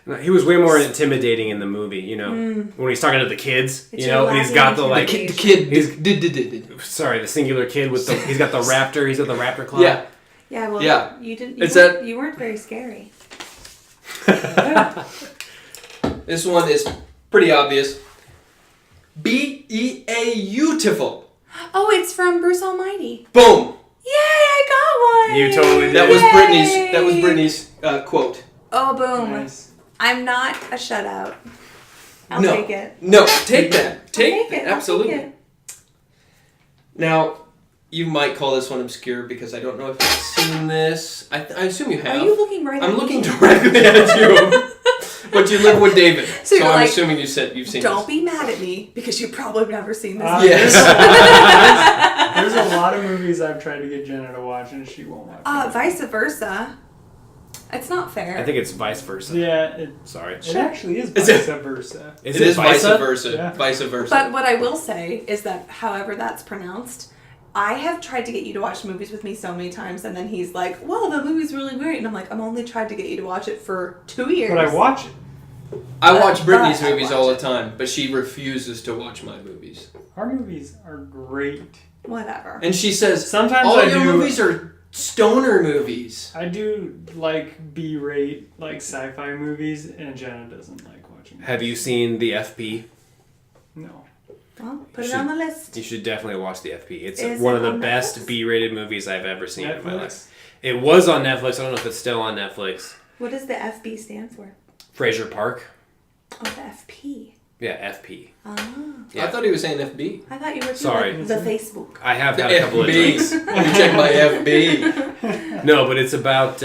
No, he was way more intimidating in the movie. You know, when he's talking to the kids. It's you know, your and he's got the lacking like. The kid He's- did. Sorry, the singular kid with the. He's got the raptor. He's got the raptor claw. Yeah. Yeah, well, Yeah. you didn't. It's You weren't very scary. This one is pretty obvious. Beautiful. Oh, it's from Bruce Almighty. Boom. Yay, I got one. You totally did. That was Yay. Brittany's quote. Oh, boom. Nice. I'm not a shutout. I'll No. take it. No, take that. I'll Take it. that. I'll Absolutely. take it. Now, you might call this one obscure because I don't know if you've seen this. I assume you have. Are you looking right at I'm me? looking directly at you. But you live with David, So so you're I'm like, assuming you've seen Don't this. be mad at me because you probably have never seen this. Yes. There's a lot of movies I've tried to get Jenna to watch and she won't watch. them. Vice versa. It's not fair. I think it's vice versa. Yeah, it Sorry. actually is Is it- vice versa. It is vice Visa? versa. Yeah. Vice versa. But what I will say is that, however that's pronounced, I have tried to get you to watch movies with me so many times, and then he's like, "Well, the movie's really weird," and I'm like, "I'm only tried to get you to watch it for 2 years." But I watch it. I watch Brittany's but I movies watch all the it. time, but she refuses to watch my movies. Our movies are great. Whatever. And she says, Sometimes all I your do. movies are stoner movies. I do like B-rate, like sci-fi movies, and Jenna doesn't like watching. Have you seen the FP? No. Well, put it on the list. You should definitely watch the FP. It's Is one it of the on best Netflix? B-rated movies I've ever seen in my Netflix? life. It was on Netflix. I don't know if it's still on Netflix. What does the FB stand for? Fraser Park. Oh, the FP. Yeah, FP. Ah. Yeah. I thought he was saying FB. I thought you were doing Sorry. like the Facebook. I have had a couple of drinks. Let me check my FB. No, but it's about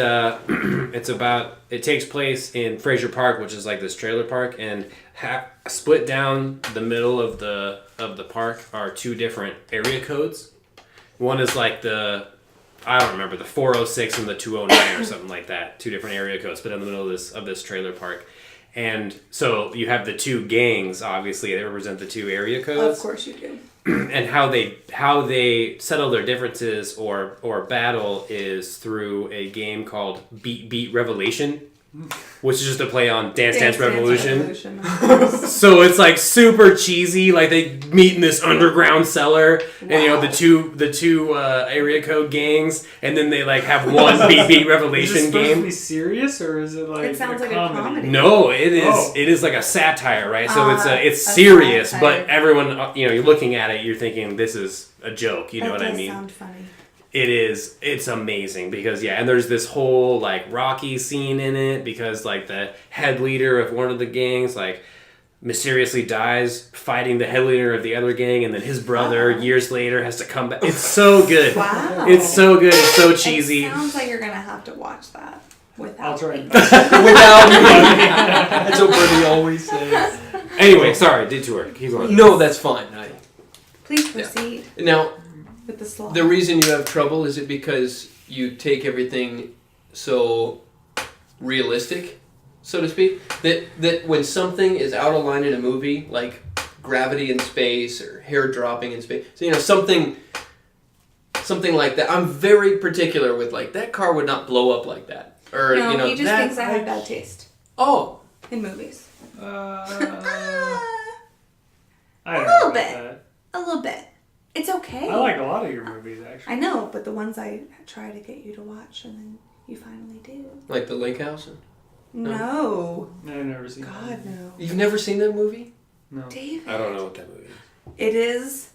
it takes place in Fraser Park, which is like this trailer park, and split down the middle of the park are two different area codes. One is like I don't remember, the 406 and the 209 or something like that. Two different area codes, but in the middle of this trailer park. And so you have the two gangs, obviously, they represent the two area codes. Of course you do. And how they settle their differences or battle is through a game called Beat Revelation, which is just a play on Dance Revolution. Of course. So it's like super cheesy. Like they meet in this underground cellar, and you know the two area code gangs, and then they like have one Beat Is it Revelation supposed to game. be serious or is it like It sounds a like comedy? a comedy. No, it is. Oh. It is like a satire, right? So it's a serious, satire. but everyone, you know, you're looking at it, you're thinking this is a joke. You know what I mean? Sound funny. It is. It's amazing because and there's this whole like Rocky scene in it because like the head leader of one of the gangs like mysteriously dies fighting the head leader of the other gang, and then his brother years later has to come back. It's so good. Wow. It's so good. It's so cheesy. It sounds like you're gonna have to watch that without. I'll try me. and Without me. That's what Bernie always says. Anyway, sorry, detour. Keep going. No, that's fine. Please proceed Now, with the slot. the reason you have trouble, is it because you take everything so realistic, so to speak? That when something is out of line in a movie, like gravity in space or hair dropping in space, so, you know, something like that, I'm very particular with, like, that car would not blow up like that. Or, no, you know, he just that, thinks I have bad taste Oh, in movies. I A don't little know about bit. that. A little bit. It's okay. I like a lot of your movies actually. I know, but the ones I try to get you to watch and then you finally do. like the Lake House? No. I've never seen God, that. no. You've never seen that movie? No. David. I don't know what that movie is. It is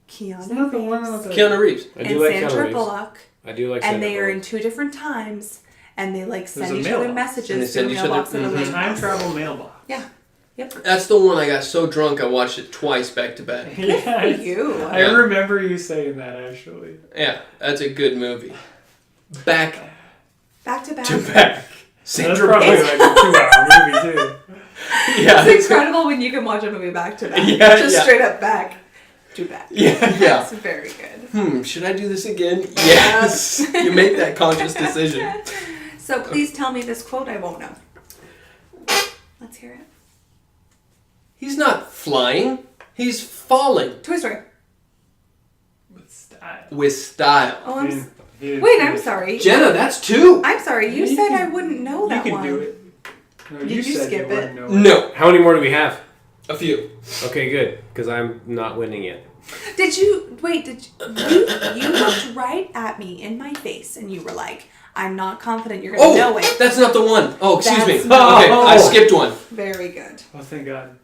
Keanu Isn't that the one Reeves with the... Keanu Reeves. I and do like Sandra Keanu Reeves. Bullock, I do like and Sandra they are in Bullock. 2 different times, and they like send a each other mailbox. And messages they through send each other- mailbox in a mhm. lake Time house. travel mailbox. Yeah. Yep. That's the one I got so drunk I watched it twice back to back. Yeah, For you. I remember you saying that actually. Yeah, that's a good movie. Back Back to back. to back. That's Sandra probably Bullock. like a 2-hour movie too. Yeah. It's incredible when you can watch a movie back to back. Yeah, Just yeah. straight up back to back. Yeah, yeah. It's very good. Should I do this again? Yes. You make that conscious decision. So please tell me this quote I won't know. Let's hear it. He's not flying. He's falling Toy Story. With style. with style. Oh, He didn't- he didn't wait, do I'm it. sorry. Jenna, that's 2. I'm sorry. You You said can- I wouldn't know You that can one. do it. No, Did you said skip wouldn't it? know No. How many more do we have? A few. Okay, good, because I'm not winning yet. Did you wait? You looked right at me in my face and you were like, "I'm not confident you're gonna know Oh, it." that's not the one. Oh, excuse me. That's Okay, not- I skipped one. Very good. Oh, thank God.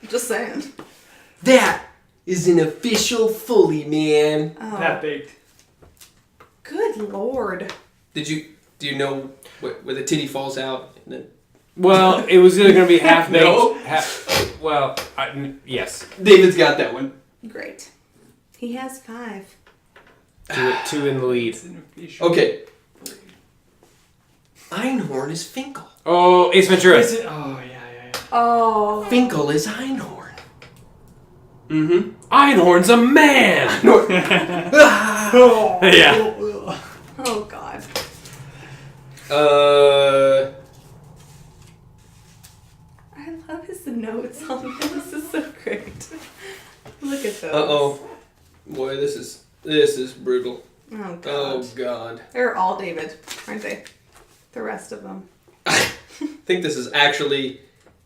Just saying. That is an official fully, man. Half Oh, baked. good lord. Do you know where the titty falls out? And then Well, it was either going to be half baked. No. Yes. David's got that one. Great. He has 5. Two in the lead. It's an official. Okay. Einhorn is Finkel. Oh, Ace Ventura. Is it? Oh, yeah. Oh. Finkel is Einhorn. Mm-hmm. Einhorn's a man. Oh, Yeah. Oh God. I love his notes on this. This is so great. Look at those. Uh-oh. Boy, this is brutal. Oh God. Oh, God. They're all David, aren't they? The rest of them. I think this is actually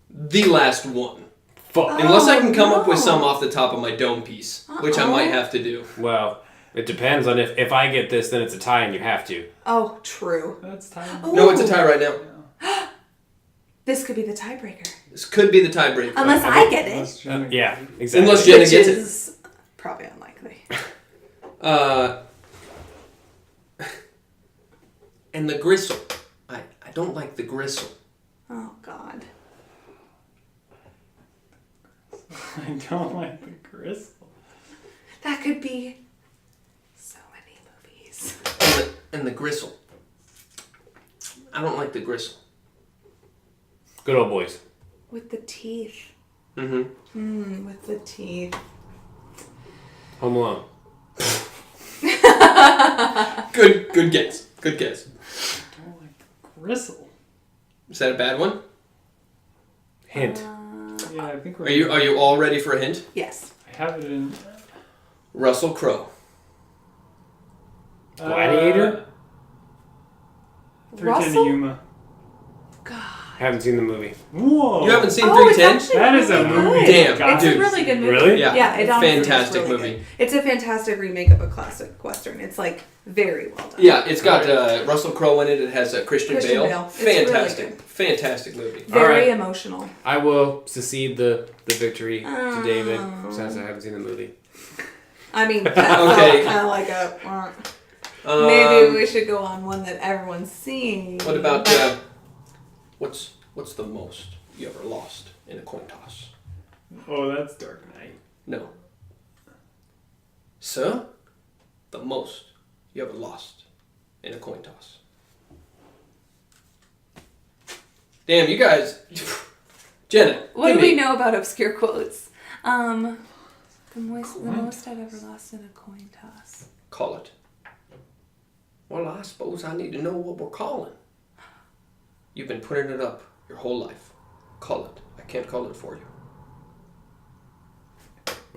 the last one. Fuck. Unless I can come up with no. some off the top of my dome piece, which I Uh-oh. might have to do. Well, it depends on if I get this, then it's a tie and you have to. Oh, true. That's time. Oh. No, it's a tie right now. This could be the tiebreaker. This could be the tiebreaker. Unless I get it. Unless Jenna Yeah, gets it. exactly. Unless Jenna Which gets it. is probably unlikely. And the gristle. I don't like the gristle. Oh, God. I don't like the gristle. That could be so many movies. And the gristle. I don't like the gristle. Good old boys. With the teeth. Mm-hmm. With the teeth. Home Alone. Good guess. Good guess. I don't like the gristle. Is that a bad one? Hint. Yeah, I think we're. Are you all ready for a hint? Yes. I have it in. Russell Crowe. Gladiator? 310 Russell? to Yuma. God. Haven't seen the movie. Whoa. You haven't seen Oh, it's 310? actually That is a really movie. good. Damn, God. It's dude. a really good movie. Really? Yeah. it honestly is Fantastic really movie. good. It's a fantastic remake of a classic Western. It's like very well done. Yeah, it's got Russell Crowe in it. It has Christian Christian Bale. Bale. It's really Fantastic. good. Fantastic movie. Very Alright. emotional. I will secede the victory to Oh. David since I haven't seen the movie. I mean, that Okay. felt kind of like a. Um, Maybe we should go on one that everyone's seen. What about what's the most you ever lost in a coin toss? Oh, that's Dark Knight. No. Sir, the most you ever lost in a coin toss. Damn, you guys. Jenna. What give do me- we know about obscure quotes? The most I've ever lost in a coin toss. Call it. Well, I suppose I need to know what we're calling. You've been putting it up your whole life. Call it. I can't call it for you.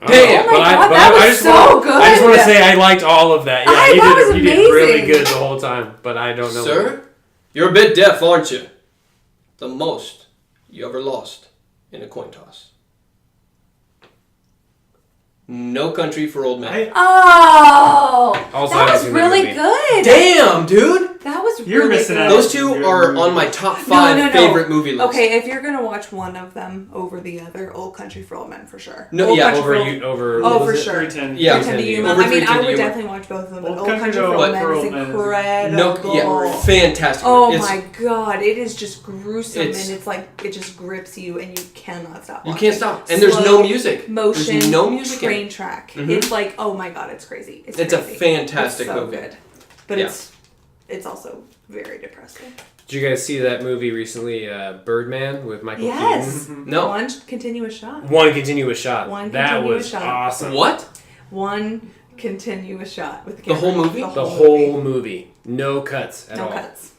Damn! Oh my God, that was so good. I just want to say I liked all of that. Yeah, that was you did really amazing. good the whole time, but I don't know. Sir, you're a bit deaf, aren't you? The most you ever lost in a coin toss. No Country for Old Men. Oh, Also, I that haven't was seen that really movie. good. Damn, dude! That was You're really missing good. out. Those two are on my top 5 favorite movie list. Okay, if you're gonna watch one of them over the other, Old Country for Old Men for sure. No, Old yeah, Country Over for Old- you, over. Oh, what for was it? sure. 310. Yeah. 310 to Yuma. Over I mean, 310 I to would Yuma. definitely watch both of them. But Old Old Country Country for for Old Old Men Men is is incredible. No, yeah, fantastic. Oh It's- my God! It is just gruesome, It's- and it's like it just grips you, and you cannot stop. You watching. can't stop. And there's no Slow music. motion. There's no music in Train it. track. Mhm. It's like, oh my God! It's crazy. It's It's a crazy. fantastic it's so movie. Good. But Yeah. it's also very depressing. Did you guys see that movie recently, Birdman, with Michael Yes. Keaton? No. One continuous shot. One continuous shot. One that continuous was shot. awesome. What? One continuous shot with The whole movie? The whole movie, no cuts at no all. cuts.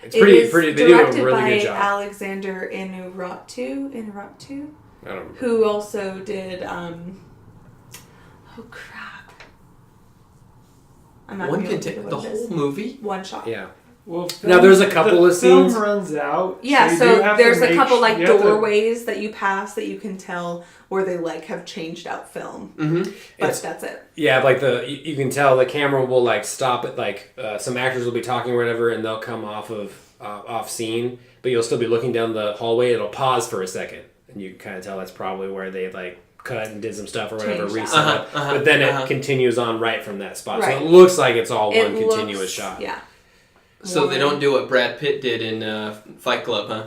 It's It pretty. is They do a directed really by good job. Alexander Inarritu, I don't remember. who also did oh crap. I'm not One gonna be able to can think the of what it whole is. movie? One shot. Yeah. Well, Now, there's a couple the of scenes- Film runs out. Yeah, you so do have to there's a make couple sh- like you have to- doorways that you pass that you can tell where they like have changed out film. Mm-hmm. But It's- that's it. Yeah, like you can tell the camera will like stop at like some actors will be talking or whatever, and they'll come off scene, but you'll still be looking down the hallway. It'll pause for a second, and you can kind of tell that's probably where they like cut and did some stuff or whatever, Changed reset out. it. But then it continues on right from that spot, Right. so it looks like it's all It one looks- continuous shot. Yeah. So they don't do what Brad Pitt did in Fight Club, huh?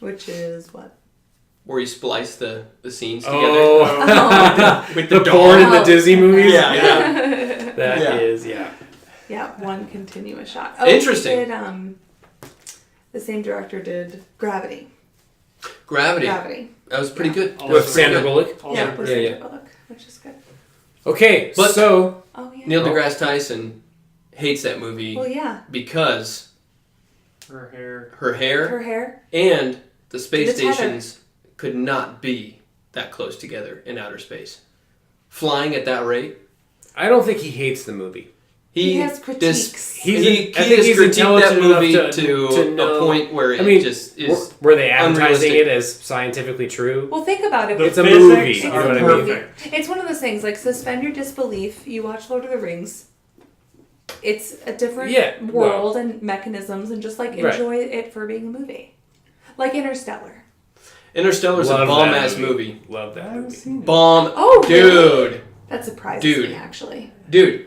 Which is what? Where you splice the scenes together. Oh, With the the porn in dog. the Disney movies. Yeah, yeah. That is, yeah. Yeah, one continuous shot. Interesting. He did, the same director did Gravity. Gravity. Gravity. That was pretty good. Oh, That was With pretty Sandra good. Bullock. Also Yeah, pretty- with yeah, Sandra yeah. Bullock, which is good. Okay, But- so Oh yeah. Neil deGrasse Tyson hates that movie Well, yeah. because Her hair. her hair Her hair. and the space The tether. stations could not be that close together in outer space. Flying at that rate, I don't think he hates the movie. He has critiques. He I think has he's critiqued intelligent that movie enough to know- a point where it I mean, just is. were they advertising unrealistic. it as scientifically true? Well, think about it. The It's a physics movie, you know are what I mean? perfect. It's one of those things like suspend your disbelief. You watch Lord of the Rings. It's a different Yeah, world and mechanisms, and just like Right. enjoy it for being a movie. Like Interstellar. Interstellar's a Love bomb that ass movie. Love that I haven't movie. seen it. Bomb. Oh, really? Dude. That surprises Dude. me, actually. Dude.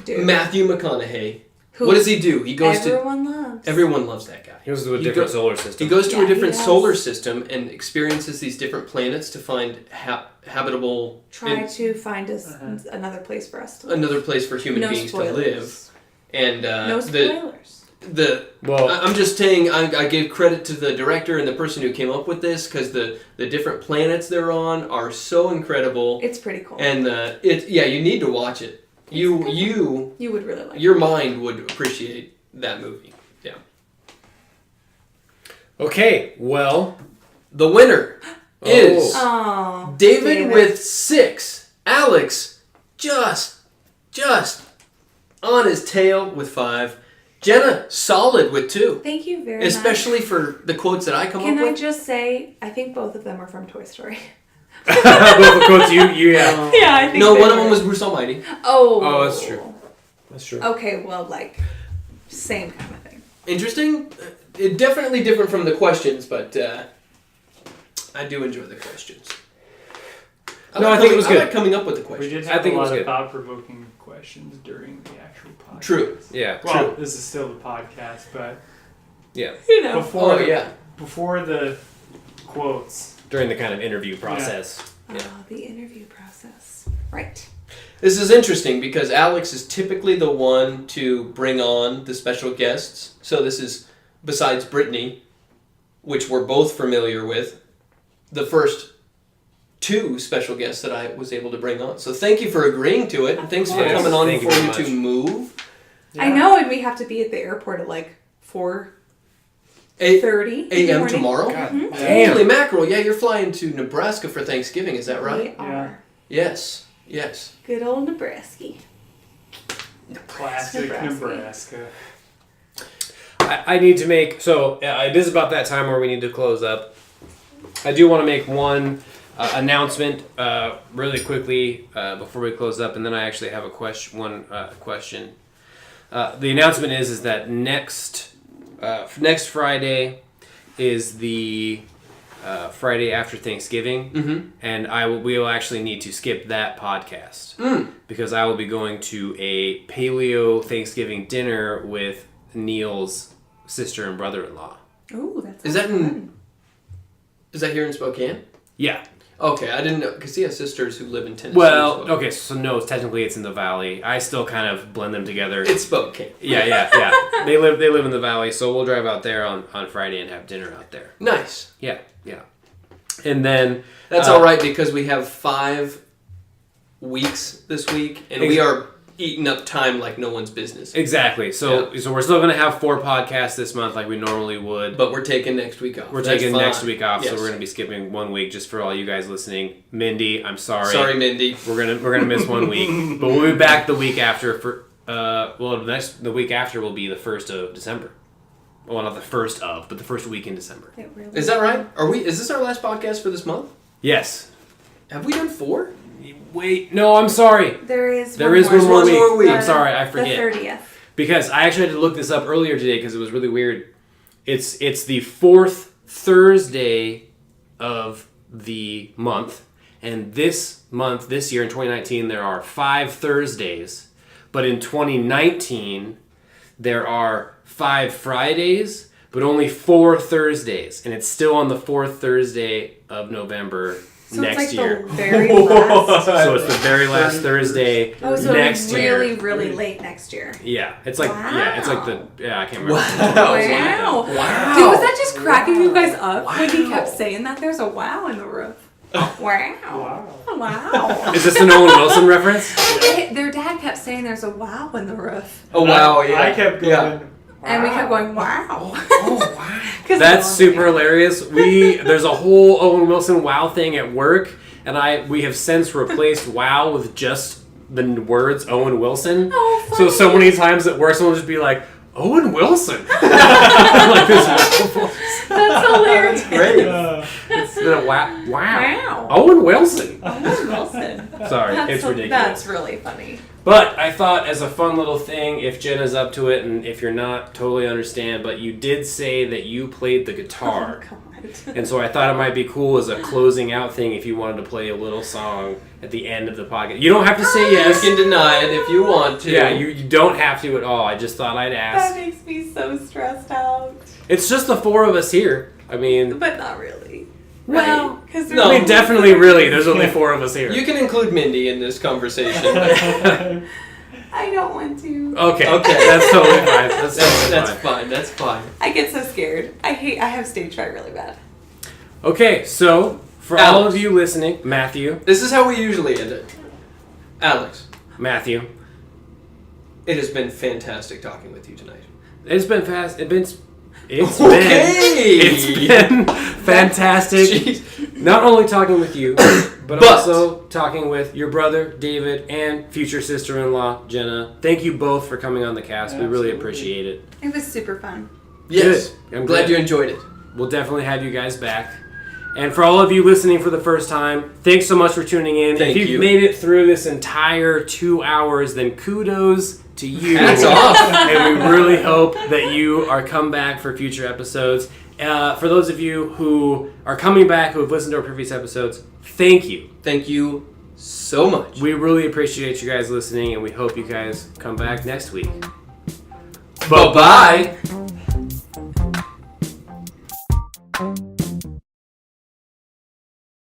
Dude. Matthew McConaughey. Who What does he do? He goes everyone loves. Everyone loves that guy. He goes to a He different go- solar system. He goes to Yeah, a different he does. solar system and experiences these different planets to find habitable. Try to find us another place for us to live. Another place for human No beings spoilers. to live. And No spoilers. I'm just saying I gave credit to the director and the person who came up with this because the different planets they're on are so incredible. It's pretty cool. And you need to watch it. You would really like your mind would appreciate that movie. Yeah. Okay, well, The winner is Oh, David with 6. Alex just on his tail with 5. Jenna solid with 2. Thank you very much. Especially for the quotes that I come Can up I with. just say, I think both of them are from Toy Story. both the quotes you have. Yeah, I think No, they one of were. them was Bruce Almighty. Oh. That's true. That's true. Okay, well, like, same kind of thing. Interesting. It definitely different from the questions, but I do enjoy the questions. I think it was I good. like coming up with the We questions. did I have think a it was lot of good. thought-provoking questions during the actual podcast. True. Yeah. Well, True. this is still the podcast, but Yeah. You know. before yeah. before the quotes. During the kind of interview process. Yeah. The interview process. Right. This is interesting because Alex is typically the one to bring on the special guests. So this is, besides Brittany, which we're both familiar with, the first 2 special guests that I was able to bring on. So thank you for agreeing to it, and thanks for Yes, coming on thank you before very you much. 2 move. I know, and we have to be at the airport at like 4:30 a.m. tomorrow? God Holy damn. mackerel, yeah, you're flying to Nebraska for Thanksgiving, is that right? We Yeah. are. Yes. Good old Nebraska. Classic Nebraska. Nebraska. I need to make... So, it is about that time where we need to close up. I do want to make one announcement really quickly before we close up, and then I actually have a question. The announcement is that next Friday is the Friday after Thanksgiving, and we will actually need to skip that podcast because I will be going to a paleo Thanksgiving dinner with Neil's sister and brother-in-law. Ooh, that's Is that fun. Is that here in Spokane? Yeah. Okay, I didn't know, because he has sisters who live in Tennessee. Well, as well. okay, so no, technically it's in the valley. I still kind of blend them together. It's Spokane. Yeah. They live in the valley, so we'll drive out there on Friday and have dinner out there. Nice. Yeah. And then That's all right because we have 5 weeks this week, and we are eating up time like no one's business. exactly. So we're still gonna have 4 podcasts this month like we normally would. But we're taking next week off. We're That's taking fine. next week off, Yes. so we're gonna be skipping 1 week just for all you guys listening. Mindy, I'm sorry. Sorry, Mindy. We're gonna miss 1 week, but we'll be back the week after for the week after will be the 1st of December. Well, not the first of, but the first week in December. It really Is that right? Is this our last podcast for this month? Yes. Have we done 4? Wait, no, I'm sorry. There is There is one more One week. more week. I'm sorry, I forget. The 30th. Because I actually had to look this up earlier today because it was really weird. It's the 4th Thursday of the month, and this year in 2019, there are 5 Thursdays, but in 2019, there are 5 Fridays, but only 4 Thursdays, and it's still on the 4th Thursday of November So next it's like year. the very last. So it's the very last Thursday Oh, so next really, year. really late next year. Yeah, it's like I can't remember. Wow. Wow. Dude, was that just cracking you guys up when he kept saying that? There's a wow in the roof. Wow. Wow. Wow. Is this an Owen Wilson reference? Their dad kept saying there's a wow in the roof. Oh, wow, yeah. I kept going. Yeah. And we kept going, wow. Oh, wow. 'Cause That's it's super long. hilarious. There's a whole Owen Wilson wow thing at work, and we have since replaced wow with just the words Owen Wilson. Oh, So funny. many times at work, someone will just be like, Owen Wilson. Like this. That's hilarious. Great. It's Wow. Wow. Owen Wilson. Owen Wilson. Sorry, That's it's ridiculous. That's really funny. But I thought as a fun little thing, if Jenna's up to it, and if you're not, totally understand, but you did say that you played the guitar. Oh, God. And so I thought it might be cool as a closing out thing if you wanted to play a little song at the end of the podcast. You don't have to say yes. You can deny it if you want to. Yeah, you don't have to at all. I just thought I'd ask. That makes me so stressed out. It's just the four of us here. I mean... But not really. Well, Because no. I mean, definitely really. There's only four of us here. You can include Mindy in this conversation. I don't want to. Okay. Okay. That's totally fine. That's fine. That's fine. I get so scared. I have stage fright really bad. Okay, so for Alex. all of you listening, Matthew, This is how we usually end it. Alex, Matthew, it has been fantastic talking with you tonight. it's been fast. It's Okay. been fantastic. Jeez. Not only talking with you, but But- also talking with your brother David and future sister-in-law Jenna. Thank you both for coming on the cast. We really Absolutely. appreciate it. It was super fun. Yes. Good. I'm glad you enjoyed it. We'll definitely have you guys back. And for all of you listening for the first time, thanks so much for tuning in. Thank if you've you. made it through this entire 2 hours, then kudos to you. Hats off. And we really hope that you are come back for future episodes. For those of you who are coming back, who have listened to our previous episodes, thank you. Thank you so much. We really appreciate you guys listening, and we hope you guys come back next week. Bye-bye.